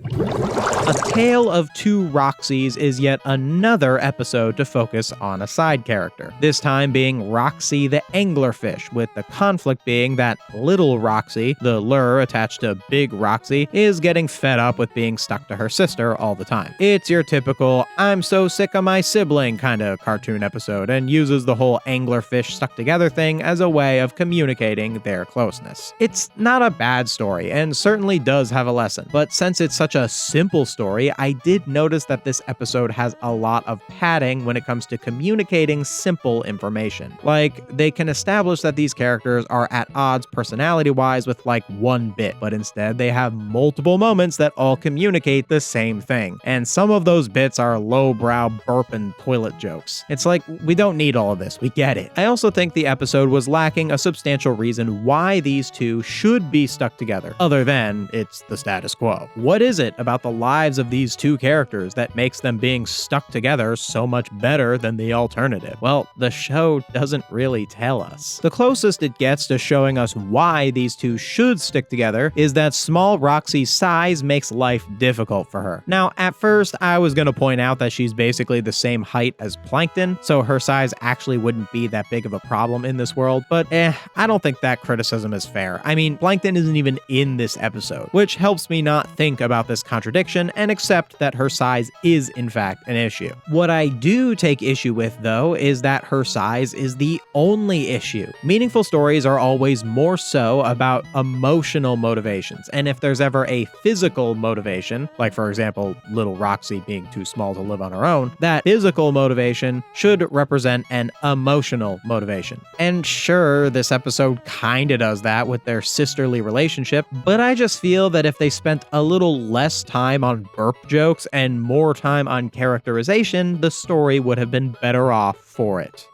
A Tale of Two Roxys is yet another episode to focus on a side character, this time being Roxy the anglerfish, with the conflict being that little Roxy, the lure attached to big Roxy, is getting fed up with being stuck to her sister all the time. It's your typical "I'm so sick of my sibling" kind of cartoon episode, and uses the whole anglerfish stuck together thing as a way of communicating their closeness. It's not a bad story, and certainly does have a lesson, but since it's such a simple story story, I did notice that this episode has a lot of padding when it comes to communicating simple information. Like, they can establish that these characters are at odds personality-wise with like one bit, but instead they have multiple moments that all communicate the same thing. And some of those bits are lowbrow burp and toilet jokes. It's like, we don't need all of this, we get it. I also think the episode was lacking a substantial reason why these two should be stuck together, other than it's the status quo. What is it about the lives of these two characters that makes them being stuck together so much better than the alternative? Well, the show doesn't really tell us. The closest it gets to showing us why these two should stick together is that small Roxy's size makes life difficult for her. Now, at first, I was gonna point out that she's basically the same height as Plankton, so her size actually wouldn't be that big of a problem in this world, but I don't think that criticism is fair. I mean, Plankton isn't even in this episode, which helps me not think about this contradiction and accept that her size is in fact an issue. What I do take issue with, though, is that her size is the only issue. Meaningful stories are always more so about emotional motivations, and if there's ever a physical motivation, like for example, little Roxy being too small to live on her own, that physical motivation should represent an emotional motivation. And sure, this episode kinda does that with their sisterly relationship, but I just feel that if they spent a little less time on burp jokes and more time on characterization, the story would have been better off for it.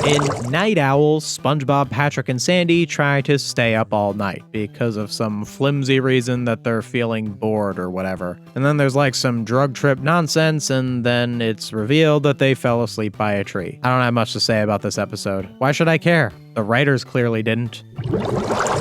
In Night Owls, SpongeBob, Patrick, and Sandy try to stay up all night because of some flimsy reason that they're feeling bored or whatever. And then there's like some drug trip nonsense, and then it's revealed that they fell asleep by a tree. I don't have much to say about this episode. Why should I care? The writers clearly didn't.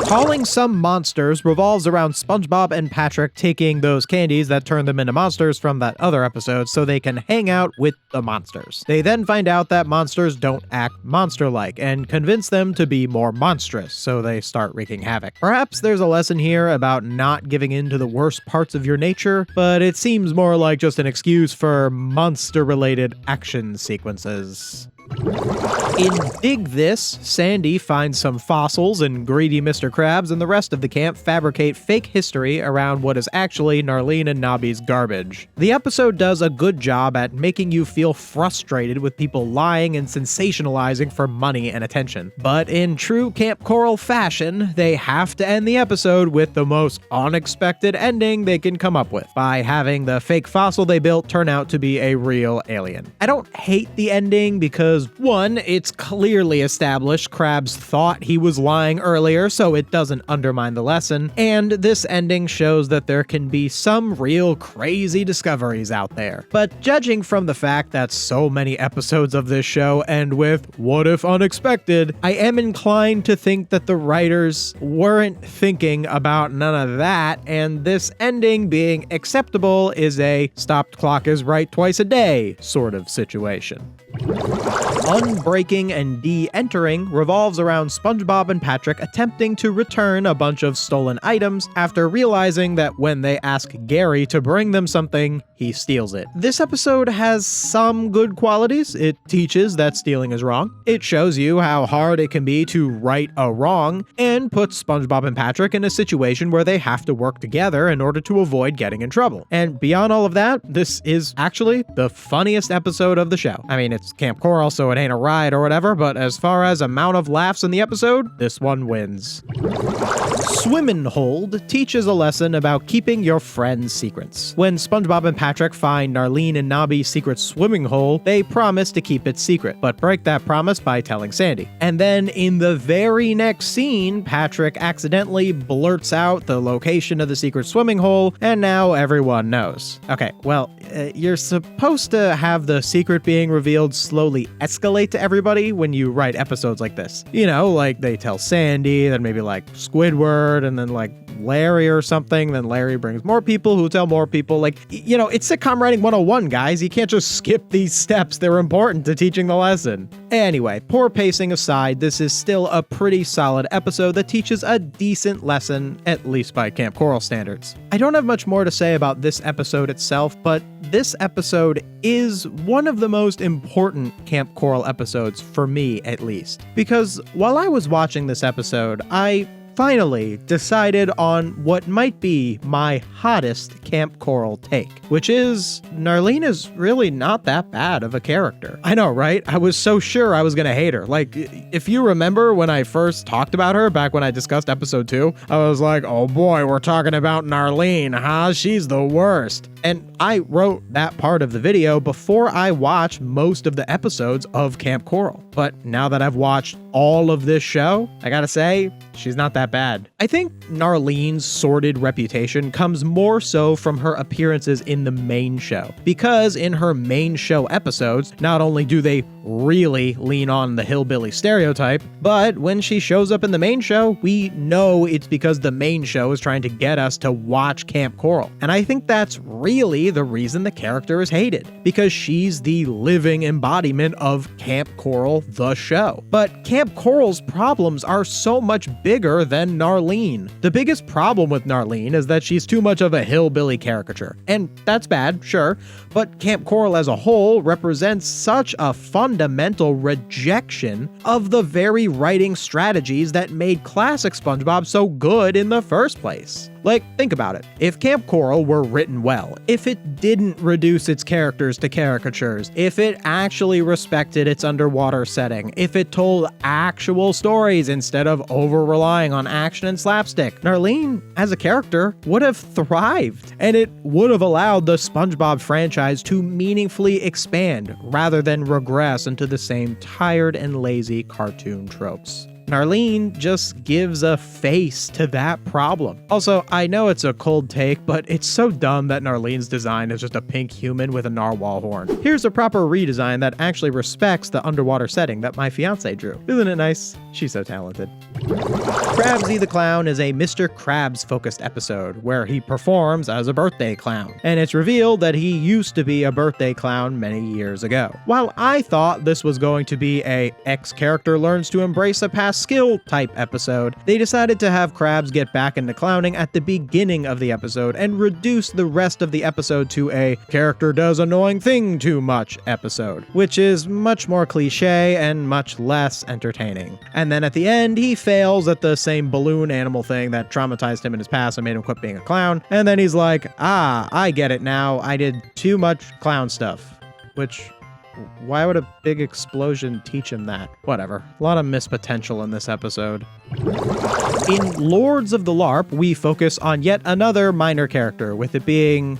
Calling some monsters revolves around SpongeBob and Patrick taking those candies that turn them into monsters from that other episode so they can hang out with the monsters. They then find out that monsters don't act monster-like and convince them to be more monstrous, so they start wreaking havoc. Perhaps there's a lesson here about not giving in to the worst parts of your nature, but it seems more like just an excuse for monster-related action sequences. In Dig This, Sandy finds some fossils and greedy Mr. Krabs, and the rest of the camp fabricate fake history around what is actually Narlene and Nobby's garbage. The episode does a good job at making you feel frustrated with people lying and sensationalizing for money and attention. But in true Kamp Koral fashion, they have to end the episode with the most unexpected ending they can come up with, by having the fake fossil they built turn out to be a real alien. I don't hate the ending because, one, it's clearly established Krabs thought he was lying earlier, so it doesn't undermine the lesson, and this ending shows that there can be some real crazy discoveries out there. But judging from the fact that so many episodes of this show end with "what if unexpected," I am inclined to think that the writers weren't thinking about none of that, and this ending being acceptable is a "stopped clock is right twice a day" sort of situation. Unbreaking and de-entering revolves around SpongeBob and Patrick attempting to return a bunch of stolen items after realizing that when they ask Gary to bring them something, he steals it. This episode has some good qualities. It teaches that stealing is wrong. It shows you how hard it can be to right a wrong, and puts SpongeBob and Patrick in a situation where they have to work together in order to avoid getting in trouble. And beyond all of that, this is actually the funniest episode of the show. I mean, it's Kamp Koral, so it ain't a ride or whatever, but as far as amount of laughs in the episode, this one wins. Swimmin' Hold teaches a lesson about keeping your friends' secrets. When SpongeBob and Patrick find Narlene and Nobby's secret swimming hole, they promise to keep it secret, but break that promise by telling Sandy. And then in the very next scene, Patrick accidentally blurts out the location of the secret swimming hole, and now everyone knows. Okay, well, you're supposed to have the secret being revealed slowly escalate to everybody when you write episodes like this. You know, like they tell Sandy, then maybe like Squidward, and then like Larry or something, then Larry brings more people who tell more people. Like, you know, it's sitcom writing 101, guys. You can't just skip these steps. They're important to teaching the lesson. Anyway, poor pacing aside, this is still a pretty solid episode that teaches a decent lesson, at least by Kamp Koral standards. I don't have much more to say about this episode itself, but this episode is one of the most important Kamp Koral episodes, for me at least. Because while I was watching this episode, I finally decided on what might be my hottest Kamp Koral take, which is Narlene is really not that bad of a character. I know, right? I was so sure I was gonna hate her. Like, if you remember when I first talked about her back when I discussed episode 2, I was like, oh boy, we're talking about Narlene, huh? She's the worst. And I wrote that part of the video before I watched most of the episodes of Kamp Koral. But now that I've watched all of this show, I gotta say, she's not that bad. I think Narlene's sordid reputation comes more so from her appearances in the main show. Because in her main show episodes, not only do they really lean on the hillbilly stereotype, but when she shows up in the main show, we know it's because the main show is trying to get us to watch Kamp Koral. And I think that's really the reason the character is hated, because she's the living embodiment of Kamp Koral, the show. But Kamp Koral's problems are so much bigger than Narlene. The biggest problem with Narlene is that she's too much of a hillbilly caricature. And that's bad, sure, but Kamp Koral as a whole represents such a fundamental rejection of the very writing strategies that made classic SpongeBob so good in the first place. Like, think about it. If Kamp Koral were written well, if it didn't reduce its characters to caricatures, if it actually respected its underwater setting, if it told actual stories instead of over-relying on action and slapstick, Narlene, as a character, would have thrived. And it would have allowed the SpongeBob franchise to meaningfully expand rather than regress into the same tired and lazy cartoon tropes. Narlene just gives a face to that problem. Also, I know it's a cold take, but it's so dumb that Narlene's design is just a pink human with a narwhal horn. Here's a proper redesign that actually respects the underwater setting that my fiance drew. Isn't it nice? She's so talented. Krabsy the Clown is a Mr. Krabs focused episode where he performs as a birthday clown, and it's revealed that he used to be a birthday clown many years ago. While I thought this was going to be a X character learns to embrace a past skill type episode, they decided to have Krabs get back into clowning at the beginning of the episode and reduce the rest of the episode to a character does annoying thing too much episode, which is much more cliche and much less entertaining. And then at the end, he fails at the same balloon animal thing that traumatized him in his past and made him quit being a clown, and then he's like, I get it now, I did too much clown stuff. Which, why would a big explosion teach him that? Whatever. A lot of missed potential in this episode. In Lords of the LARP, we focus on yet another minor character, with it being,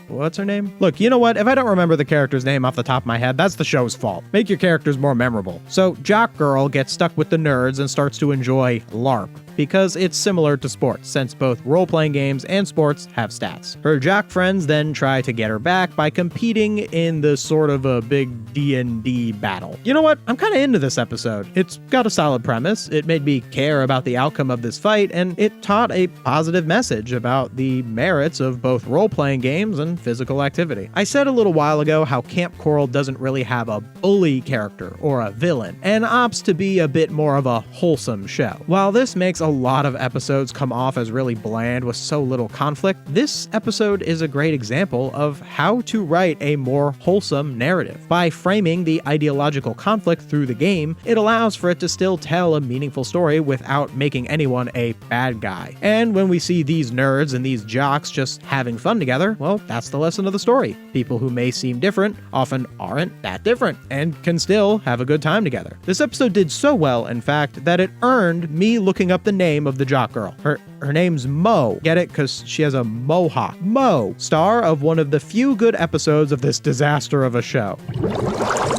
what's her name? Look, you know what? If I don't remember the character's name off the top of my head, that's the show's fault. Make your characters more memorable. So Jock Girl gets stuck with the nerds and starts to enjoy LARP, because it's similar to sports, since both role-playing games and sports have stats. Her jock friends then try to get her back by competing in the sort of a big D&D battle. You know what? I'm kind of into this episode. It's got a solid premise, it made me care about the outcome of this fight, and it taught a positive message about the merits of both role-playing games and physical activity. I said a little while ago how Kamp Koral doesn't really have a bully character or a villain, and opts to be a bit more of a wholesome show. While this makes a lot of episodes come off as really bland with so little conflict, this episode is a great example of how to write a more wholesome narrative. By framing the ideological conflict through the game, it allows for it to still tell a meaningful story without making anyone a bad guy. And when we see these nerds and these jocks just having fun together, well, that's the lesson of the story. People who may seem different often aren't that different and can still have a good time together. This episode did so well, in fact, that it earned me looking up the name of the jock girl. Her name's Mo. Get it? Because she has a mohawk. Mo, star of one of the few good episodes of this disaster of a show.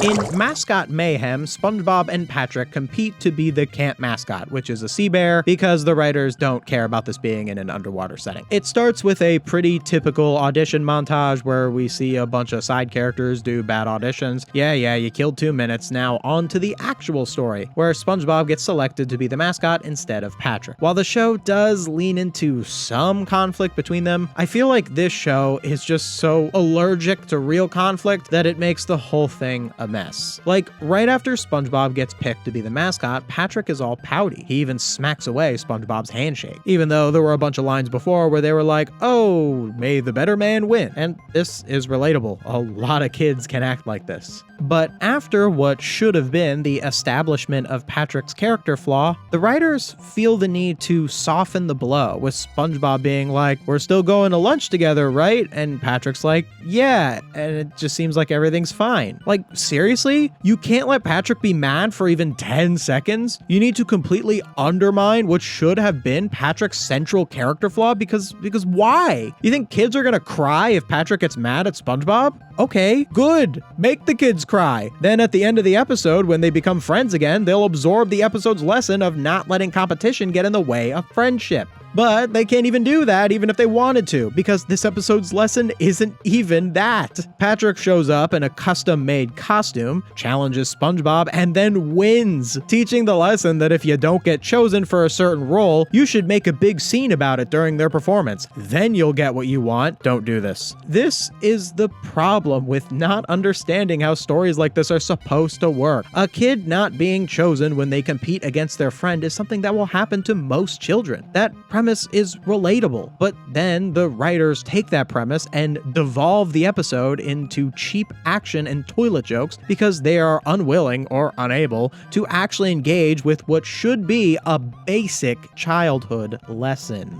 In Mascot Mayhem, SpongeBob and Patrick compete to be the camp mascot, which is a sea bear, because the writers don't care about this being in an underwater setting. It starts with a pretty typical audition montage where we see a bunch of side characters do bad auditions. Yeah, you killed 2 minutes. Now on to the actual story, where SpongeBob gets selected to be the mascot instead of Patrick. While the show does lean into some conflict between them, I feel like this show is just so allergic to real conflict that it makes the whole thing a mess. Like, right after SpongeBob gets picked to be the mascot, Patrick is all pouty. He even smacks away SpongeBob's handshake, even though there were a bunch of lines before where they were like, "Oh, may the better man win." And this is relatable. A lot of kids can act like this. But after what should have been the establishment of Patrick's character flaw, the writers feel the need to soften the blow, with SpongeBob being like, "We're still going to lunch together, right?" And Patrick's like, "Yeah," and it just seems like everything's fine. Like, seriously? You can't let Patrick be mad for even 10 seconds? You need to completely undermine what should have been Patrick's central character flaw because why? You think kids are gonna cry if Patrick gets mad at SpongeBob? Okay, good. Make the kids cry. Then at the end of the episode, when they become friends again, they'll absorb the episode's lesson of not letting competition get in the way of friendship. But they can't even do that even if they wanted to, because this episode's lesson isn't even that. Patrick shows up in a custom-made costume, challenges SpongeBob, and then wins, teaching the lesson that if you don't get chosen for a certain role, you should make a big scene about it during their performance. Then you'll get what you want. Don't do this. This is the problem with not understanding how stories like this are supposed to work. A kid not being chosen when they compete against their friend is something that will happen to most children. That premise is relatable, but then the writers take that premise and devolve the episode into cheap action and toilet jokes because they are unwilling or unable to actually engage with what should be a basic childhood lesson.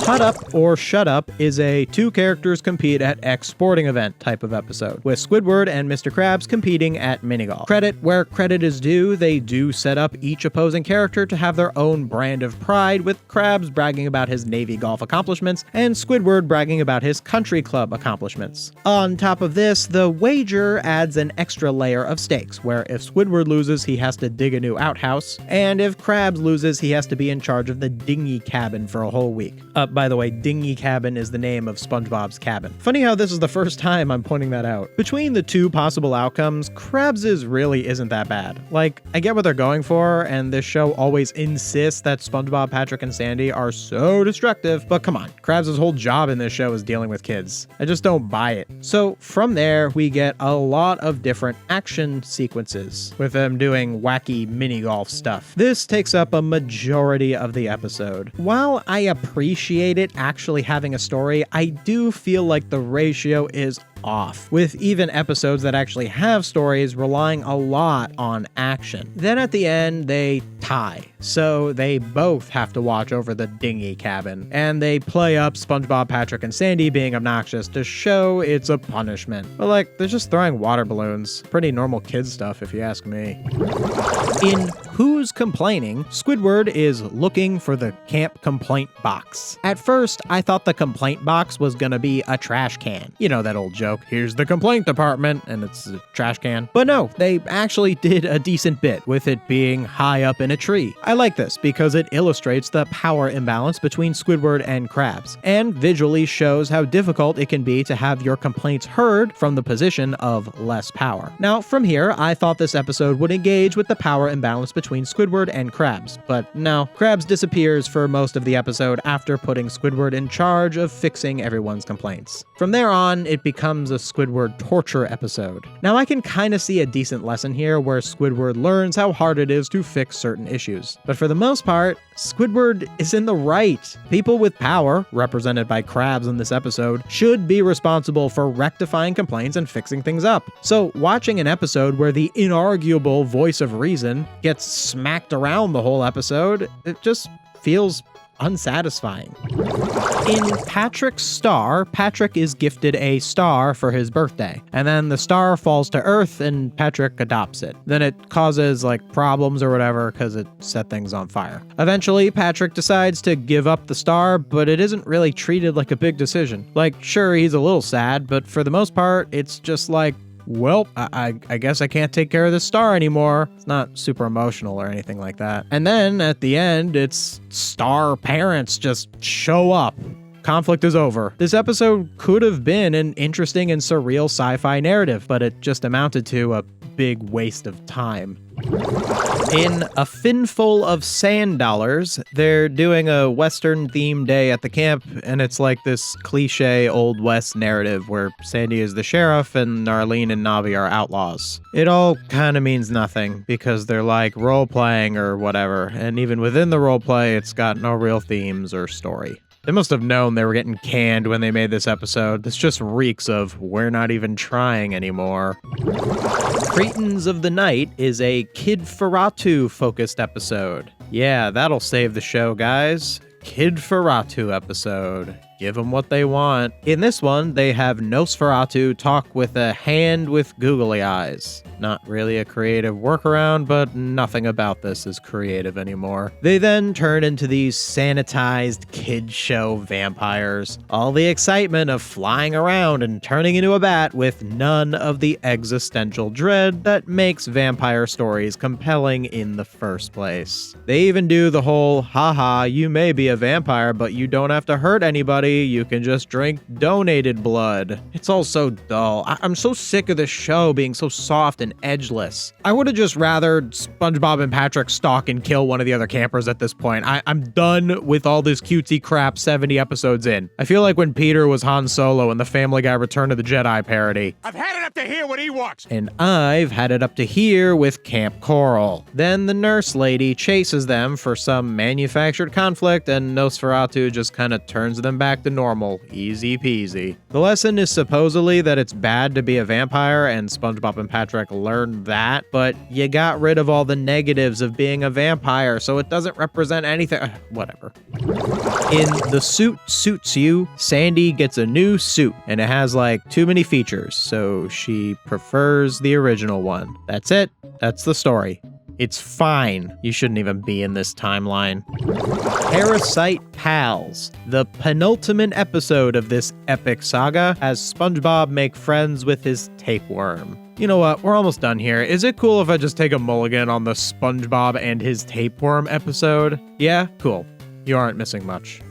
Hut Up or Shut Up is a two characters compete at X sporting event type of episode, with Squidward and Mr. Krabs competing at minigolf. Credit where credit is due, they do set up each opposing character to have their own brand of pride, with Krabs bragging about his Navy golf accomplishments and Squidward bragging about his country club accomplishments. On top of this, the wager adds an extra layer of stakes, where if Squidward loses, he has to dig a new outhouse, and if Krabs loses, he has to be in charge of the dinghy cabin for a whole week. By the way, dinghy cabin is the name of SpongeBob's cabin. Funny how this is the first time I'm pointing that out. Between the two possible outcomes, Krabs' really isn't that bad. Like, I get what they're going for, and this show always insists that SpongeBob, Patrick, and Sandy are so destructive, but come on, Krabs' whole job in this show is dealing with kids. I just don't buy it. So from there, we get a lot of different action sequences, with them doing wacky mini-golf stuff. This takes up a majority of the episode. While I appreciate it actually having a story, I do feel like the ratio is off, with even episodes that actually have stories relying a lot on action. Then at the end, they tie, so they both have to watch over the dinghy cabin, and they play up SpongeBob, Patrick, and Sandy being obnoxious to show it's a punishment. But like, they're just throwing water balloons. Pretty normal kid stuff if you ask me. In Who's Complaining, Squidward is looking for the camp complaint box. At first, I thought the complaint box was gonna be a trash can. You know that old joke, here's the complaint department, and it's a trash can. But no, they actually did a decent bit, with it being high up in a tree. I like this because it illustrates the power imbalance between Squidward and Krabs, and visually shows how difficult it can be to have your complaints heard from the position of less power. Now, from here, I thought this episode would engage with the power imbalance between Squidward and Krabs, but no. Krabs disappears for most of the episode after putting Squidward in charge of fixing everyone's complaints. From there on, it becomes a Squidward torture episode. Now, I can kind of see a decent lesson here where Squidward learns how hard it is to fix certain issues. But for the most part, Squidward is in the right. People with power, represented by Krabs in this episode, should be responsible for rectifying complaints and fixing things up. So watching an episode where the inarguable voice of reason gets smacked around the whole episode, it just feels unsatisfying. In Patrick's Star, Patrick is gifted a star for his birthday, and then the star falls to Earth and Patrick adopts it. Then it causes problems or whatever because it set things on fire. Eventually, Patrick decides to give up the star, but it isn't really treated like a big decision. Sure, he's a little sad, but for the most part, it's just well, I guess I can't take care of this star anymore. It's not super emotional or anything like that. And then at the end, its star parents just show up. Conflict is over. This episode could have been an interesting and surreal sci-fi narrative, but it just amounted to a big waste of time. In A Finful of Sand Dollars, they're doing a Western-themed day at the camp, and it's like this cliche Old West narrative where Sandy is the sheriff and Arlene and Navi are outlaws. It all kind of means nothing because they're like role-playing or whatever, and even within the role-play, it's got no real themes or story. They must have known they were getting canned when they made this episode. This just reeks of we're not even trying anymore. Cretins of the Night is a Kid Feratu focused episode. Yeah, that'll save the show, guys. Kid Feratu episode. Give them what they want. In this one, they have Nosferatu talk with a hand with googly eyes. Not really a creative workaround, but nothing about this is creative anymore. They then turn into these sanitized kid show vampires. All the excitement of flying around and turning into a bat with none of the existential dread that makes vampire stories compelling in the first place. They even do the whole, haha, you may be a vampire, but you don't have to hurt anybody. You can just drink donated blood. It's all so dull. I'm so sick of this show being so soft and edgeless. I would have just rather SpongeBob and Patrick stalk and kill one of the other campers at this point. I'm done with all this cutesy crap 70 episodes in. I feel like when Peter was Han Solo in the Family Guy Return of the Jedi parody. I've had it up to here with Ewoks. And I've had it up to here with Kamp Koral. Then the nurse lady chases them for some manufactured conflict, and Nosferatu just kind of turns them back to normal. Easy peasy. The lesson is supposedly that it's bad to be a vampire, and SpongeBob and Patrick learned that, but you got rid of all the negatives of being a vampire, so it doesn't represent anything. Whatever. In The Suit Suits You, Sandy gets a new suit, and it has like too many features, so she prefers the original one. That's it. That's the story. It's fine. You shouldn't even be in this timeline. Parasite Pals. The penultimate episode of this epic saga has SpongeBob make friends with his tapeworm. You know what? We're almost done here. Is it cool if I just take a mulligan on the SpongeBob and his tapeworm episode? Yeah? Cool. You aren't missing much.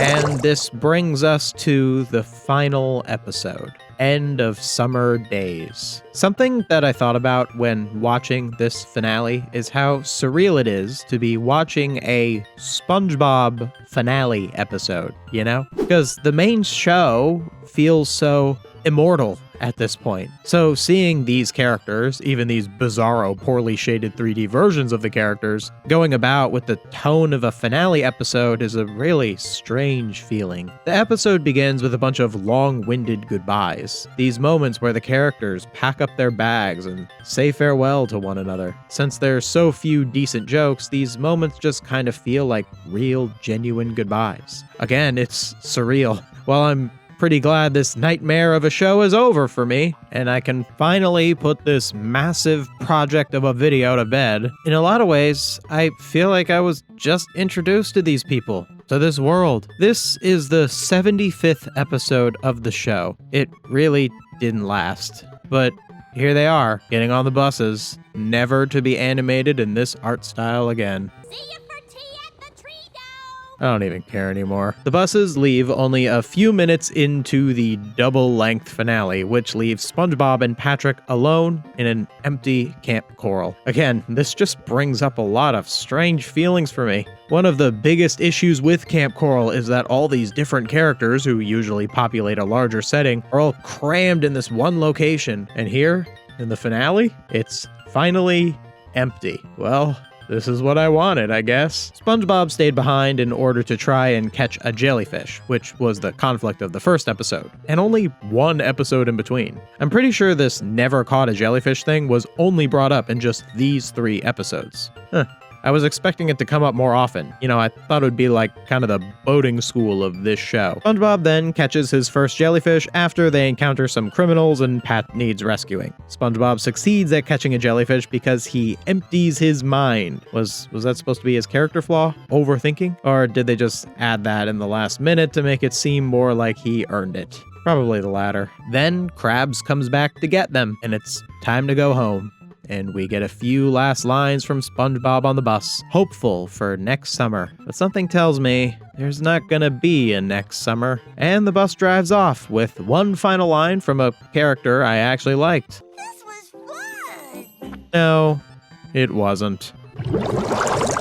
And this brings us to the final episode. End of Summer Days. Something that I thought about when watching this finale is how surreal it is to be watching a SpongeBob finale episode, you know? Because the main show feels so immortal at this point. So seeing these characters, even these bizarro, poorly shaded 3D versions of the characters, going about with the tone of a finale episode is a really strange feeling. The episode begins with a bunch of long-winded goodbyes. These moments where the characters pack up their bags and say farewell to one another. Since there's so few decent jokes, these moments just kind of feel like real, genuine goodbyes. Again, it's surreal. While I'm pretty glad this nightmare of a show is over for me, and I can finally put this massive project of a video to bed. In a lot of ways, I feel like I was just introduced to these people, to this world. This is the 75th episode of the show. It really didn't last, but here they are, getting on the buses, never to be animated in this art style again. See you for tea at the tree dome. I don't even care anymore. The buses leave only a few minutes into the double-length finale, which leaves SpongeBob and Patrick alone in an empty Kamp Koral. Again, this just brings up a lot of strange feelings for me. One of the biggest issues with Kamp Koral is that all these different characters, who usually populate a larger setting, are all crammed in this one location. And here, in the finale, it's finally empty. Well, this is what I wanted, I guess. SpongeBob stayed behind in order to try and catch a jellyfish, which was the conflict of the first episode, and only one episode in between. I'm pretty sure this never caught a jellyfish thing was only brought up in just these 3 episodes. I was expecting it to come up more often. You know, I thought it would be like kind of the boating school of this show. SpongeBob then catches his first jellyfish after they encounter some criminals and Pat needs rescuing. SpongeBob succeeds at catching a jellyfish because he empties his mind. Was that supposed to be his character flaw? Overthinking? Or did they just add that in the last minute to make it seem more like he earned it? Probably the latter. Then Krabs comes back to get them, and it's time to go home. And we get a few last lines from SpongeBob on the bus, hopeful for next summer. But something tells me there's not gonna be a next summer. And the bus drives off with one final line from a character I actually liked. This was fun. No, it wasn't.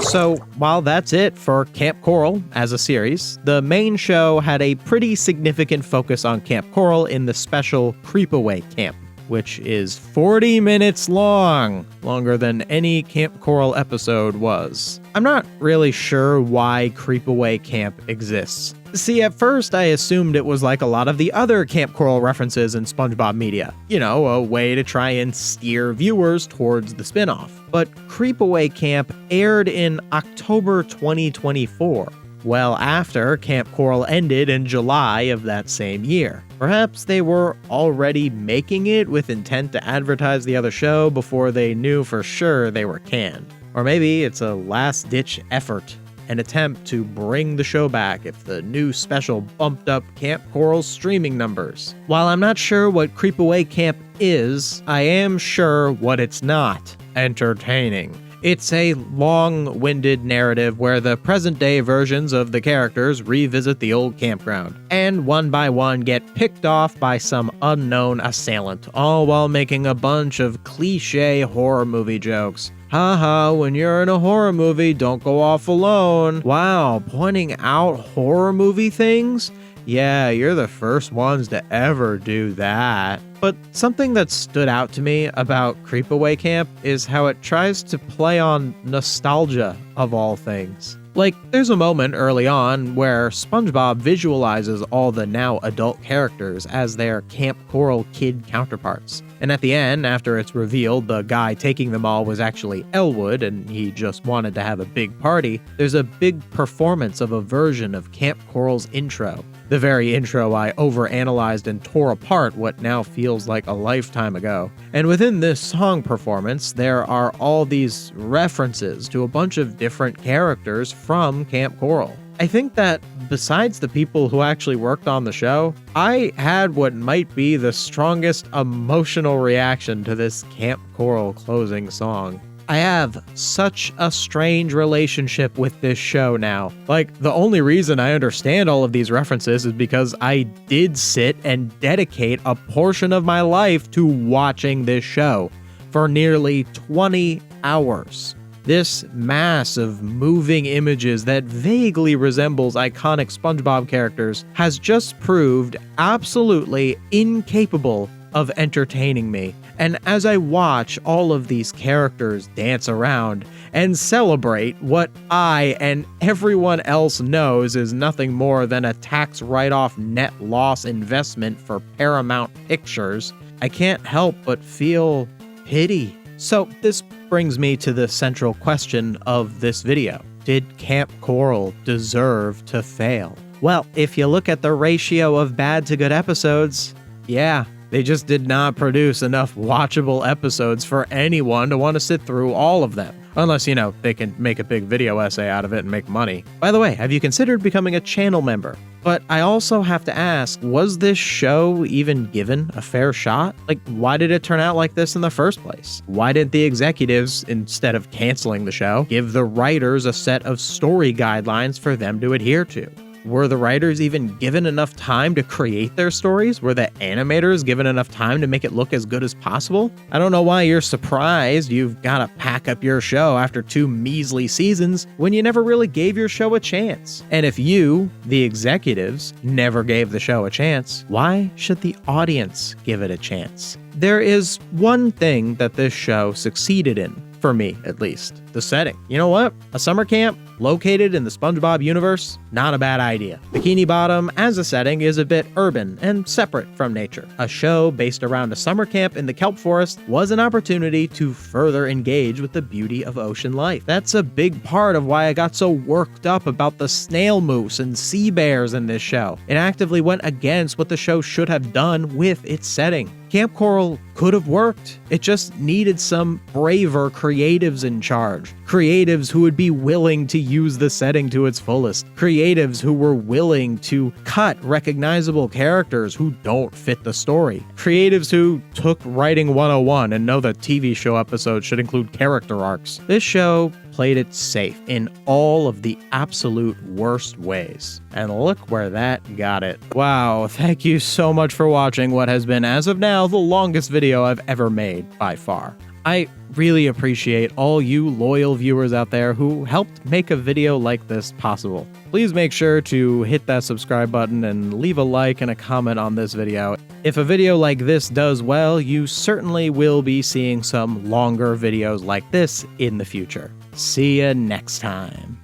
So, while that's it for Kamp Koral as a series, the main show had a pretty significant focus on Kamp Koral in the special Creepaway Camp, which is 40 minutes long, longer than any Kamp Koral episode was. I'm not really sure why Creepaway Camp exists. See, at first I assumed it was like a lot of the other Kamp Koral references in SpongeBob media. You know, a way to try and steer viewers towards the spinoff. But Creepaway Camp aired in October 2024, well after Kamp Koral ended in July of that same year. Perhaps they were already making it with intent to advertise the other show before they knew for sure they were canned. Or maybe it's a last-ditch effort, an attempt to bring the show back if the new special bumped up Kamp Koral's streaming numbers. While I'm not sure what Creepaway Camp is, I am sure what it's not: entertaining. It's a long-winded narrative where the present-day versions of the characters revisit the old campground, and one by one get picked off by some unknown assailant, all while making a bunch of cliché horror movie jokes. Haha, when you're in a horror movie, don't go off alone. Wow, pointing out horror movie things? Yeah, you're the first ones to ever do that. But something that stood out to me about Creepaway Camp is how it tries to play on nostalgia of all things. Like, there's a moment early on where SpongeBob visualizes all the now adult characters as their Kamp Koral kid counterparts. And at the end, after it's revealed the guy taking them all was actually Elwood and he just wanted to have a big party, there's a big performance of a version of Kamp Koral's intro. The very intro I overanalyzed and tore apart what now feels like a lifetime ago. And within this song performance, there are all these references to a bunch of different characters from Kamp Koral. I think that besides the people who actually worked on the show, I had what might be the strongest emotional reaction to this Kamp Koral closing song. I have such a strange relationship with this show now. Like, the only reason I understand all of these references is because I did sit and dedicate a portion of my life to watching this show for nearly 20 hours. This mass of moving images that vaguely resembles iconic SpongeBob characters has just proved absolutely incapable of entertaining me. And as I watch all of these characters dance around and celebrate what I and everyone else knows is nothing more than a tax write-off net loss investment for Paramount Pictures, I can't help but feel pity. So this brings me to the central question of this video. Did Kamp Koral deserve to fail? Well, if you look at the ratio of bad to good episodes, yeah, they just did not produce enough watchable episodes for anyone to want to sit through all of them. Unless, you know, they can make a big video essay out of it and make money. By the way, have you considered becoming a channel member? But I also have to ask, was this show even given a fair shot? Like, why did it turn out like this in the first place? Why didn't the executives, instead of canceling the show, give the writers a set of story guidelines for them to adhere to? Were the writers even given enough time to create their stories? Were the animators given enough time to make it look as good as possible? I don't know why you're surprised you've got to pack up your show after 2 measly seasons when you never really gave your show a chance. And if you, the executives, never gave the show a chance, why should the audience give it a chance? There is one thing that this show succeeded in, for me at least: the setting. You know what? A summer camp located in the SpongeBob universe? Not a bad idea. Bikini Bottom as a setting is a bit urban and separate from nature. A show based around a summer camp in the kelp forest was an opportunity to further engage with the beauty of ocean life. That's a big part of why I got so worked up about the snail moose and sea bears in this show. It actively went against what the show should have done with its setting. Kamp Koral could have worked. It just needed some braver creatives in charge. Creatives who would be willing to use the setting to its fullest. Creatives who were willing to cut recognizable characters who don't fit the story. Creatives who took writing 101 and know that TV show episodes should include character arcs. This show played it safe in all of the absolute worst ways. And look where that got it. Wow, thank you so much for watching what has been, as of now, the longest video I've ever made by far. I really appreciate all you loyal viewers out there who helped make a video like this possible. Please make sure to hit that subscribe button and leave a like and a comment on this video. If a video like this does well, you certainly will be seeing some longer videos like this in the future. See ya next time.